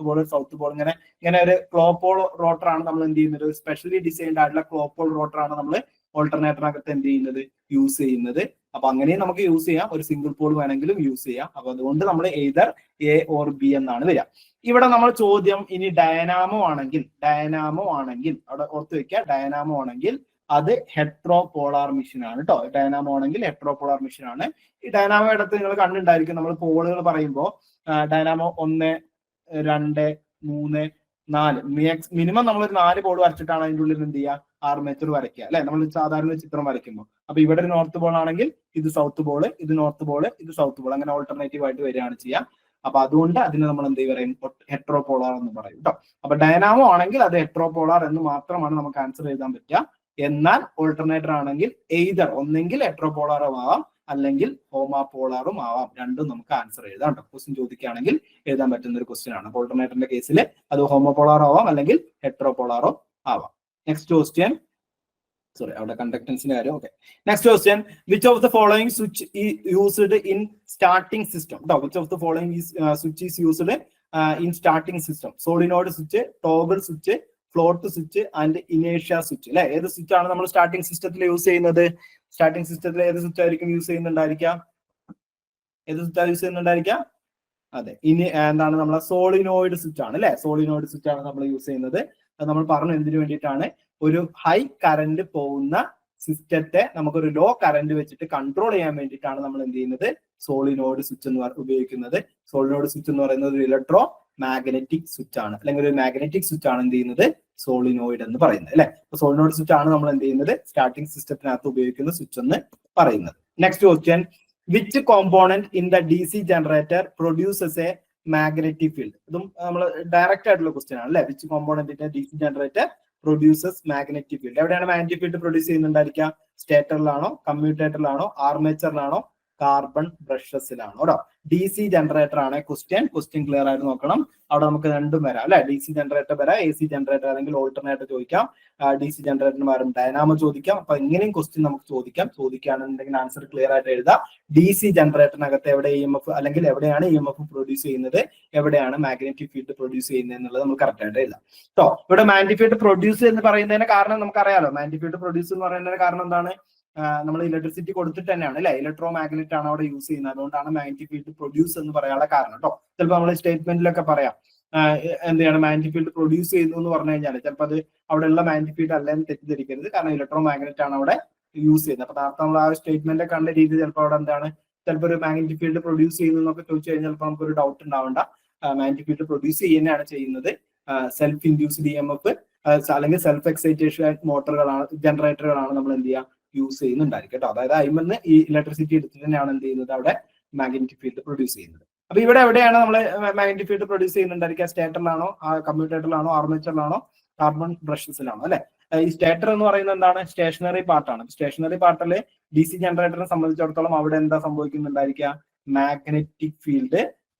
പോൾ, ഒരു സൗത്ത് പോൾ, ഇങ്ങനെ ഒരു ക്ലോ പോൾ റോട്ടർ ആണ് നമ്മൾ എന്ത് ചെയ്യുന്നത്, ഒരു സ്പെഷ്യലി ഡിസൈൻഡ് ആയിട്ടുള്ള ക്ലോ പോൾ റോട്ടർ ആണ് നമ്മൾ ഓൾട്ടർനേറ്ററിനകത്ത് എന്ത് ചെയ്യുന്നത്, യൂസ് ചെയ്യുന്നത്. അപ്പൊ അങ്ങനെയും നമുക്ക് യൂസ് ചെയ്യാം, ഒരു സിംഗിൾ പോൾ വേണമെങ്കിലും യൂസ് ചെയ്യാം. അപ്പൊ അതുകൊണ്ട് നമ്മൾ എയ്തർ A or B എന്നാണ് വരിക. ഇവിടെ നമ്മൾ ചോദ്യം ഇനി ഡയനാമോ ആണെങ്കിൽ അവിടെ ഓർത്ത് വെക്കുക, ഡയനാമോ ആണെങ്കിൽ അത് ഹെട്രോപോളാർ മെഷീൻ ആണ് കേട്ടോ. ഡയനാമോ ആണെങ്കിൽ ഹെട്രോപോളാർ മെഷീൻ ആണ്. ഈ ഡയനാമോ ഇടത്ത് നിങ്ങൾ കണ്ടിട്ടുണ്ടായിരിക്കും, നമ്മൾ പോളുകൾ പറയുമ്പോൾ ഡയനാമോ 1, 2, 3, 4 മിനിമം നമ്മളൊരു 4 പോൾ വരച്ചിട്ടാണ് അതിൻ്റെ ഉള്ളിൽ എന്ത് ചെയ്യുക, ആർമേച്ചർ വരയ്ക്കുക അല്ലെ, നമ്മൾ സാധാരണ ചിത്രം വരയ്ക്കുമ്പോൾ. അപ്പൊ ഇവിടെ ഒരു നോർത്ത് പോൾ ആണെങ്കിൽ ഇത് സൗത്ത് പോൾ, ഇത് നോർത്ത് പോൾ, ഇത് സൗത്ത് പോൾ, അങ്ങനെ ഓൾട്ടർനേറ്റീവ് ആയിട്ട് വരികയാണ് ചെയ്യുക. അപ്പൊ അതുകൊണ്ട് അതിന് നമ്മൾ എന്ത് പറയും, ഹെട്രോപോളാർ എന്ന് പറയും കേട്ടോ. അപ്പൊ ഡയനാമോ ആണെങ്കിൽ അത് ഹെട്രോപോളാർ എന്ന് മാത്രമാണ് നമുക്ക് ആൻസർ എഴുതാൻ പറ്റുക. എന്നാൽ ഓൾട്ടർനേറ്റർ ആണെങ്കിൽ എയ്തർ ഒന്നെങ്കിൽ ഹെട്രോപോളാറും ആവാം അല്ലെങ്കിൽ ഹോമോപോളാറും ആവാം, രണ്ടും നമുക്ക് ആൻസർ എഴുതാം കേട്ടോ. ക്വസ്റ്റ്യൻ ചോദിക്കുകയാണെങ്കിൽ എഴുതാൻ പറ്റുന്ന ഒരു ക്വസ്റ്റ്യൻ ആണ്. ഓൾട്ടർനേറ്ററിന്റെ കേസിൽ അത് ഹോമോപോളാറോ ആവാം അല്ലെങ്കിൽ ഹെട്രോപോളാറോ ആവാം. നെക്സ്റ്റ് ക്വസ്റ്റ്യൻ, സോറി അവിടെ കണ്ടക്ടൻസിന്റെ കാര്യം. Okay, next question, which of the following switch used in starting system കേട്ടോ. Which of the following switch is used in starting system? Solenoid switch, toggle switch, float switch and ഇനേഷ്യ switch അല്ലെ. ഏത് switch ആണ് നമ്മൾ starting സിസ്റ്റത്തിൽ use ചെയ്യുന്നത്? Starting സിസ്റ്റത്തിൽ ഏത് സ്വിച്ച് ആയിരിക്കും യൂസ് ചെയ്യുന്നുണ്ടായിരിക്കാം? അതെ, ഇനി എന്താണ്, നമ്മളെ സോളിനോയിഡ് സ്വിച്ച് ആണ് അല്ലെ. സോളിനോയിഡ് സ്വിച്ച് ആണ് നമ്മൾ യൂസ് ചെയ്യുന്നത്. അത് നമ്മൾ പറഞ്ഞു എന്തിനു വേണ്ടിയിട്ടാണ്, ഒരു ഹൈ കറന്റ് പോകുന്ന സിസ്റ്റത്തെ നമുക്കൊരു ലോ കറന്റ് വെച്ചിട്ട് കൺട്രോൾ ചെയ്യാൻ വേണ്ടിയിട്ടാണ് നമ്മൾ എന്ത് ചെയ്യുന്നത്, സോളിനോയിഡ് സ്വിച്ച് എന്ന് ഉപയോഗിക്കുന്നത്. സോളിനോയിഡ് സ്വിച്ച് എന്ന് പറയുന്നത് ഒരു ഇലക്ട്രോ മാഗ്നറ്റിക് സ്വിച്ച് ആണ്, അല്ലെങ്കിൽ ഒരു മാഗ്നറ്റിക് സ്വിച്ച് ആണ് എന്ത് ചെയ്യുന്നത്, സോളിനോയിഡ് എന്ന് പറയുന്നത് അല്ലെ. അപ്പൊ സോളിനോയിഡ് സ്വിച്ച് ആണ് നമ്മൾ എന്ത് ചെയ്യുന്നത്, സ്റ്റാർട്ടിംഗ് സിസ്റ്റത്തിനകത്ത് ഉപയോഗിക്കുന്ന സ്വിച്ച് എന്ന് പറയുന്നത്. Next question, which component in the DC generator produces A magnetic field? ഇതും നമ്മൾ ഡയറക്റ്റ് ആയിട്ടുള്ള ക്വസ്റ്റ്യൻ ആണ് അല്ലെ. Which component in the DC generator produces magnetic field? എവിടെയാണ് മാഗ്നറ്റിക് ഫീൽഡ് പ്രൊഡ്യൂസ് ചെയ്യുന്നുണ്ടായിരിക്കുക? സ്റ്റേറ്ററിലാണോ, കമ്മ്യൂട്ടേറ്ററിലാണോ, ആർമേച്ചറിലാണോ, കാർബൺ ബ്രഷസിലാണോ കേട്ടോ. DC ജനറേറ്റർ ആണ് ക്വസ്റ്റ്യൻ ക്ലിയർ ആയിട്ട് നോക്കണം. അവിടെ നമുക്ക് രണ്ടും വരാം അല്ലെ. DC ജനറേറ്റർ വരാം, AC ജനറേറ്റർ അല്ലെങ്കിൽ ഓൾട്ടർനേറ്റർ ചോദിക്കാം, DC ജനറേറ്ററിന് പകരം ഡയനാമോ ചോദിക്കാം. അപ്പൊ ഇങ്ങനെയും ക്വസ്റ്റ്യൻ നമുക്ക് ചോദിക്കുകയാണെന്നുണ്ടെങ്കിൽ ആൻസർ ക്ലിയർ ആയിട്ട് എഴുതാം. DC ജനറേറ്ററിനകത്ത് എവിടെ EMF അല്ലെങ്കിൽ എവിടെയാണ് EMF പ്രൊഡ്യൂസ് ചെയ്യുന്നത്, എവിടെയാണ് മാഗ്നറ്റിക് ഫീൽഡ് പ്രൊഡ്യൂസ് ചെയ്യുന്നത് എന്നുള്ളത് നമുക്ക് കറക്റ്റ് ആയിട്ട് എഴുതാം കേട്ടോ. ഇവിടെ മാഗ്നറ്റിക് ഫീൽഡ് പ്രൊഡ്യൂസ് എന്ന് പറയുന്നതിന് കാരണം നമുക്കറിയാലോ. മാഗ്നറ്റിക് ഫീൽഡ് പ്രൊഡ്യൂസ് എന്ന് പറയുന്നതിന് കാരണം എന്താണ്, നമ്മൾ ഇലക്ട്രിസിറ്റി കൊടുത്തിട്ട് തന്നെയാണ് അല്ലെ. ഇലക്ട്രോ മാഗ്നറ്റ് ആണ് അവിടെ യൂസ് ചെയ്യുന്നത്, അതുകൊണ്ടാണ് മാഗ്നറ്റിക് ഫീൽഡ് പ്രൊഡ്യൂസ് എന്ന് പറയാനുള്ള കാരണം കേട്ടോ. ചിലപ്പോൾ നമ്മൾ സ്റ്റേറ്റ്മെന്റിലൊക്കെ പറയാം എന്താണ് മാഗ്നറ്റിക് ഫീൽഡ് പ്രൊഡ്യൂസ് ചെയ്യുന്നു എന്ന് പറഞ്ഞു കഴിഞ്ഞാൽ ചിലപ്പോൾ അത് അവിടെയുള്ള മാഗ്നറ്റിക് ഫീൽഡ് അല്ലെന്ന് തെറ്റിദ്ധരിക്കരുത്, കാരണം ഇലക്ട്രോ മാഗ്നറ്റ് ആണ് അവിടെ യൂസ് ചെയ്യുന്നത്. അപ്പൊ നേരത്തെ നമ്മൾ ആ സ്റ്റേറ്റ്മെന്റ് കണ്ട രീതി ചിലപ്പോൾ അവിടെ എന്താണ്, ചിലപ്പോൾ ഒരു മാഗ്നറ്റിക് ഫീൽഡ് പ്രൊഡ്യൂസ് ചെയ്യുന്നു എന്നൊക്കെ ചോദിച്ചു കഴിഞ്ഞാൽ ചിലപ്പോൾ നമുക്കൊരു ഡൗട്ട് ഉണ്ടാവേണ്ട. മാഗ്നറ്റിക് ഫീൽഡ് പ്രൊഡ്യൂസ് ചെയ്യുന്നതാണ് ചെയ്യുന്നത് സെൽഫ് ഇൻഡ്യൂസ്ഡ് EMF അല്ലെങ്കിൽ സെൽഫ് എക്സൈറ്റേഷൻ മോട്ടറുകളാണ്, ജനറേറ്ററുകളാണ് നമ്മൾ എന്ത് ചെയ്യുക, യൂസ് ചെയ്യുന്നുണ്ടായിരിക്കും കേട്ടോ. അതായത് അതിൽ ഈ ഇലക്ട്രിസിറ്റി എടുത്തിട്ട് തന്നെയാണ് എന്ത് ചെയ്യുന്നത്, അവിടെ മാഗ്നറ്റിക് ഫീൽഡ് പ്രൊഡ്യൂസ് ചെയ്യുന്നത്. അപ്പൊ ഇവിടെ എവിടെയാണ് നമ്മൾ മാഗ്നറ്റിക് ഫീൽഡ് പ്രൊഡ്യൂസ് ചെയ്യുന്നുണ്ടായിരിക്കുക? സ്റ്റേറ്ററിലാണോ, കമ്മ്യൂട്ടേറ്ററിലാണോ, ആർമേച്ചറിലാണോ, കാർബൺ ബ്രഷസിലാണോ അല്ലെ. ഈ സ്റ്റേറ്റർ എന്ന് പറയുന്നത് എന്താണ്, സ്റ്റേഷനറി പാർട്ടാണ്. സ്റ്റേഷനറി പാർട്ടിൽ DC ജനറേറ്ററിനെ സംബന്ധിച്ചിടത്തോളം അവിടെ എന്താ സംഭവിക്കുന്നുണ്ടായിരിക്കുക, മാഗ്നറ്റിക് ഫീൽഡ്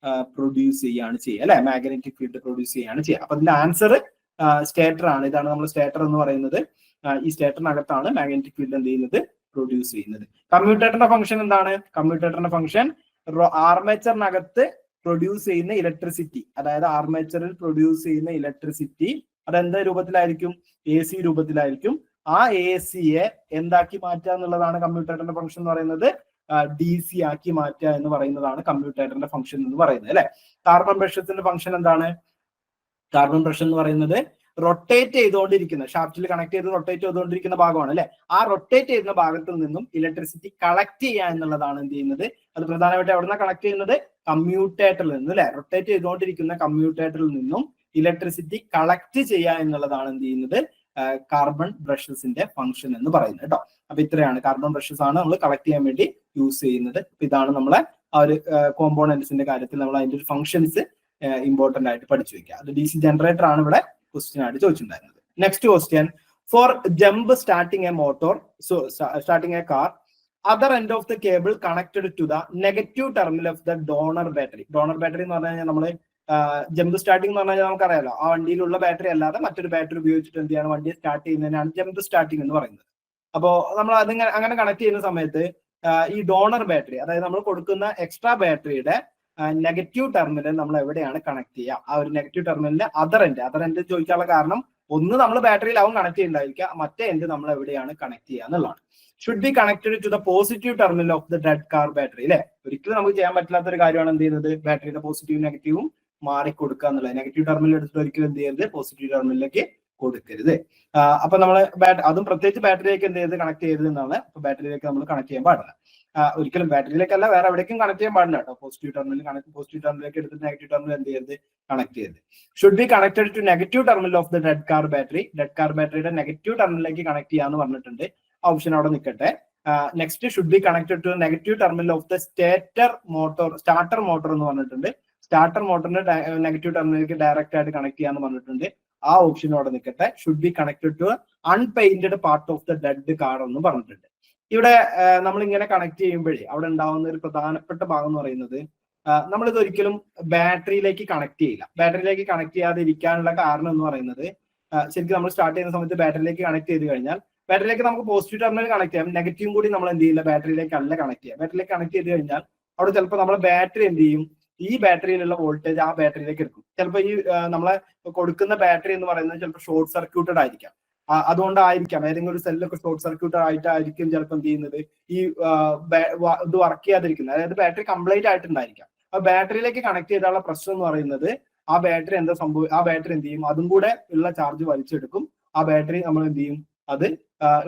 പ്രൊഡ്യൂസ് ചെയ്യാണ് ചെയ്യുക അല്ലെ. മാഗ്നറ്റിക് ഫീൽഡ് പ്രൊഡ്യൂസ് ചെയ്യാണ് ചെയ്യുക. അപ്പൊ അതിന്റെ ആൻസർ സ്റ്റേറ്റർ ആണ്. ഇതാണ് നമ്മൾ സ്റ്റേറ്റർ എന്ന് പറയുന്നത്. ഈ സ്റ്റേറ്ററിനകത്താണ് മാഗ്നറ്റിക് ഫീൽഡ് എന്ത് ചെയ്യുന്നത്, പ്രൊഡ്യൂസ് ചെയ്യുന്നത്. കമ്മ്യൂട്ടേറ്ററിന്റെ ഫംഗ്ഷൻ എന്താണ്? കമ്മ്യൂട്ടേറ്ററിന്റെ ഫംഗ്ഷൻ ആർമേച്ചറിനകത്ത് പ്രൊഡ്യൂസ് ചെയ്യുന്ന ഇലക്ട്രിസിറ്റി, അതായത് ആർമേച്ചറിൽ പ്രൊഡ്യൂസ് ചെയ്യുന്ന ഇലക്ട്രിസിറ്റി അതെന്ത് രൂപത്തിലായിരിക്കും, AC രൂപത്തിലായിരിക്കും. ആ ACയെ എന്താക്കി മാറ്റുക എന്നുള്ളതാണ് കമ്മ്യൂട്ടേറ്ററിന്റെ ഫംഗ്ഷൻ എന്ന് പറയുന്നത്. DC ആക്കി മാറ്റുക എന്ന് പറയുന്നതാണ് കമ്മ്യൂട്ടേറ്ററിന്റെ ഫംഗ്ഷൻ എന്ന് പറയുന്നത് അല്ലെ. കാർബൺ ബ്രഷസിന്റെ ഫംഗ്ഷൻ എന്താണ്? കാർബൺ ബ്രഷ് എന്ന് പറയുന്നത് റൊട്ടേറ്റ് ചെയ്തുകൊണ്ടിരിക്കുന്ന, ഷാഫ്റ്റിൽ കണക്ട് ചെയ്ത് റൊട്ടേറ്റ് ചെയ്തുകൊണ്ടിരിക്കുന്ന ഭാഗമാണ് അല്ലെ. ആ റൊട്ടേറ്റ് ചെയ്യുന്ന ഭാഗത്തിൽ നിന്നും ഇലക്ട്രിസിറ്റി കളക്ട് ചെയ്യുക എന്നുള്ളതാണ് എന്ത് ചെയ്യുന്നത്, അത് പ്രധാനമായിട്ട് എവിടുന്ന കളക്ട് ചെയ്യുന്നത്, കമ്മ്യൂട്ടേറ്ററിൽ നിന്ന് അല്ലെ. റൊട്ടേറ്റ് ചെയ്തുകൊണ്ടിരിക്കുന്ന കമ്മ്യൂട്ടേറ്ററിൽ നിന്നും ഇലക്ട്രിസിറ്റി കളക്ട് ചെയ്യുക എന്നുള്ളതാണ് എന്ത് ചെയ്യുന്നത്, കാർബൺ ബ്രഷസിന്റെ ഫംഗ്ഷൻ എന്ന് പറയുന്നത് കേട്ടോ. അപ്പൊ ഇത്രയാണ് കാർബൺ ബ്രഷസ് ആണ് നമ്മൾ കളക്ട് ചെയ്യാൻ വേണ്ടി യൂസ് ചെയ്യുന്നത്. അപ്പൊ ഇതാണ് നമ്മളെ ആ ഒരു കോമ്പോണന്റ്സിന്റെ കാര്യത്തിൽ നമ്മൾ അതിന്റെ ഒരു ഫംഗ്ഷൻസ് ഇമ്പോർട്ടന്റ് ആയിട്ട് പഠിച്ചു വെക്കുക. അത് DC ജനറേറ്റർ ആണ് ഇവിടെ ക്വസ്റ്റ്യൻ ആയിട്ട് ചോദിച്ചിട്ടുണ്ടായിരുന്നത്. Next question, for jump starting a motor, so starting a car, other end of the cable connected to the negative terminal of the donor battery. Donor battery എന്ന് പറഞ്ഞു കഴിഞ്ഞാൽ നമ്മള് ജമ്പ് സ്റ്റാർട്ടിംഗ് എന്ന് പറഞ്ഞാൽ നമുക്കറിയാലോ, ആ വണ്ടിയിലുള്ള ബാറ്ററി അല്ലാതെ മറ്റൊരു ബാറ്ററി ഉപയോഗിച്ചിട്ട് എന്ത് ചെയ്യാണ് വണ്ടിയെ സ്റ്റാർട്ട് ചെയ്യുന്നതിനാണ് ജമ്പ് സ്റ്റാർട്ടിംഗ് എന്ന് പറയുന്നത്. അപ്പോൾ നമ്മൾ അതിങ്ങനെ അങ്ങനെ കണക്ട് ചെയ്യുന്ന സമയത്ത് ഈ ഡോണർ ബാറ്ററി, അതായത് നമ്മൾ കൊടുക്കുന്ന എക്സ്ട്രാ ബാറ്ററിയുടെ നെഗറ്റീവ് ടെർമിനൽ നമ്മൾ എവിടെയാണ് കണക്ട് ചെയ്യുക? ആ ഒരു നെഗറ്റീവ് ടെർമിനലിന്റെ അതർ എൻഡ് ചോദിക്കാനുള്ള കാരണം, ഒന്ന് നമ്മൾ ബാറ്ററിയിലാവും കണക്ട് ചെയ്യുന്നുണ്ടായിരിക്കുക, മറ്റേ എൻഡ് നമ്മൾ എവിടെയാണ് കണക്ട് ചെയ്യുക എന്നുള്ളതാണ്. Should be connected to the positive terminal of the dead car battery. അല്ലെ, ഒരിക്കലും നമുക്ക് ചെയ്യാൻ പറ്റാത്ത ഒരു കാര്യമാണ് എന്ത് ചെയ്യുന്നത്, ബാറ്ററിയുടെ പോസിറ്റീവ് നെഗറ്റീവും മാറി കൊടുക്കുക എന്നുള്ളത്. നെഗറ്റീവ് ടെർമിനൽ എടുത്തിട്ട് ഒരിക്കലും എന്ത് ചെയ്യരുത്, പോസിറ്റീവ് ടെർമിനലിലേക്ക് കൊടുക്കരുത്. അപ്പൊ നമ്മൾ അതും പ്രത്യേകിച്ച് ബാറ്ററിയിലേക്ക് എന്ത് ചെയ്ത് കണക്ട് ചെയ്യരുത് എന്നാണ്. അപ്പൊ ബാറ്ററിയിലേക്ക് നമ്മൾ കണക്ട് ചെയ്യാൻ പാടില്ല, ഒരിക്കലും ബാറ്ററിയിലേക്കല്ല വേറെ എവിടേക്കും കണക്ട് ചെയ്യാൻ പാടില്ല കേട്ടോ. പോസിറ്റീവ് ടെർമിനലിലേക്ക് എടുത്തിട്ട് നെഗറ്റീവ് ടെർമിനൽ എന്ത് ചെയ്യരുത്, കണക്ട് ചെയ്യരുത്. Should be connected to negative terminal of the dead car battery. Dead car ബാറ്ററിയുടെ നെഗറ്റീവ് ടെർമിനലിലേക്ക് കണക്ട് ചെയ്യാന്ന് പറഞ്ഞിട്ടുണ്ട്. ഓപ്ഷൻ അവിടെ നിൽക്കട്ടെ. Next, should be connected to negative terminal of the starter motor എന്ന് പറഞ്ഞിട്ടുണ്ട്. സ്റ്റാർട്ടർ മോട്ടറിന്റെ നെഗറ്റീവ് ടെർമിനലിലേക്ക് ഡയറക്റ്റ് ആയിട്ട് കണക്ട് ചെയ്യാന്ന് പറഞ്ഞിട്ടുണ്ട്. ആ ഓപ്ഷൻ അവിടെ നിൽക്കട്ടെ. Should be connected to unpainted part of the dead car എന്ന് പറഞ്ഞിട്ടുണ്ട്. ഇവിടെ നമ്മൾ ഇങ്ങനെ കണക്ട് ചെയ്യുമ്പോഴേ അവിടെ ഉണ്ടാവുന്ന ഒരു പ്രധാനപ്പെട്ട ഭാഗം എന്ന് പറയുന്നത്, നമ്മളിത് ഒരിക്കലും ബാറ്ററിയിലേക്ക് കണക്ട് ചെയ്യില്ല. ബാറ്ററിയിലേക്ക് കണക്ട് ചെയ്യാതെ ഇരിക്കാനുള്ള കാരണം എന്ന് പറയുന്നത്, ശരിക്കും നമ്മൾ സ്റ്റാർട്ട് ചെയ്യുന്ന സമയത്ത് ബാറ്ററിയിലേക്ക് കണക്ട് ചെയ്ത് കഴിഞ്ഞാൽ ബാറ്ററിയിലേക്ക് നമുക്ക് പോസിറ്റീവ് ടെർമിനൽ കണക്ട് ചെയ്യാം, നെഗറ്റീവും കൂടി നമ്മൾ എന്ത് ചെയ്യില്ല, ബാറ്ററിയിലേക്ക് അല്ല കണക്ട് ചെയ്യാം. ബാറ്ററിയിലേക്ക് കണക്ട് ചെയ്ത് കഴിഞ്ഞാൽ അവിടെ ചിലപ്പോൾ നമ്മളെ ബാറ്ററി എന്ത് ചെയ്യും, ഈ ബാറ്ററിയിലുള്ള വോൾട്ടേജ് ആ ബാറ്ററിയിലേക്ക് എടുക്കും. ചിലപ്പോൾ ഈ നമ്മളെ കൊടുക്കുന്ന ബാറ്ററി എന്ന് പറയുന്നത് ചിലപ്പോൾ ഷോർട്ട് സർക്യൂട്ടഡ് ആയിരിക്കാം. അതുകൊണ്ടായിരിക്കാം ഏതെങ്കിലും ഒരു സെല്ലൊക്കെ ഷോർട്ട് സർക്യൂട്ടഡ് ആയിട്ടായിരിക്കും ചിലപ്പോൾ എന്ത് ചെയ്യുന്നത്, ഈ ഇത് വർക്ക് ചെയ്യാതിരിക്കുന്നത്, അതായത് ബാറ്ററി കംപ്ലീറ്റ് ആയിട്ടുണ്ടായിരിക്കാം. അപ്പൊ ബാറ്ററിയിലേക്ക് കണക്ട് ചെയ്താലുള്ള പ്രശ്നം എന്ന് പറയുന്നത്, ആ ബാറ്ററി ആ ബാറ്ററി എന്ത് ചെയ്യും, അതും കൂടെ ഉള്ള ചാർജ് വലിച്ചെടുക്കും. ആ ബാറ്ററി നമ്മൾ എന്ത് ചെയ്യും, അത്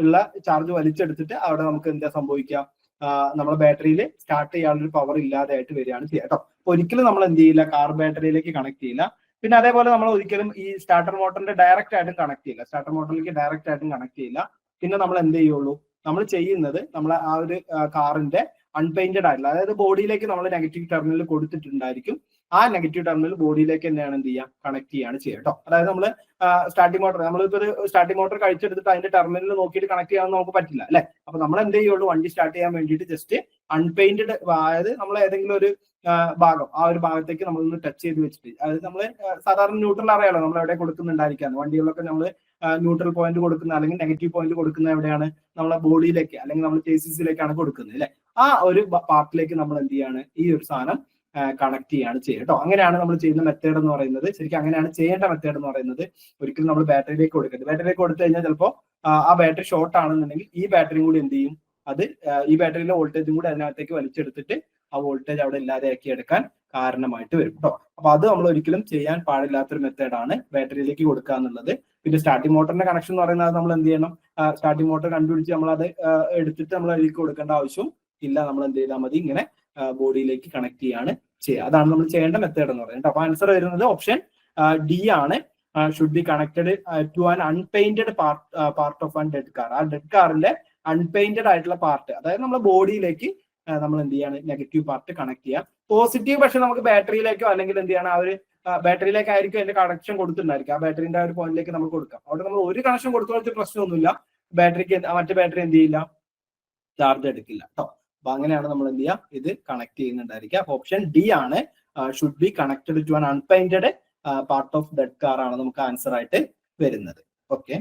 ഉള്ള ചാർജ് വലിച്ചെടുത്തിട്ട് അവിടെ നമുക്ക് എന്താ സംഭവിക്കുക, നമ്മളെ ബാറ്ററിയിൽ സ്റ്റാർട്ട് ചെയ്യാനുള്ള പവർ ഇല്ലാതെ ആയിട്ട് വരികയാണ് ചെയ്യുക കേട്ടോ. അപ്പൊ ഒരിക്കലും നമ്മൾ എന്ത് ചെയ്യില്ല, കാർ ബാറ്ററിയിലേക്ക് കണക്ട് ചെയ്യില്ല. പിന്നെ അതേപോലെ നമ്മൾ ഒരിക്കലും ഈ സ്റ്റാർട്ടർ മോട്ടറിന്റെ ഡയറക്റ്റ് ആയിട്ടും കണക്ട് ചെയ്യില്ല, സ്റ്റാർട്ടർ മോട്ടറിലേക്ക് ഡയറക്റ്റ് ആയിട്ടും കണക്ട് ചെയ്യില്ല. പിന്നെ നമ്മൾ എന്ത് ചെയ്യുള്ളൂ, നമ്മൾ ചെയ്യുന്നത് നമ്മൾ ആ ഒരു കാറിന്റെ അൺപെയിന്റഡ് ആയിട്ടുള്ള, അതായത് ബോഡിയിലേക്ക് നമ്മൾ നെഗറ്റീവ് ടെർമിനൽ കൊടുത്തിട്ടുണ്ടായിരിക്കും. ആ നെഗറ്റീവ് ടെർമിനൽ ബോഡിയിലേക്ക് തന്നെയാണ് എന്ത് ചെയ്യുക, കണക്ട് ചെയ്യാണ് ചെയ്യുക കേട്ടോ. അതായത് നമ്മൾ സ്റ്റാർട്ടിംഗ് മോട്ടർ, നമ്മളിപ്പോൾ ഒരു സ്റ്റാർട്ടിംഗ് മോട്ടർ കഴിച്ചെടുത്തിട്ട് അതിന്റെ ടെർമിനൽ നോക്കിയിട്ട് കണക്ട് ചെയ്യാൻ നമുക്ക് പറ്റില്ല അല്ലെ. അപ്പൊ നമ്മൾ എന്ത് ചെയ്യുള്ളൂ, വണ്ടി സ്റ്റാർട്ട് ചെയ്യാൻ വേണ്ടിയിട്ട് ജസ്റ്റ് അൺപെയിന്റഡ്, അതായത് നമ്മൾ ഏതെങ്കിലും ഒരു ഭാഗം, ആ ഒരു ഭാഗത്തേക്ക് നമ്മളൊന്ന് ടച്ച് ചെയ്ത് വെച്ചിട്ട്, അതായത് നമ്മൾ സാധാരണ ന്യൂട്രൽ അറിയാലോ നമ്മൾ എവിടെ കൊടുക്കുന്നുണ്ടായിരിക്കാന്ന്. വണ്ടികളിലൊക്കെ നമ്മൾ ന്യൂട്രൽ പോയിന്റ് കൊടുക്കുന്ന അല്ലെങ്കിൽ നെഗറ്റീവ് പോയിന്റ് കൊടുക്കുന്ന എവിടെയാണ്, നമ്മളെ ബോഡിയിലേക്ക് അല്ലെങ്കിൽ നമ്മൾ ചേസിസിലേക്കാണ് കൊടുക്കുന്നത് അല്ലെ. ആ ഒരു പാർട്ടിലേക്ക് നമ്മൾ എന്ത് ചെയ്യാണ്, ഈ ഒരു സാധനം കണക്ട് ചെയ്യാണ് ചെയ്യുക കേട്ടോ. അങ്ങനെയാണ് നമ്മൾ ചെയ്യുന്ന മെത്തേഡ് എന്ന് പറയുന്നത്. ശരിക്കും അങ്ങനെയാണ് ചെയ്യേണ്ട മെത്തേഡ് എന്ന് പറയുന്നത്. ഒരിക്കലും നമ്മൾ ബാറ്ററിയിലേക്ക് കൊടുക്കരുത്. ബാറ്ററിയിലേക്ക് കൊടുത്തു കഴിഞ്ഞാൽ ചിലപ്പോൾ ആ ബാറ്ററി ഷോർട്ട് ആണെന്നുണ്ടെങ്കിൽ ഈ ബാറ്ററിയും കൂടി എന്ത് ചെയ്യും, അത് ഈ ബാറ്ററിയിലെ വോൾട്ടേജും കൂടി അതിനകത്തേക്ക് വലിച്ചെടുത്തിട്ട് ആ വോൾട്ടേജ് അവിടെ ഇല്ലാതെയാക്കി എടുക്കാൻ കാരണമായിട്ട് വരും കേട്ടോ. അപ്പൊ അത് നമ്മൾ ഒരിക്കലും ചെയ്യാൻ പാടില്ലാത്തൊരു മെത്തേഡാണ് ബാറ്ററിയിലേക്ക് കൊടുക്കുക എന്നുള്ളത്. പിന്നെ സ്റ്റാർട്ടിംഗ് മോട്ടറിന്റെ കണക്ഷൻ എന്ന് പറയുന്നത് നമ്മൾ എന്ത് ചെയ്യണം, സ്റ്റാർട്ടിംഗ് മോട്ടർ കണ്ടുപിടിച്ച് നമ്മൾ അത് എടുത്തിട്ട് നമ്മൾ അതിലേക്ക് കൊടുക്കേണ്ട ആവശ്യം ഇല്ല. നമ്മൾ എന്ത് ചെയ്താൽ മതി, ഇങ്ങനെ ബോഡിയിലേക്ക് കണക്ട് ചെയ്യാണ് ചെയ്യുക. അതാണ് നമ്മൾ ചെയ്യേണ്ട മെത്തേഡ് എന്ന് പറയുന്നത്. അപ്പൊ ആൻസർ വരുന്നത് ഓപ്ഷൻ ഡി ആണ്. Should be connected to an unpainted part of an dead car. ആ ഡെഡ് കാറിന്റെ അൺപെയിന്റഡ് ആയിട്ടുള്ള പാർട്ട്, അതായത് നമ്മുടെ ബോഡിയിലേക്ക് നമ്മൾ എന്ത് ചെയ്യാണ്, നെഗറ്റീവ് പാർട്ട് കണക്ട് ചെയ്യാം. പോസിറ്റീവ് പക്ഷെ നമുക്ക് ബാറ്ററിയിലേക്കോ അല്ലെങ്കിൽ എന്ത് ചെയ്യണം, ആ ഒരു ബാറ്ററിയിലേക്കായിരിക്കും അതിന്റെ കണക്ഷൻ കൊടുത്തിട്ടുണ്ടായിരിക്കും. ആ ബാറ്ററിന്റെ ആ ഒരു പോയിന്റിലേക്ക് നമുക്ക് കൊടുക്കാം. അവിടെ നമ്മൾ ഒരു കണക്ഷൻ കൊടുത്തു പ്രശ്നമൊന്നുമില്ല, ബാറ്ററിക്ക് മറ്റേ ബാറ്ററി എന്ത് ചെയ്യില്ല, ചാർജ് എടുക്കില്ല കേട്ടോ. അപ്പൊ അങ്ങനെയാണ് നമ്മൾ എന്ത് ചെയ്യുക, ഇത് കണക്ട് ചെയ്യുന്നുണ്ടായിരിക്കുക. ഓപ്ഷൻ ഡി ആണ്, should be connected to an unpainted part of dead car ആണ് നമുക്ക് ആൻസർ ആയിട്ട് വരുന്നത്. ഓക്കെ.